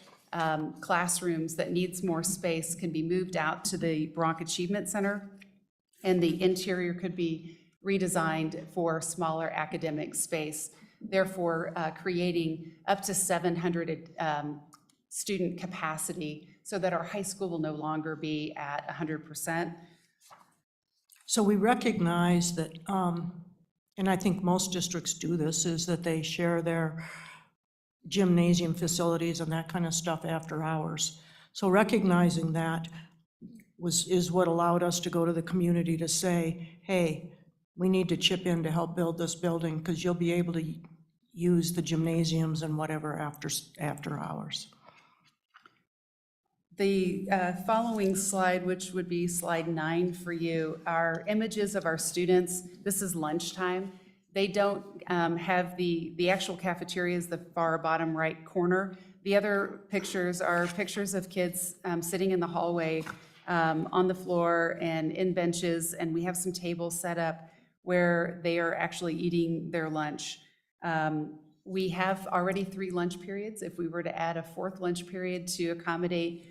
classrooms that needs more space can be moved out to the Bronc Achievement Center, and the interior could be redesigned for smaller academic space, therefore creating up to 700 student capacity so that our high school will no longer be at 100%. So we recognize that, and I think most districts do this, is that they share their gymnasium facilities and that kind of stuff after hours. So recognizing that is what allowed us to go to the community to say, hey, we need to chip in to help build this building because you'll be able to use the gymnasiums and whatever after hours. The following slide, which would be slide 9 for you, are images of our students. This is lunchtime. They don't have the actual cafeteria is the far bottom right corner. The other pictures are pictures of kids sitting in the hallway on the floor and in benches, and we have some tables set up where they are actually eating their lunch. We have already 3 lunch periods. If we were to add a 4th lunch period to accommodate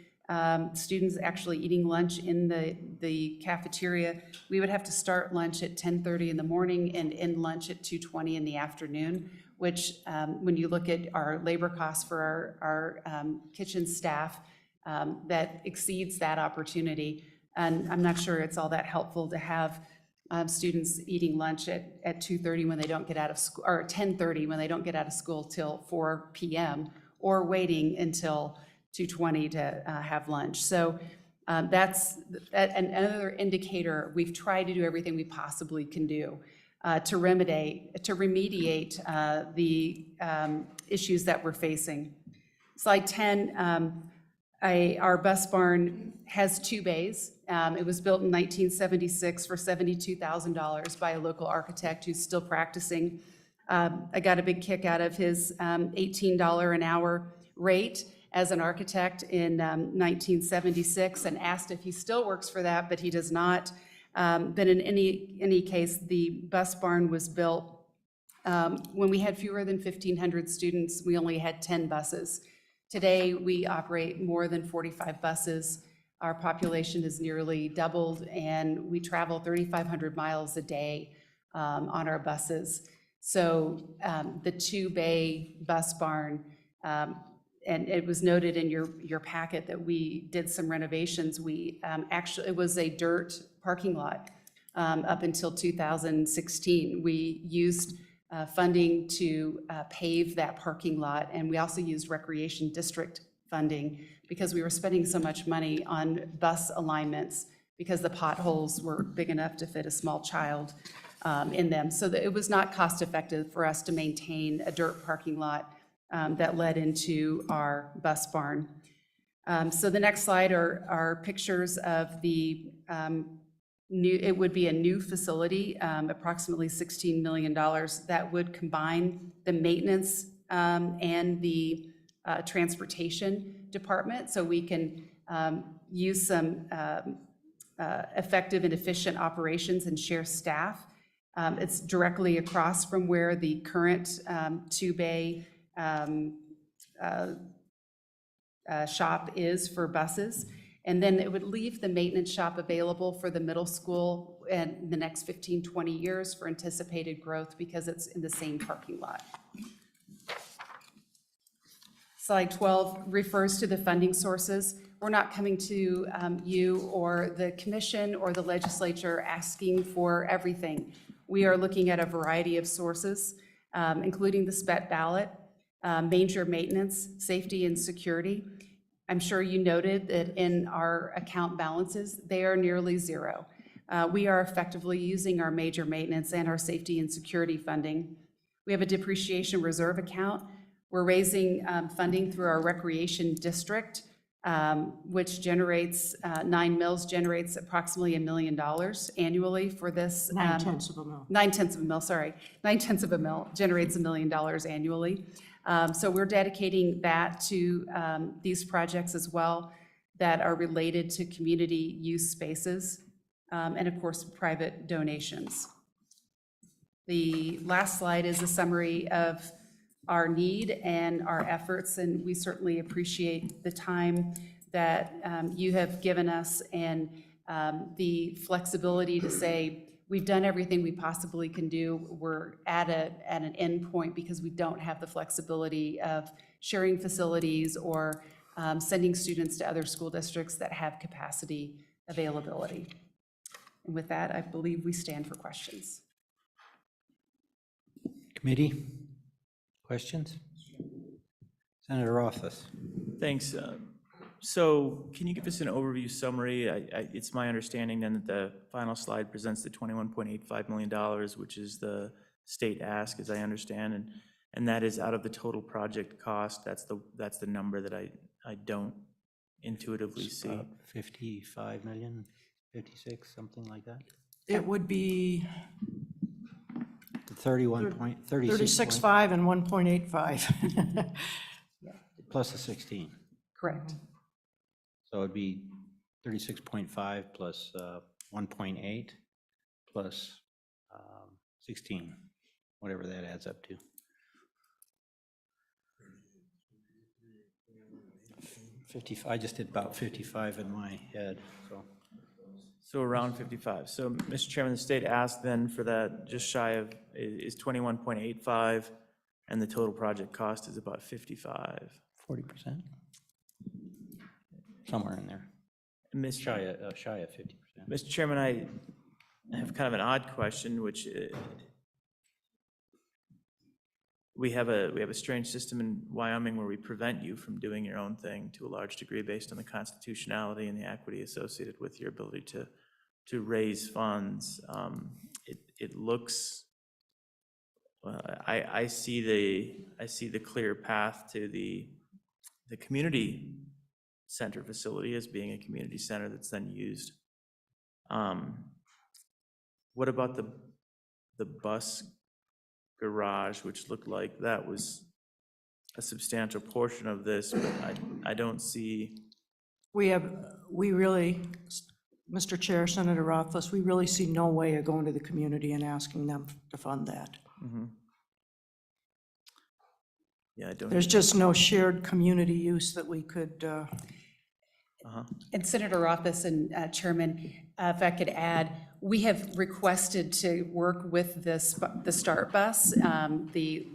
students actually eating lunch in the cafeteria, we would have to start lunch at 10:30 in the morning and end lunch at 2:20 in the afternoon, which when you look at our labor costs for our kitchen staff, that exceeds that opportunity. And I'm not sure it's all that helpful to have students eating lunch at 2:30 when they don't get out of school, or 10:30 when they don't get out of school till 4 p.m., or waiting until 2:20 to have lunch. So that's another indicator. We've tried to do everything we possibly can do to remediate the issues that we're facing. Slide 10, our bus barn has 2 bays. It was built in 1976 for $72,000 by a local architect who's still practicing. I got a big kick out of his $18 an hour rate as an architect in 1976, and asked if he still works for that, but he does not. But in any case, the bus barn was built when we had fewer than 1,500 students. We only had 10 buses. Today, we operate more than 45 buses. Our population has nearly doubled, and we travel 3,500 miles a day on our buses. So the 2-bay bus barn, and it was noted in your packet that we did some renovations. We actually, it was a dirt parking lot up until 2016. We used funding to pave that parking lot, and we also used recreation district funding because we were spending so much money on bus alignments because the potholes were big enough to fit a small child in them. So that it was not cost effective for us to maintain a dirt parking lot that led into our bus barn. So the next slide are pictures of the it would be a new facility, approximately $16 million, that would combine the maintenance and the transportation department, so we can use some effective and efficient operations and share staff. It's directly across from where the current 2-bay shop is for buses. And then it would leave the maintenance shop available for the middle school in the next 15, 20 years for anticipated growth because it's in the same parking lot. Slide 12 refers to the funding sources. We're not coming to you or the commission or the legislature asking for everything. We are looking at a variety of sources, including the SPET ballot, major maintenance, safety and security. I'm sure you noted that in our account balances, they are nearly zero. We are effectively using our major maintenance and our safety and security funding. We have a depreciation reserve account. We're raising funding through our recreation district, which generates, 9 mills generates approximately $1 million annually for this. 9/10 of a mil. 9/10 of a mil, sorry. 9/10 of a mil generates $1 million annually. So we're dedicating that to these projects as well that are related to community use spaces, and of course, private donations. The last slide is a summary of our need and our efforts, and we certainly appreciate the time that you have given us and the flexibility to say, we've done everything we possibly can do. We're at an end point because we don't have the flexibility of sharing facilities or sending students to other school districts that have capacity availability. And with that, I believe we stand for questions. Committee, questions? Senator Rothfuss. Thanks. So can you give us an overview summary? It's my understanding then that the final slide presents the $21.85 million, which is the state ask, as I understand, and that is out of the total project cost. That's the number that I don't intuitively see. About 55 million, 56, something like that. It would be 36.5 and 1.85. plus a 16. Correct. So it'd be 36.5 plus 1.8 plus 16, whatever that adds up to. 55, I just did about 55 in my head, so. So around 55. So, Mr. Chairman, the state asked then for that just shy of, is 21.85, and the total project cost is about 55. 40%? Somewhere in there. Shy of 50%. Mr. Chairman, I have kind of an odd question, which we have a strange system in Wyoming where we prevent you from doing your own thing to a large degree based on the constitutionality and the equity associated with your ability to raise funds. It looks, I see the clear path to the community center facility as being a community center that's then used. What about the bus garage, which looked like that was a substantial portion of this, but I don't see. We really, Mr. Chair, Senator Rothfuss, we really see no way of going to the community and asking them to fund that. Mm-hmm. Yeah, I don't. There's just no shared community use that we could. And Senator Rothfuss and Chairman, if I could add, we have requested to work with the START bus, the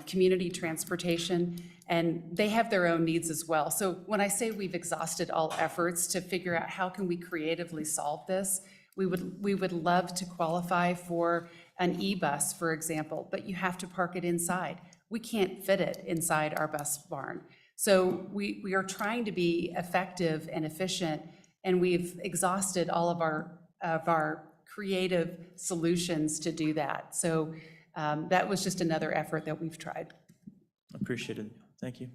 community transportation, and they have their own needs as well. So when I say we've exhausted all efforts to figure out how can we creatively solve this, we would love to qualify for an e-bus, for example, but you have to park it inside. We can't fit it inside our bus barn. So we are trying to be effective and efficient, and we've exhausted all of our creative solutions to do that. So that was just another effort that we've tried. Appreciate it. Thank you.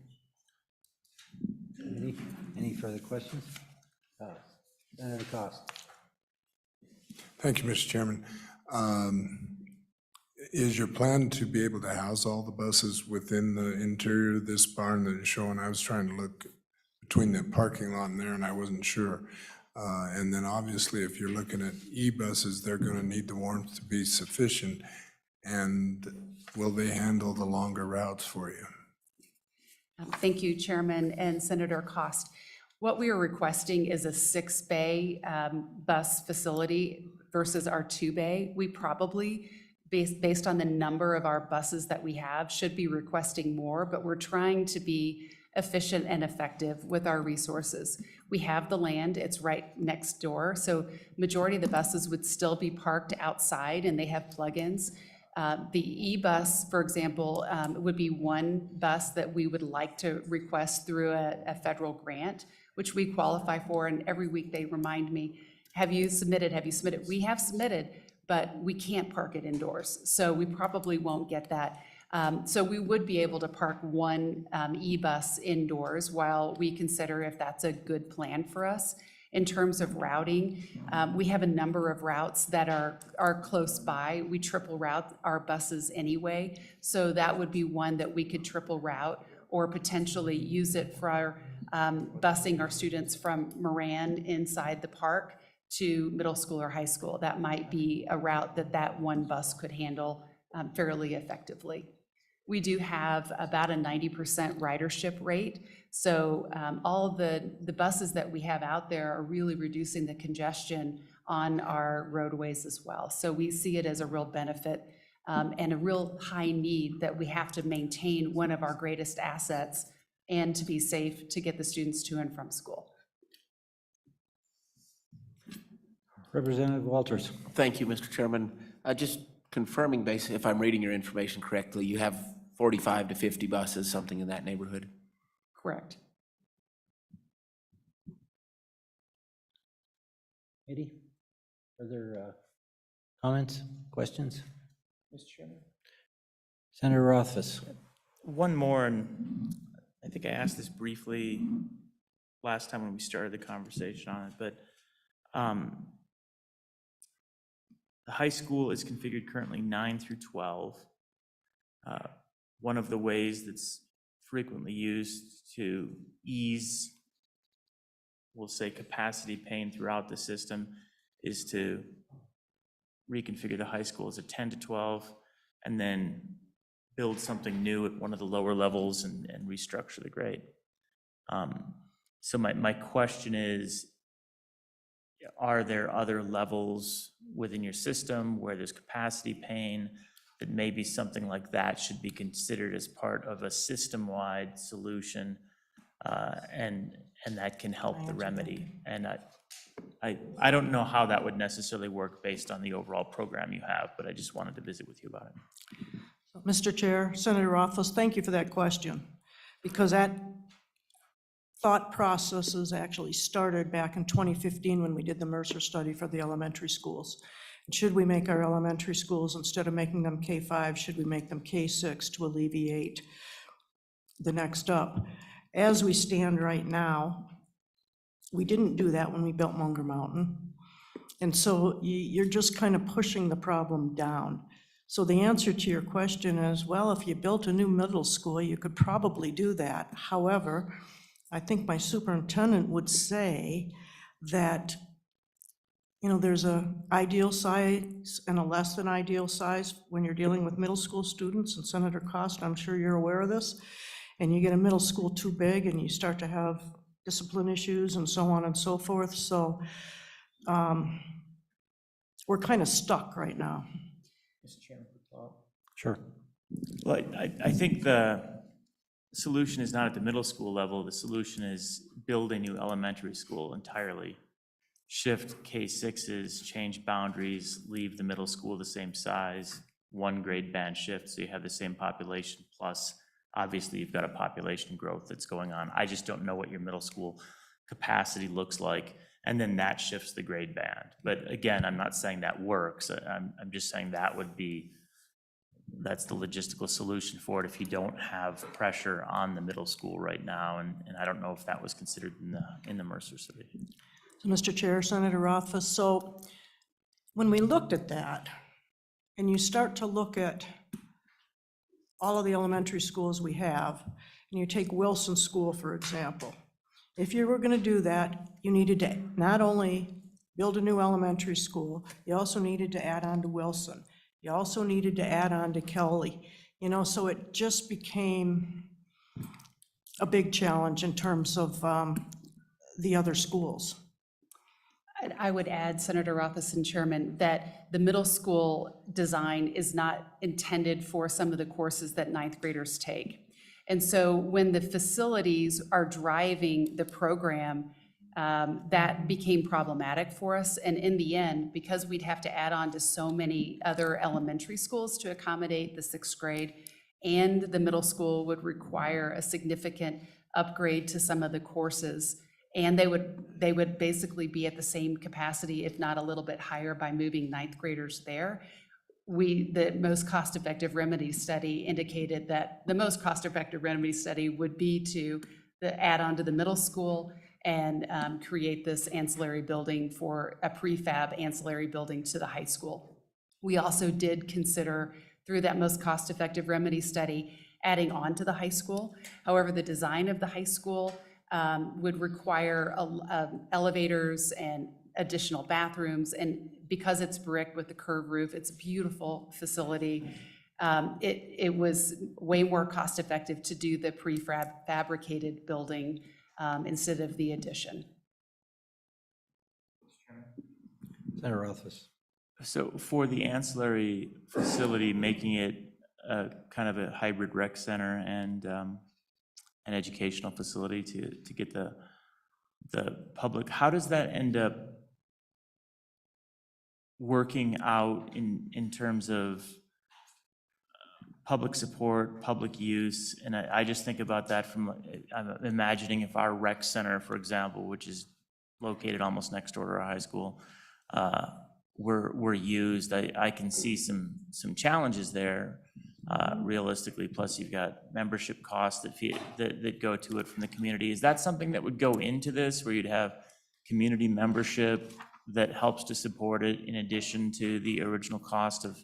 Any further questions? Senator Cost. Thank you, Mr. Chairman. Is your plan to be able to house all the buses within the interior of this barn that is showing? I was trying to look between the parking lot and there, and I wasn't sure. And then obviously, if you're looking at e-buses, they're going to need the warmth to be sufficient. And will they handle the longer routes for you? Thank you, Chairman and Senator Cost. What we are requesting is a 6-bay bus facility versus our 2-bay. We probably, based on the number of our buses that we have, should be requesting more, but we're trying to be efficient and effective with our resources. We have the land, it's right next door, so majority of the buses would still be parked outside and they have plug-ins. The e-bus, for example, would be one bus that we would like to request through a federal grant, which we qualify for, and every week they remind me, have you submitted, have you submitted? We have submitted, but we can't park it indoors. So we probably won't get that. So we would be able to park one e-bus indoors while we consider if that's a good plan for us. In terms of routing, we have a number of routes that are close by. We triple route our buses anyway, so that would be one that we could triple route or potentially use it for busing our students from Moran inside the park to middle school or high school. That might be a route that one bus could handle fairly effectively. We do have about a 90% ridership rate, so all the buses that we have out there are really reducing the congestion on our roadways as well. So we see it as a real benefit and a real high need that we have to maintain one of our greatest assets and to be safe to get the students to and from school. Representative Walters. Thank you, Mr. Chairman. Just confirming, basically, if I'm reading your information correctly, you have 45 to 50 buses, something in that neighborhood? Correct. Any further comments, questions? Mr. Chairman? Senator Rothfuss. One more, and I think I asked this briefly last time when we started the conversation on it, but the high school is configured currently 9 through 12. One of the ways that's frequently used to ease, we'll say, capacity pain throughout the system is to reconfigure the high school as a 10 to 12 and then build something new at one of the lower levels and restructure the grade. So my question is, are there other levels within your system where there's capacity pain that maybe something like that should be considered as part of a system-wide solution, and that can help the remedy? And I don't know how that would necessarily work based on the overall program you have, but I just wanted to visit with you about it. Mr. Chair, Senator Rothfuss, thank you for that question, because that thought processes actually started back in 2015 when we did the Mercer study for the elementary schools. And should we make our elementary schools, instead of making them K-5, should we make them K-6 to alleviate the next up? As we stand right now, we didn't do that when we built Munger Mountain. And so you're just kind of pushing the problem down. So the answer to your question is, well, if you built a new middle school, you could probably do that. However, I think my superintendent would say that, you know, there's an ideal size and a less than ideal size when you're dealing with middle school students. And Senator Cost, I'm sure you're aware of this. And you get a middle school too big and you start to have discipline issues and so on and so forth. So we're kind of stuck right now. Mr. Chairman, Sure. well, I think the solution is not at the middle school level. The solution is build a new elementary school entirely. Shift K-6s, change boundaries, leave the middle school the same size, one grade band shift, so you have the same population, plus obviously you've got a population growth that's going on. I just don't know what your middle school capacity looks like, and then that shifts the grade band. But again, I'm not saying that works. I'm just saying that's the logistical solution for it if you don't have pressure on the middle school right now, and I don't know if that was considered in the Mercer study. So, Mr. Chair, Senator Rothfuss, so when we looked at that, and you start to look at all of the elementary schools we have, and you take Wilson School, for example, if you were going to do that, you needed to not only build a new elementary school, you also needed to add on to Wilson. You also needed to add on to Kelly, you know, so it just became a big challenge in terms of the other schools. I would add, Senator Rothfuss and Chairman, that the middle school design is not intended for some of the courses that ninth graders take. And so when the facilities are driving the program, that became problematic for us. And in the end, because we'd have to add on to so many other elementary schools to accommodate the sixth grade, and the middle school would require a significant upgrade to some of the courses. And they would basically be at the same capacity, if not a little bit higher, by moving ninth graders there. The most cost-effective remedy study indicated that the most cost-effective remedy study would be to add on to the middle school and create this ancillary building for a prefab ancillary building to the high school. We also did consider, through that most cost-effective remedy study, adding on to the high school. However, the design of the high school would require elevators and additional bathrooms, and because it's brick with the curved roof, it's a beautiful facility. It was way more cost-effective to do the fabricated building instead of the addition. Senator Rothfuss. So for the ancillary facility, making it a kind of a hybrid rec center and an educational facility to get the public, how does that end up working out in terms of public support, public use? And I just think about that from, I'm imagining if our rec center, for example, which is located almost next door to our high school, were used, I can see some challenges there realistically, plus you've got membership costs that go to it from the community. Is that something that would go into this, where you'd have community membership that helps to support it in addition to the original cost of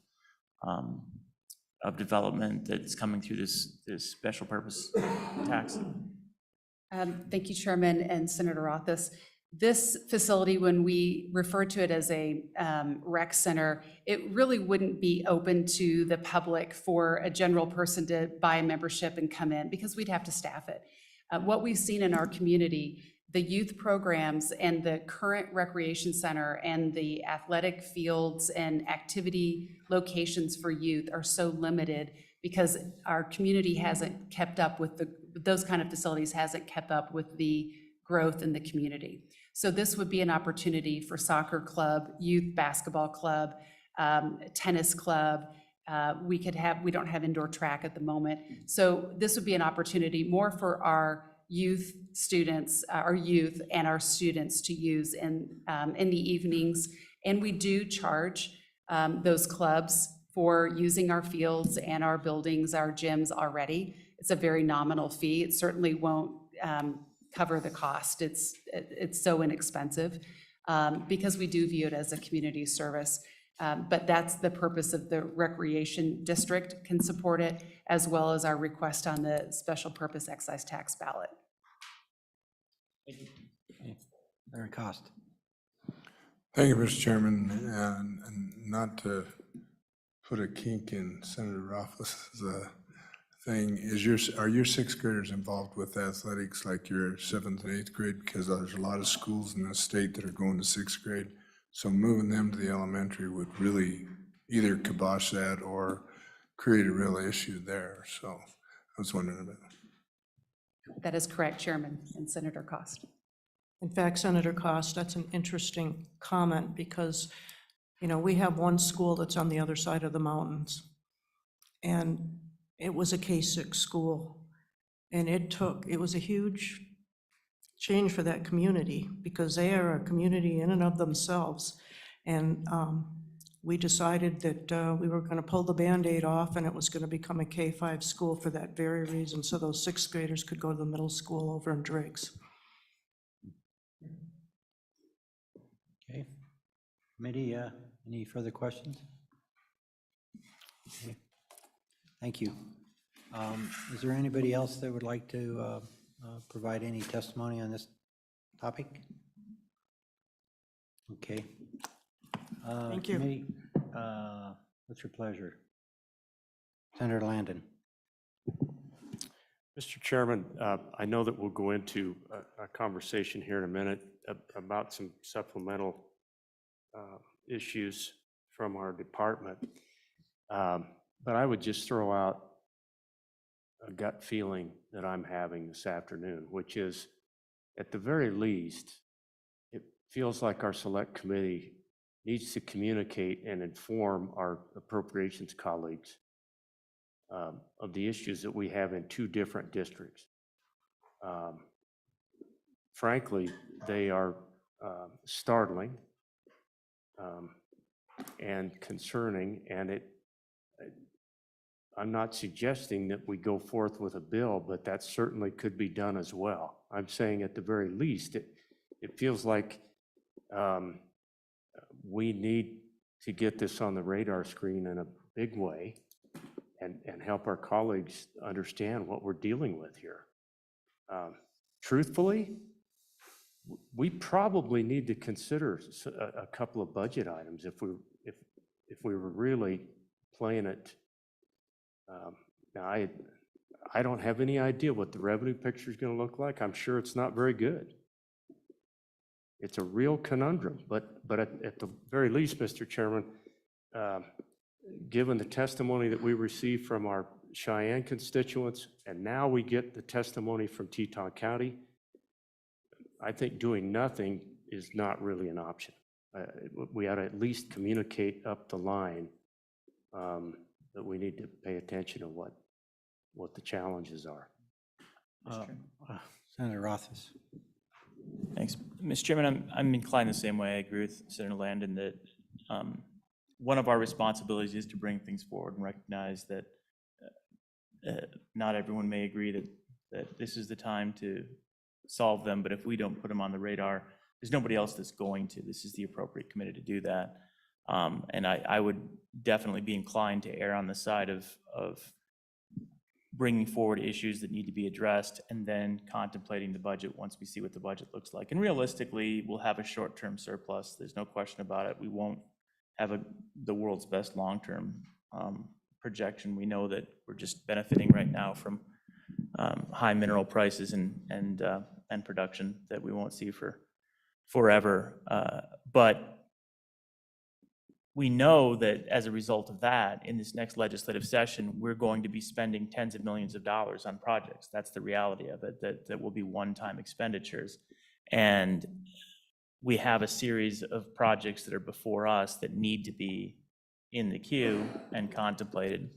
development that's coming through this special purpose tax? Thank you, Chairman and Senator Rothfuss. This facility, when we refer to it as a rec center, it really wouldn't be open to the public for a general person to buy a membership and come in, because we'd have to staff it. What we've seen in our community, the youth programs and the current recreation center and the athletic fields and activity locations for youth are so limited because our community hasn't kept up with those kind of facilities hasn't kept up with the growth in the community. So this would be an opportunity for soccer club, youth basketball club, tennis club. We don't have indoor track at the moment. So this would be an opportunity more for our youth students, our youth and our students to use in the evenings. And we do charge those clubs for using our fields and our buildings, our gyms already. It's a very nominal fee. It certainly won't cover the cost. It's so inexpensive because we do view it as a community service. But that's the purpose of the recreation district can support it, as well as our request on the special purpose excise tax ballot. Thank you. Okay. Senator Cost. Thank you, Mr. Chairman, and not to put a kink in Senator Rothfuss's thing, are your sixth graders involved with athletics like your seventh and eighth grade? Because there's a lot of schools in the state that are going to sixth grade. So moving them to the elementary would really either kibosh that or create a real issue there. So I was wondering about that. That is correct, Chairman and Senator Cost. In fact, Senator Cost, that's an interesting comment because, you know, we have one school that's on the other side of the mountains. And it was a K-6 school. And it was a huge change for that community because they are a community in and of themselves. And we decided that we were going to pull the Band-Aid off and it was going to become a K-5 school for that very reason, so those sixth graders could go to the middle school over in Driggs. Okay. Committee, any further questions? Okay. Thank you. Is there anybody else that would like to provide any testimony on this topic? Okay. Thank you. Committee, what's your pleasure? Senator Landon. Mr. Chairman, I know that we'll go into a conversation here in a minute about some supplemental issues from our department. But I would just throw out a gut feeling that I'm having this afternoon, which is, at the very least, it feels like our select committee needs to communicate and inform our appropriations colleagues of the issues that we have in two different districts. frankly, they are startling and concerning, and I'm not suggesting that we go forth with a bill, but that certainly could be done as well. I'm saying at the very least, it feels like we need to get this on the radar screen in a big way and help our colleagues understand what we're dealing with here. Truthfully, we probably need to consider a couple of budget items if we were really playing it. Now, I don't have any idea what the revenue picture is going to look like. I'm sure it's not very good. It's a real conundrum, but at the very least, Mr. Chairman, given the testimony that we received from our Cheyenne constituents, and now we get the testimony from Teton County, I think doing nothing is not really an option. We ought to at least communicate up the line that we need to pay attention to what the challenges are. Senator Rothfuss. Thanks. Mr. Chairman, I'm inclined the same way. I agree with Senator Landon that one of our responsibilities is to bring things forward and recognize that not everyone may agree that this is the time to solve them, but if we don't put them on the radar, there's nobody else that's going to. This is the appropriate committee to do that. And I would definitely be inclined to err on the side of bringing forward issues that need to be addressed and then contemplating the budget once we see what the budget looks like. And realistically, we'll have a short-term surplus. There's no question about it. We won't have the world's best long-term projection. We know that we're just benefiting right now from high mineral prices and production that we won't see for forever. But we know that as a result of that, in this next legislative session, we're going to be spending tens of millions of dollars on projects. That's the reality of it, that will be one-time expenditures. And we have a series of projects that are before us that need to be in the queue and contemplated.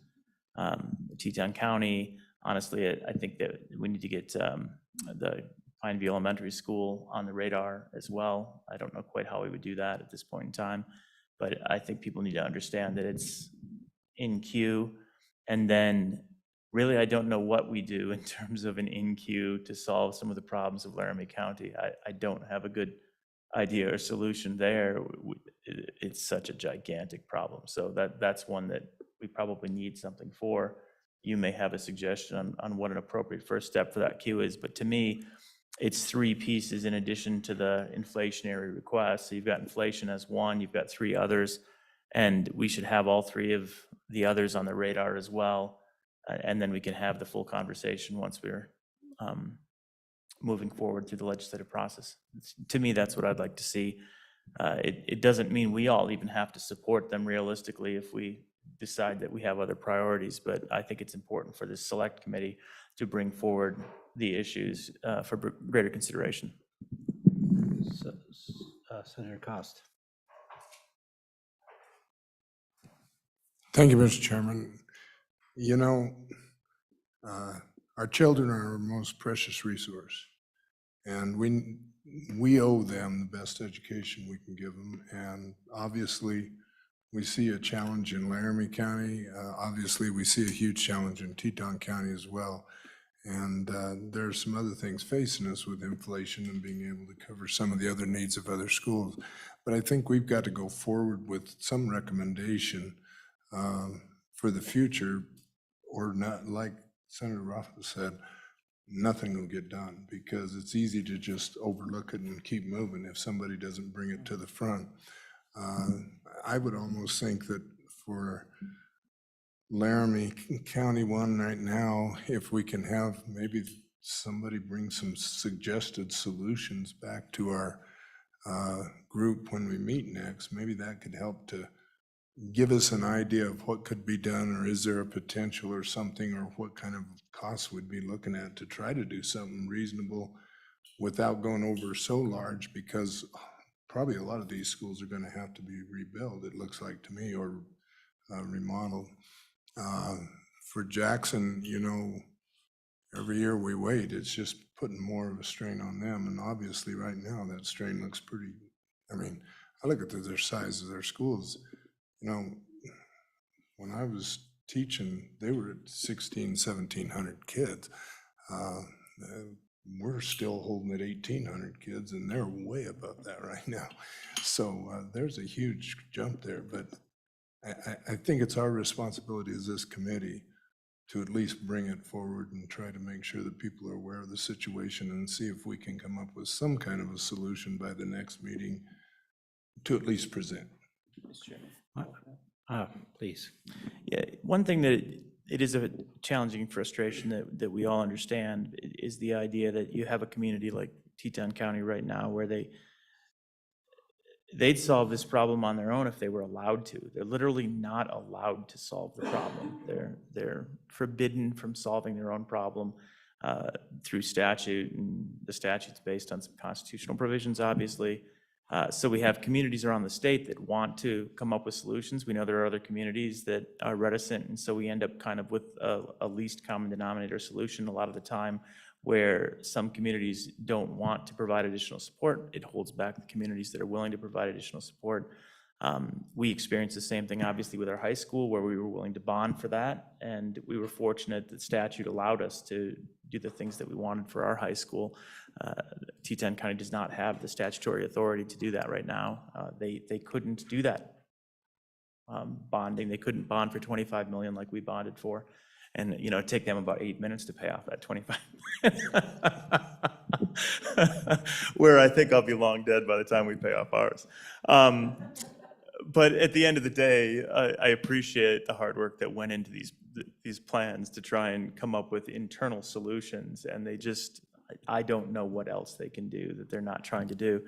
Teton County, honestly, I think that we need to get the Pineview Elementary School on the radar as well. I don't know quite how we would do that at this point in time, but I think people need to understand that it's in queue. And then really, I don't know what we do in terms of an in queue to solve some of the problems of Laramie County. I don't have a good idea or solution there. It's such a gigantic problem. So that's one that we probably need something for. You may have a suggestion on what an appropriate first step for that queue is, but to me, it's three pieces in addition to the inflationary request. So you've got inflation as one, you've got three others, and we should have all three of the others on the radar as well. And then we can have the full conversation once we're moving forward through the legislative process. To me, that's what I'd like to see. It doesn't mean we all even have to support them realistically if we decide that we have other priorities, but I think it's important for this select committee to bring forward the issues for greater consideration. Senator Cost. Thank you, Mr. Chairman. You know, our children are our most precious resource, and we owe them the best education we can give them. And obviously, we see a challenge in Laramie County. Obviously, we see a huge challenge in Teton County as well. And there are some other things facing us with inflation and being able to cover some of the other needs of other schools. But I think we've got to go forward with some recommendation for the future, or not, like Senator Rothfuss said, nothing will get done because it's easy to just overlook it and keep moving if somebody doesn't bring it to the front. I would almost think that for Laramie County one right now, if we can have maybe somebody bring some suggested solutions back to our group when we meet next, maybe that could help to give us an idea of what could be done, or is there a potential or something, or what kind of costs we'd be looking at to try to do something reasonable without going over so large, because probably a lot of these schools are going to have to be rebuilt, it looks like to me, or remodeled. For Jackson, you know, every year we wait, it's just putting more of a strain on them. And obviously, right now, that strain looks pretty, I mean, I look at their size of their schools, you know, when I was teaching, they were at 1,700 kids. We're still holding at 1,800 kids, and they're way above that right now. So there's a huge jump there, but I think it's our responsibility as this committee to at least bring it forward and try to make sure that people are aware of the situation and see if we can come up with some kind of a solution by the next meeting to at least present. Please. Yeah, one thing that it is a challenging frustration that we all understand is the idea that you have a community like Teton County right now where they'd solve this problem on their own if they were allowed to. They're literally not allowed to solve the problem. They're forbidden from solving their own problem through statute, and the statute's based on some constitutional provisions, obviously. So we have communities around the state that want to come up with solutions. We know there are other communities that are reticent, and so we end up kind of with a least common denominator solution a lot of the time, where some communities don't want to provide additional support. It holds back the communities that are willing to provide additional support. We experienced the same thing, obviously, with our high school, where we were willing to bond for that, and we were fortunate that statute allowed us to do the things that we wanted for our high school. Teton County does not have the statutory authority to do that right now. They couldn't do that bonding. They couldn't bond for $25 million like we bonded for. And, you know, it'd take them about 8 minutes to pay off that 25 million. Where I think I'll be long dead by the time we pay off ours. But at the end of the day, I appreciate the hard work that went into these plans to try and come up with internal solutions. And they just, I don't know what else they can do that they're not trying to do.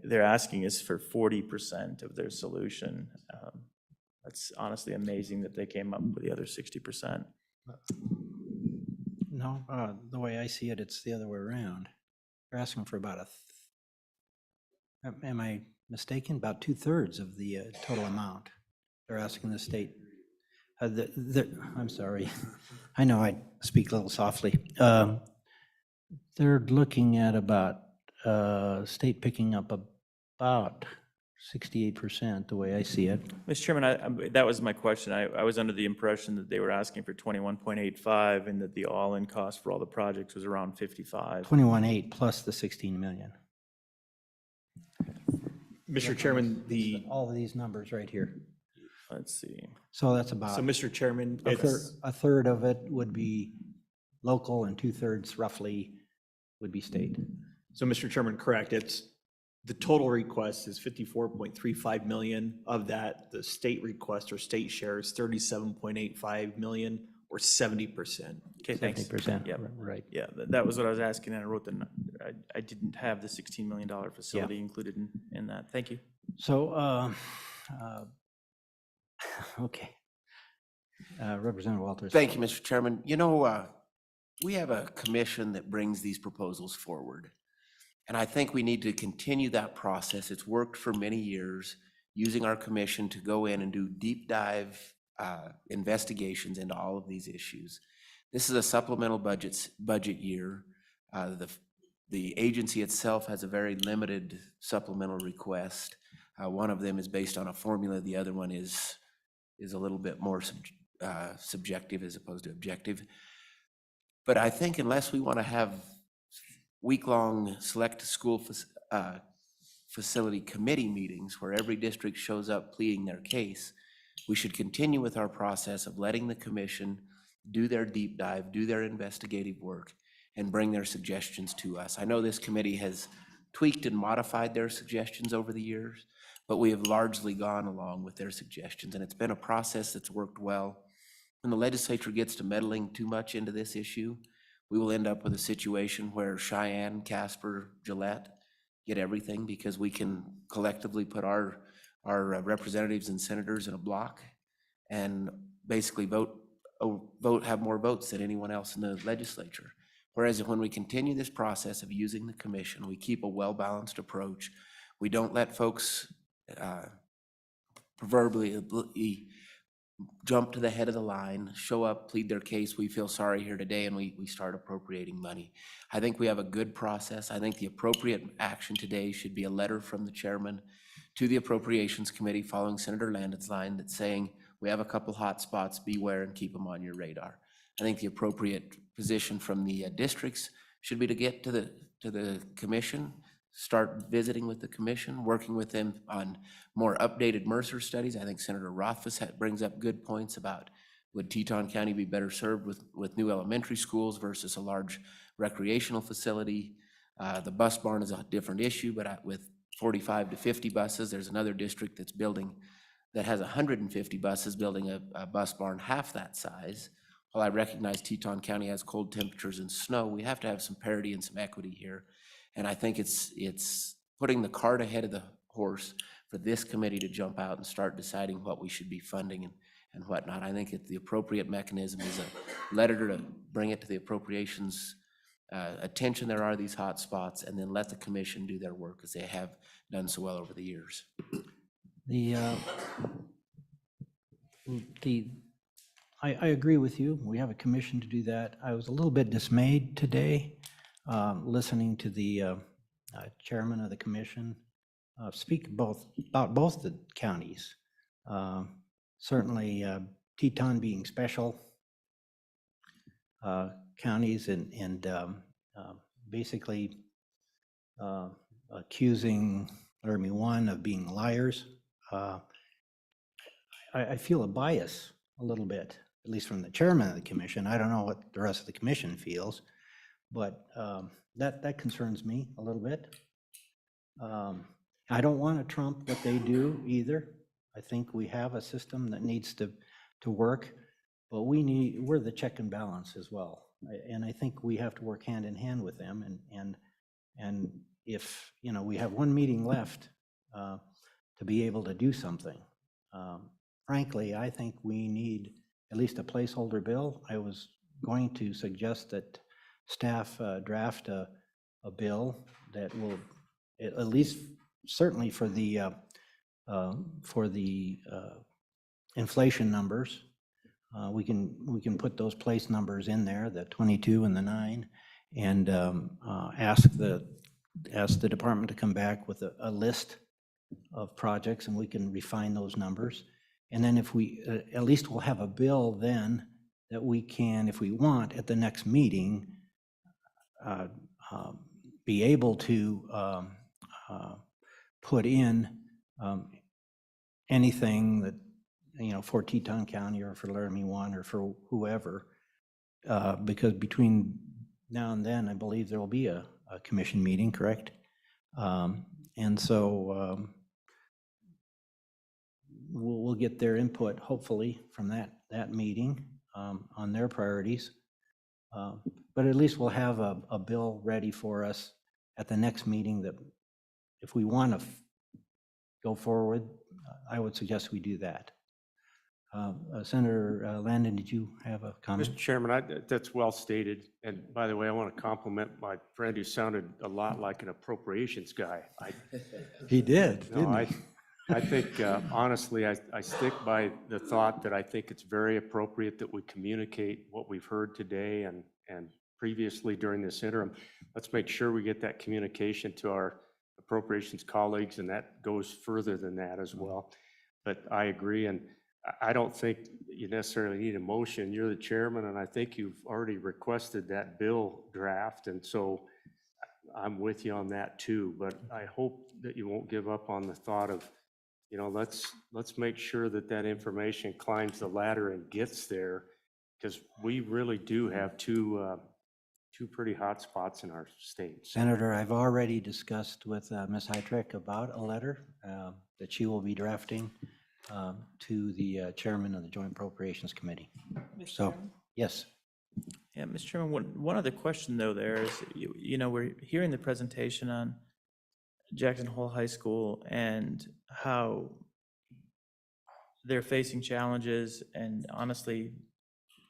They're asking us for 40% of their solution. It's honestly amazing that they came up with the other 60%. No, the way I see it, it's the other way around. They're asking for about am I mistaken? About 2/3 of the total amount. They're asking the state. I'm sorry. I know I speak a little softly. They're looking at about state picking up about 68%, the way I see it. Mr. Chairman, that was my question. I was under the impression that they were asking for 21.85 and that the all-in cost for all the projects was around 55. 21.8 plus the 16 million. Mr. Chairman, all of these numbers right here. Let's see. So that's about. So, Mr. Chairman, a third of it would be local and 2/3 roughly would be state. So, Mr. Chairman, correct. The total request is 54.35 million. Of that, the state request or state share is 37.85 million, or 70%. Okay, thanks. 70%, yeah, right. Yeah, that was what I was asking, and I wrote I didn't have the $16 million facility included in that. Thank you. So, okay. Representative Walters. Thank you, Mr. Chairman. You know, we have a commission that brings these proposals forward. And I think we need to continue that process. It's worked for many years, using our commission to go in and do deep dive investigations into all of these issues. This is a supplemental budget year. The agency itself has a very limited supplemental request. One of them is based on a formula. The other one is a little bit more subjective as opposed to objective. But I think unless we want to have week-long select school facility committee meetings where every district shows up pleading their case, we should continue with our process of letting the commission do their deep dive, do their investigative work, and bring their suggestions to us. I know this committee has tweaked and modified their suggestions over the years, but we have largely gone along with their suggestions, and it's been a process that's worked well. When the legislature gets to meddling too much into this issue, we will end up with a situation where Cheyenne, Casper, Gillette get everything because we can collectively put our representatives and senators in a block and basically have more votes than anyone else in the legislature. Whereas when we continue this process of using the commission, we keep a well-balanced approach. We don't let folks proverbially jump to the head of the line, show up, plead their case, we feel sorry here today, and we start appropriating money. I think we have a good process. I think the appropriate action today should be a letter from the chairman to the Appropriations Committee following Senator Landon's line that's saying, we have a couple hot spots, beware and keep them on your radar. I think the appropriate position from the districts should be to get to the commission, start visiting with the commission, working with them on more updated Mercer studies. I think Senator Rothfuss brings up good points about would Teton County be better served with new elementary schools versus a large recreational facility. The bus barn is a different issue, but with 45 to 50 buses, there's another district that's building that has 150 buses building a bus barn half that size. While I recognize Teton County has cold temperatures and snow, we have to have some parity and some equity here. And I think it's putting the cart ahead of the horse for this committee to jump out and start deciding what we should be funding and whatnot. I think the appropriate mechanism is a letter to bring it to the appropriations attention. There are these hot spots, and then let the commission do their work as they have done so well over the years. I agree with you. We have a commission to do that. I was a little bit dismayed today, listening to the chairman of the commission speak about both the counties. Certainly Teton being special counties and basically accusing Laramie One of being liars. I feel a bias a little bit, at least from the chairman of the commission. I don't know what the rest of the commission feels, but that concerns me a little bit. I don't want to trump what they do either. I think we have a system that needs to work, but we're the check and balance as well. And I think we have to work hand in hand with them. And if, we have one meeting left to be able to do something. Frankly, I think we need at least a placeholder bill. I was going to suggest that staff draft a bill that will, at least certainly for the inflation numbers, we can put those place numbers in there, the 22 and the 9, and ask the department to come back with a list of projects, and we can refine those numbers. And then if we, at least we'll have a bill then that we can, if we want, at the next meeting, be able to put in anything that, for Teton County or for Laramie One or for whoever, because between now and then, I believe there will be a commission meeting, correct? And so we'll get their input, hopefully, from that meeting on their priorities. But at least we'll have a bill ready for us at the next meeting that if we want to go forward, I would suggest we do that. Senator Landon, did you have a comment? Mr. Chairman, that's well stated. And by the way, I want to compliment my friend who sounded a lot like an appropriations guy. He did, didn't he? I think, honestly, I stick by the thought that I think it's very appropriate that we communicate what we've heard today and previously during this interim. Let's make sure we get that communication to our appropriations colleagues, and that goes further than that as well. But I agree, and I don't think you necessarily need a motion. You're the chairman, and I think you've already requested that bill draft, and so I'm with you on that too. But I hope that you won't give up on the thought of, let's make sure that information climbs the ladder and gets there, because we really do have two pretty hot spots in our state. Senator, I've already discussed with Ms. Heitrick about a letter that she will be drafting to the chairman of the Joint Appropriations Committee. So, yes. Yeah, Mr. Chairman, one other question though there is, we're hearing the presentation on Jackson Hole High School and how they're facing challenges, and honestly,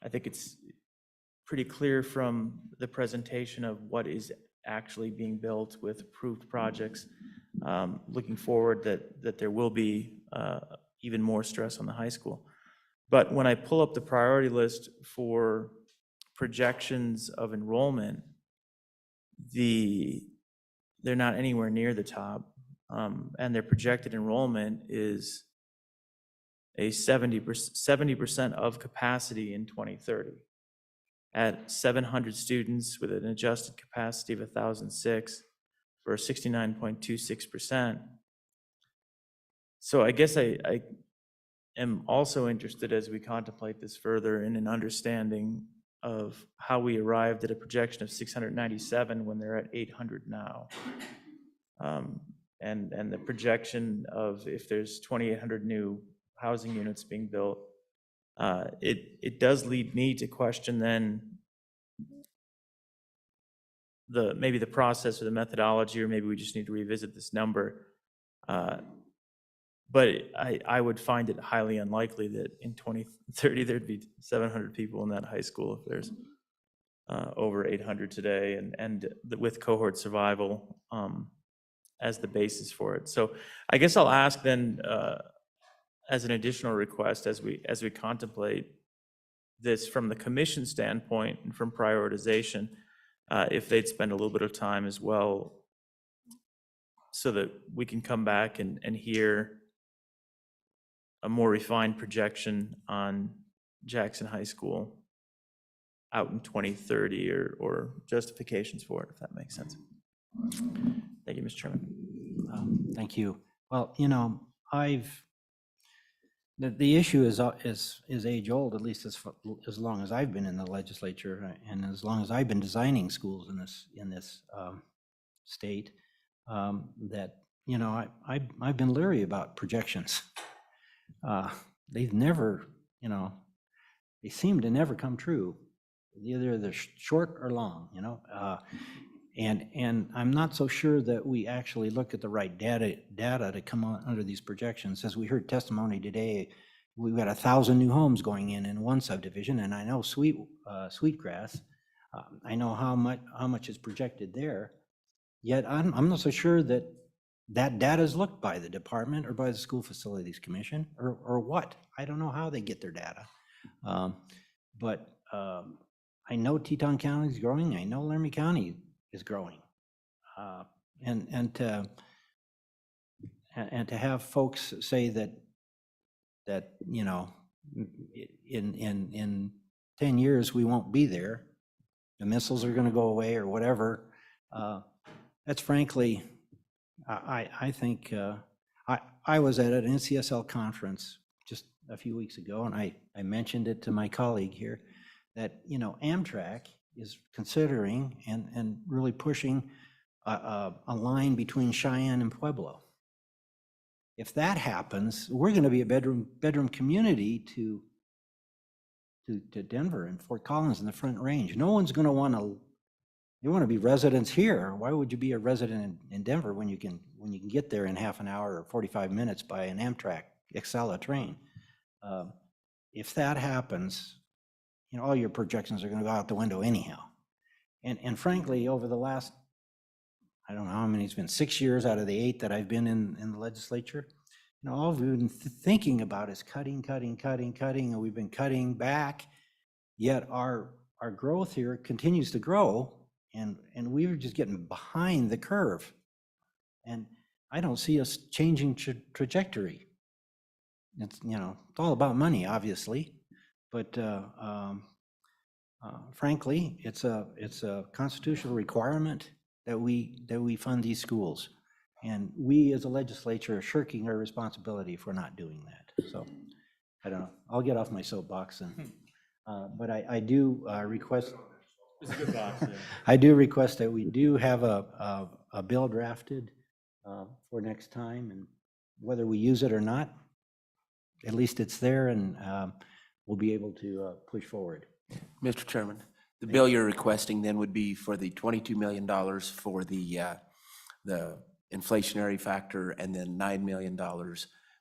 I think it's pretty clear from the presentation of what is actually being built with approved projects, looking forward that there will be even more stress on the high school. But when I pull up the priority list for projections of enrollment, they're not anywhere near the top. And their projected enrollment is a 70% of capacity in 2030 at 700 students with an adjusted capacity of 1,006 for 69.26%. So I guess I am also interested, as we contemplate this further, in an understanding of how we arrived at a projection of 697 when they're at 800 now. And the projection of if there's 2,800 new housing units being built, it does lead me to question then maybe the process or the methodology, or maybe we just need to revisit this number. But I would find it highly unlikely that in 2030 there'd be 700 people in that high school if there's over 800 today, and with cohort survival as the basis for it. So I guess I'll ask then, as an additional request, as we contemplate this from the commission standpoint and from prioritization, if they'd spend a little bit of time as well, so that we can come back and hear a more refined projection on Jackson High School out in 2030, or justifications for it, if that makes sense. Thank you, Mr. Chairman. Thank you. Well, you know, the issue is age old, at least as long as I've been in the legislature, and as long as I've been designing schools in this state. That, you know, I've been leery about projections. They've never, you know, they seem to never come true. Either they're short or long, you know. And I'm not so sure that we actually look at the right data to come under these projections. As we heard testimony today, we've got 1,000 new homes going in one subdivision, and I know Sweetgrass. I know how much is projected there. Yet I'm not so sure that data is looked by the department or by the School Facilities Commission or what. I don't know how they get their data. But I know Teton County is growing. I know Laramie County is growing. And to have folks say that, you know, in 10 years we won't be there, the missiles are going to go away or whatever, that's frankly, I think, I was at an NCSL conference just a few weeks ago, and I mentioned it to my colleague here, that, you know, Amtrak is considering and really pushing a line between Cheyenne and Pueblo. If that happens, we're going to be a bedroom community to Denver and Fort Collins in the Front Range. No one's going to want to. You want to be residents here. Why would you be a resident in Denver when you can get there in half an hour or 45 minutes by an Amtrak Excella train? If that happens, you know, all your projections are going to go out the window anyhow. And frankly, over the last, I don't know how many, it's been 6 years out of the 8 that I've been in the legislature, you know, all we've been thinking about is cutting, and we've been cutting back, yet our growth here continues to grow, and we're just getting behind the curve. And I don't see us changing trajectory. It's, you know, it's all about money, obviously, but frankly, it's a constitutional requirement that we fund these schools, and we as a legislature are shirking our responsibility if we're not doing that. So I don't know. I'll get off my soapbox, and but I do request. It's a good box, yeah. I do request that we do have a bill drafted for next time, and whether we use it or not, at least it's there, and we'll be able to push forward. Mr. Chairman, the bill you're requesting then would be for the $22 million for the inflationary factor, and then $9 million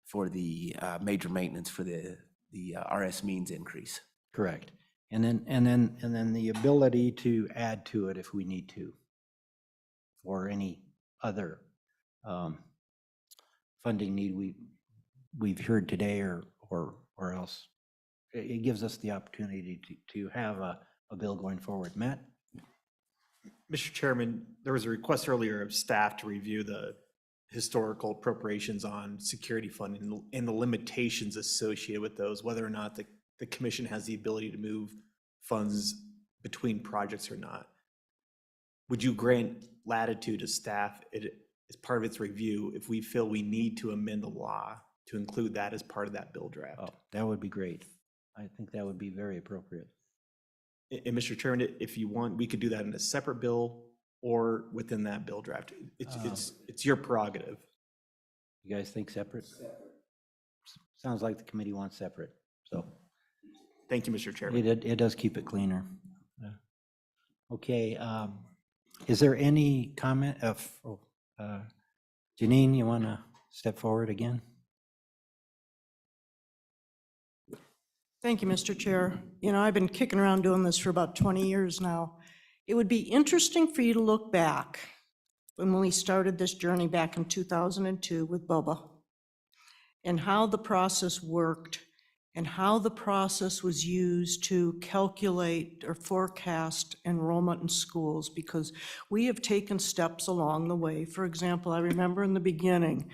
for the major maintenance for the RS means increase. Correct. And then the ability to add to it if we need to, or any other funding need we've heard today or else. it gives us the opportunity to have a bill going forward. Matt? Mr. Chairman, there was a request earlier of staff to review the historical appropriations on security fund and the limitations associated with those, whether or not the commission has the ability to move funds between projects or not. Would you grant latitude to staff as part of its review if we feel we need to amend the law to include that as part of that bill draft? Oh, that would be great. I think that would be very appropriate. And Mr. Chairman, if you want, we could do that in a separate bill or within that bill draft. It's your prerogative. You guys think separate? Sounds like the committee wants separate, so. Thank you, Mr. Chairman. It does keep it cleaner. Okay, is there any comment of, Janine, you want to step forward again? Thank you, Mr. Chair. You know, I've been kicking around doing this for about 20 years now. It would be interesting for you to look back when we started this journey back in 2002 with Bubba, and how the process worked and how the process was used to calculate or forecast enrollment in schools, because we have taken steps along the way. For example, I remember in the beginning,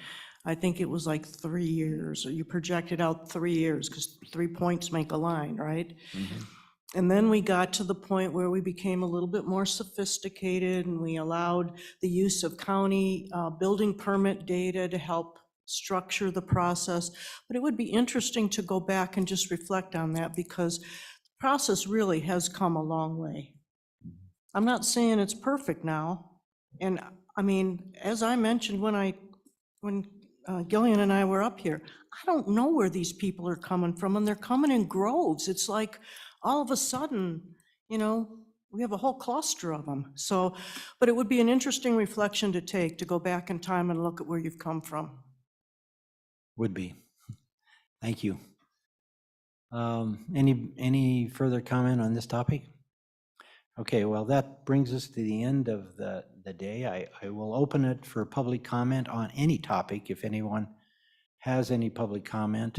I think it was like 3 years, or you projected out 3 years because 3 points make a line, right? And then we got to the point where we became a little bit more sophisticated, and we allowed the use of county building permit data to help structure the process. But it would be interesting to go back and just reflect on that, because the process really has come a long way. I'm not saying it's perfect now. And I mean, as I mentioned when Gillian and I were up here, I don't know where these people are coming from, and they're coming in groves. It's like all of a sudden, you know, we have a whole cluster of them. So, but it would be an interesting reflection to take, to go back in time and look at where you've come from. Would be. Thank you. Any further comment on this topic? Okay, well, that brings us to the end of the day. I will open it for public comment on any topic. If anyone has any public comment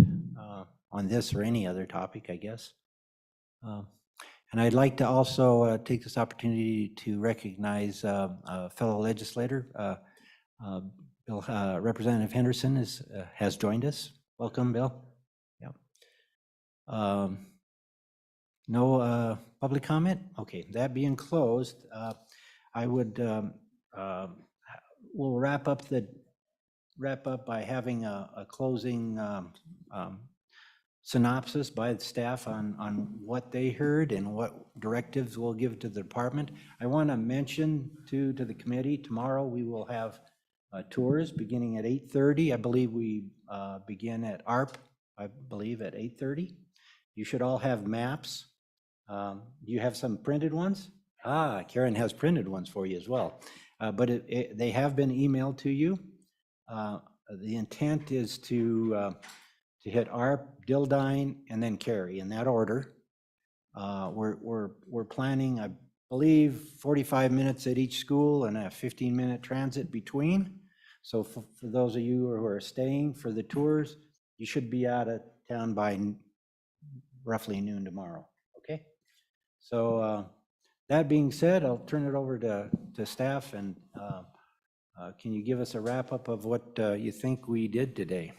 on this or any other topic, I guess. And I'd like to also take this opportunity to recognize a fellow legislator, Bill, Representative Henderson has joined us. Welcome, Bill. Yeah. No public comment? Okay, that being closed, I would, we'll wrap up by having a closing synopsis by the staff on what they heard and what directives we'll give to the department. I want to mention to the committee, tomorrow we will have tours beginning at 8:30. I believe we begin at ARP, I believe at 8:30. You should all have maps. Do you have some printed ones? Karen has printed ones for you as well. But they have been emailed to you. The intent is to hit ARP, Dildine, and then Cary in that order. We're planning, I believe, 45 minutes at each school and a 15-minute transit between. So for those of you who are staying for the tours, you should be out of town by roughly noon tomorrow, okay? So that being said, I'll turn it over to staff, and can you give us a wrap-up of what you think we did today?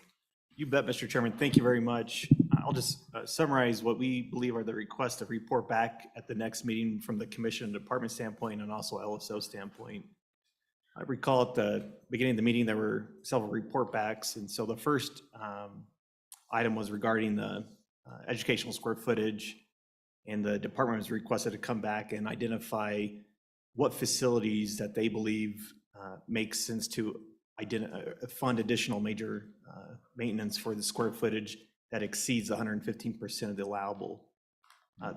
You bet, Mr. Chairman. Thank you very much. I'll just summarize what we believe are the requests to report back at the next meeting from the commission and department standpoint, and also LSO standpoint. I recall at the beginning of the meeting, there were several report backs. And so the first item was regarding the educational square footage, and the department was requested to come back and identify what facilities that they believe makes sense to fund additional major maintenance for the square footage that exceeds 115% of the allowable.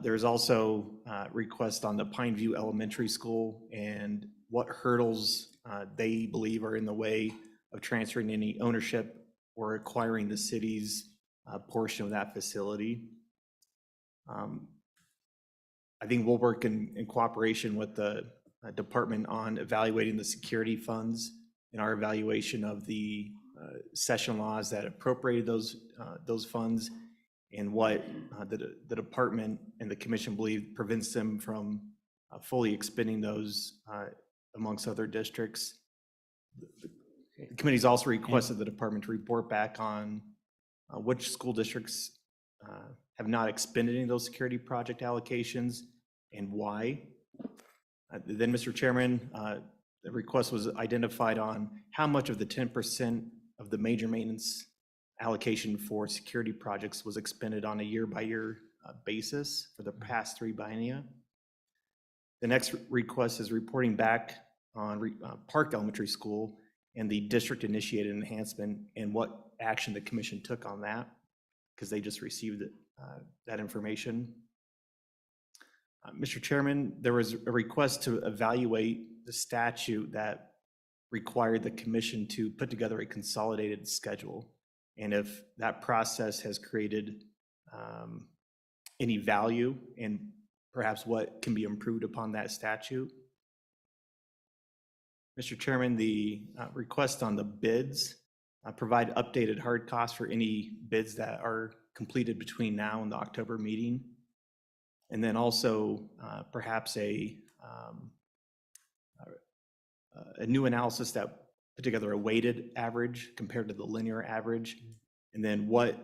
There's also requests on the Pineview Elementary School and what hurdles they believe are in the way of transferring any ownership or acquiring the city's portion of that facility. I think we'll work in cooperation with the department on evaluating the security funds and our evaluation of the session laws that appropriated those funds, and what the department and the commission believe prevents them from fully expending those amongst other districts. The committee's also requested the department to report back on which school districts have not expended any of those security project allocations and why. Then, Mr. Chairman, the request was identified on how much of the 10% of the major maintenance allocation for security projects was expended on a year-by-year basis for the past 3 biennia. The next request is reporting back on Park Elementary School and the district-initiated enhancement and what action the commission took on that, because they just received that information. Mr. Chairman, there was a request to evaluate the statute that required the commission to put together a consolidated schedule, and if that process has created any value and perhaps what can be improved upon that statute. Mr. Chairman, the request on the bids provide updated hard costs for any bids that are completed between now and the October meeting. And then also perhaps a new analysis that put together a weighted average compared to the linear average. And then what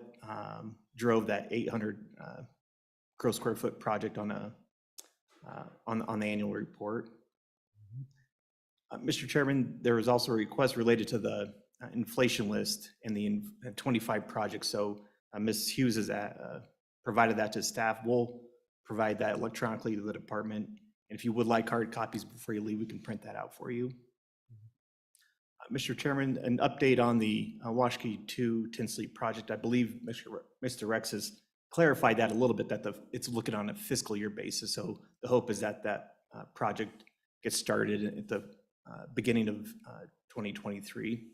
drove that 800 gross square foot project on the annual report. Mr. Chairman, there was also a request related to the inflation list and the 25 projects. So Ms. Hughes has provided that to staff. We'll provide that electronically to the department. And if you would like hard copies before you leave, we can print that out for you. Mr. Chairman, an update on the Washakie 2 Tinsley project. I believe Mr. Rex has clarified that a little bit, that it's looking on a fiscal year basis. So the hope is that that project gets started at the beginning of 2023.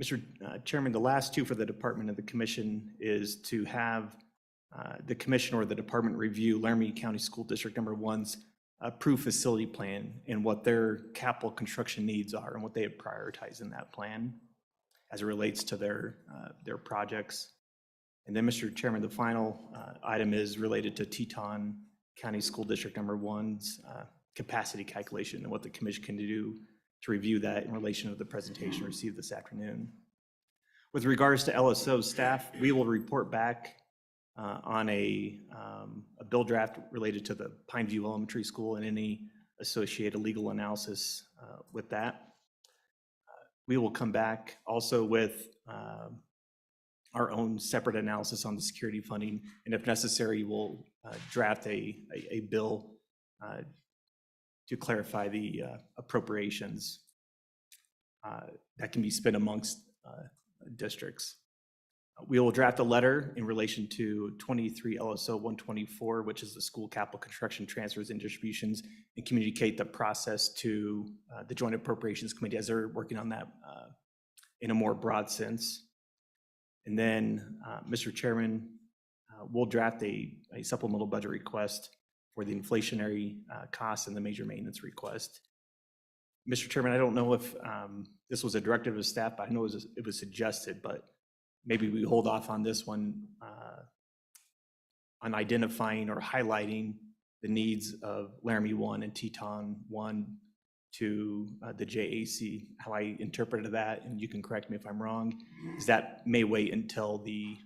Mr. Chairman, the last two for the department and the commission is to have the commission or the department review Laramie County School District Number 1's approved facility plan and what their capital construction needs are and what they have prioritized in that plan as it relates to their projects. And then, Mr. Chairman, the final item is related to Teton County School District Number 1's capacity calculation and what the commission can do to review that in relation to the presentation received this afternoon. With regards to LSO staff, we will report back on a bill draft related to the Pineview Elementary School and any associated legal analysis with that. We will come back also with our own separate analysis on the security funding, and if necessary, we'll draft a bill to clarify the appropriations that can be spent amongst districts. We will draft a letter in relation to 23 LSO 124, which is the school capital construction transfers and distributions, and communicate the process to the Joint Appropriations Committee as they're working on that in a more broad sense. And then, Mr. Chairman, we'll draft a supplemental budget request for the inflationary costs and the major maintenance request. Mr. Chairman, I don't know if this was a directive of staff, but I know it was suggested, but maybe we hold off on this one on identifying or highlighting the needs of Laramie 1 and Teton 1 to the JAC. How I interpreted that, and you can correct me if I'm wrong, is that may wait until the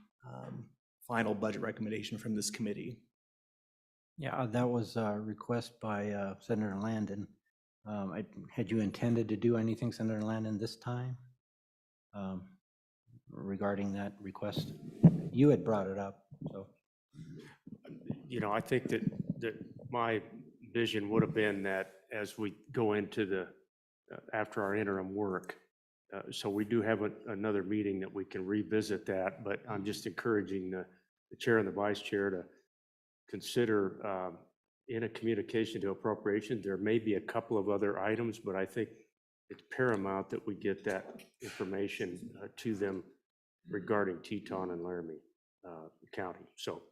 final budget recommendation from this committee. Yeah, that was a request by Senator Landon. Had you intended to do anything, Senator Landon, this time regarding that request? You had brought it up, so. You know, I think that my vision would have been that as we go into the, after our interim work, so we do have another meeting that we can revisit that, but I'm just encouraging the chair and the vice chair to consider in a communication to appropriation. There may be a couple of other items, but I think it's paramount that we get that information to them regarding Teton and Laramie County. So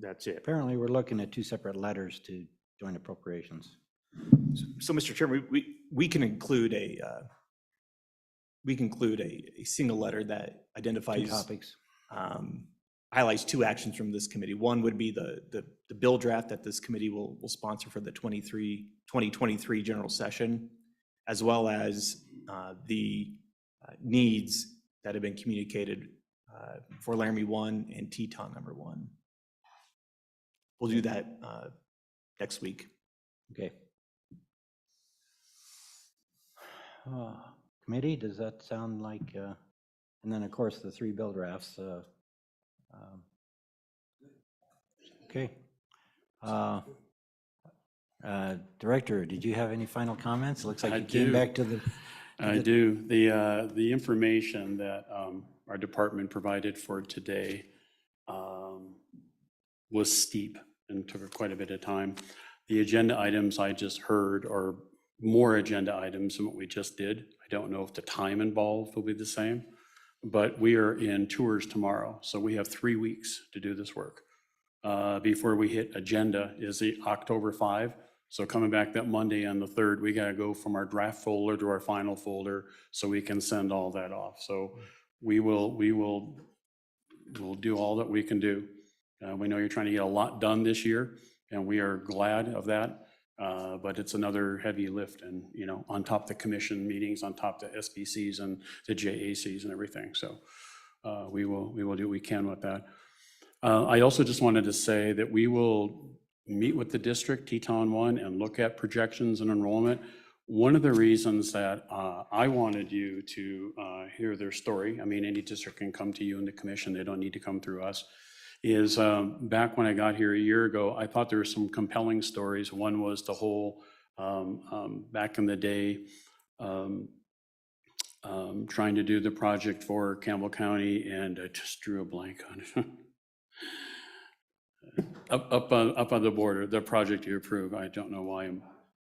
that's it. Apparently, we're looking at two separate letters to joint appropriations. So, Mr. Chairman, we can include we can include a single letter that identifies. Two topics. Highlights two actions from this committee. One would be the bill draft that this committee will sponsor for the 2023 general session, as well as the needs that have been communicated for Laramie 1 and Teton number 1. We'll do that next week. Okay. Committee, does that sound like, and then of course the 3 bill drafts. Okay. Director, did you have any final comments? Looks like you came back to the. I do. The information that our department provided for today was steep and took quite a bit of time. The agenda items I just heard are more agenda items than what we just did. I don't know if the time involved will be the same, but we are in tours tomorrow, so we have 3 weeks to do this work. Before we hit agenda is the October 5. So coming back that Monday on the 3rd, we gotta go from our draft folder to our final folder so we can send all that off. So we'll do all that we can do. We know you're trying to get a lot done this year, and we are glad of that. But it's another heavy lift, and on top of the commission meetings, on top of the SBCs and the JACs and everything. So we will do what we can with that. I also just wanted to say that we will meet with the district, Teton 1, and look at projections and enrollment. One of the reasons that I wanted you to hear their story, I mean, any district can come to you in the commission, they don't need to come through us, is back when I got here a year ago, I thought there were some compelling stories. One was the whole, back in the day, trying to do the project for Campbell County, and I just drew a blank on it. Up on the border, the project you approve. I don't know why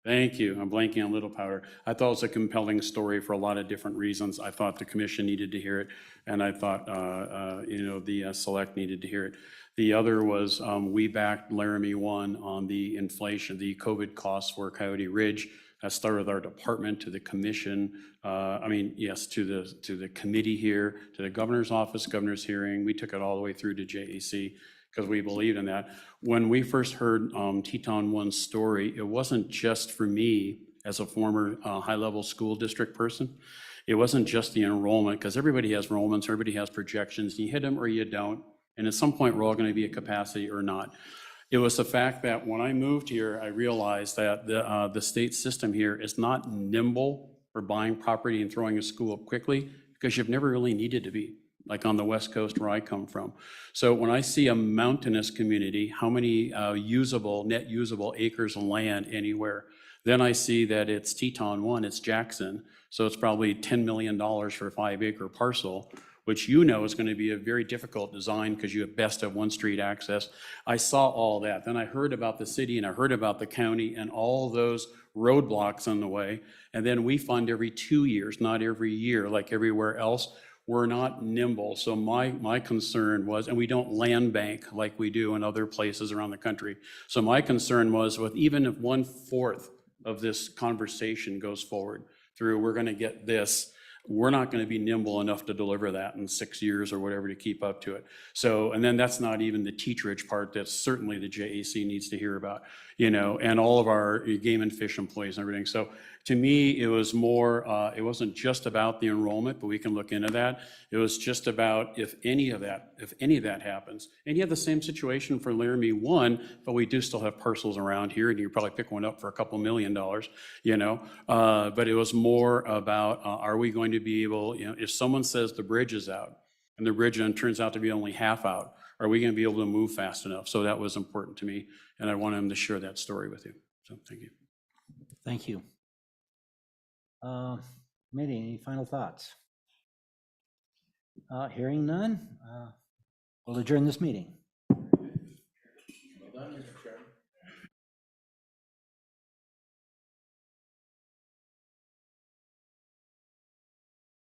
thank you. I'm blanking on Little Powder. I thought it was a compelling story for a lot of different reasons. I thought the commission needed to hear it, and I thought, the select needed to hear it. The other was we backed Laramie 1 on the inflation, the COVID costs for Coyote Ridge. That started with our department to the commission. To the committee here, to the governor's office, governor's hearing. We took it all the way through to JAC because we believed in that. When we first heard Teton 1's story, it wasn't just for me as a former high-level school district person. It wasn't just the enrollment, because everybody has enrollments, everybody has projections. You hit them or you don't, and at some point we're all going to be at capacity or not. It was the fact that when I moved here, I realized that the state system here is not nimble for buying property and throwing a school up quickly, because you've never really needed to be, like on the West Coast where I come from. So when I see a mountainous community, how many net usable acres of land anywhere, then I see that it's Teton 1, it's Jackson, so it's probably $10 million for a 5-acre parcel, which is going to be a very difficult design because you have best of one street access. I saw all that. Then I heard about the city and I heard about the county and all those roadblocks on the way. And then we fund every 2 years, not every year like everywhere else. We're not nimble. So my concern was, and we don't land bank like we do in other places around the country. So my concern was, with even if 1/4 of this conversation goes forward through, we're going to get this, we're not going to be nimble enough to deliver that in 6 years or whatever to keep up to it. So, and then that's not even the teach-rich part that certainly the JAC needs to hear about, and all of our game and fish employees and everything. So to me, it was more, it wasn't just about the enrollment, but we can look into that. It was just about if any of that happens. And you have the same situation for Laramie 1, but we do still have parcels around here, and you probably pick one up for a couple $2 million, but it was more about, are we going to be able, if someone says the bridge is out, and the bridge then turns out to be only half out, are we going to be able to move fast enough? So that was important to me, and I wanted them to share that story with you. So thank you. Thank you. Committee, any final thoughts? Hearing none, we'll adjourn this meeting. Well done.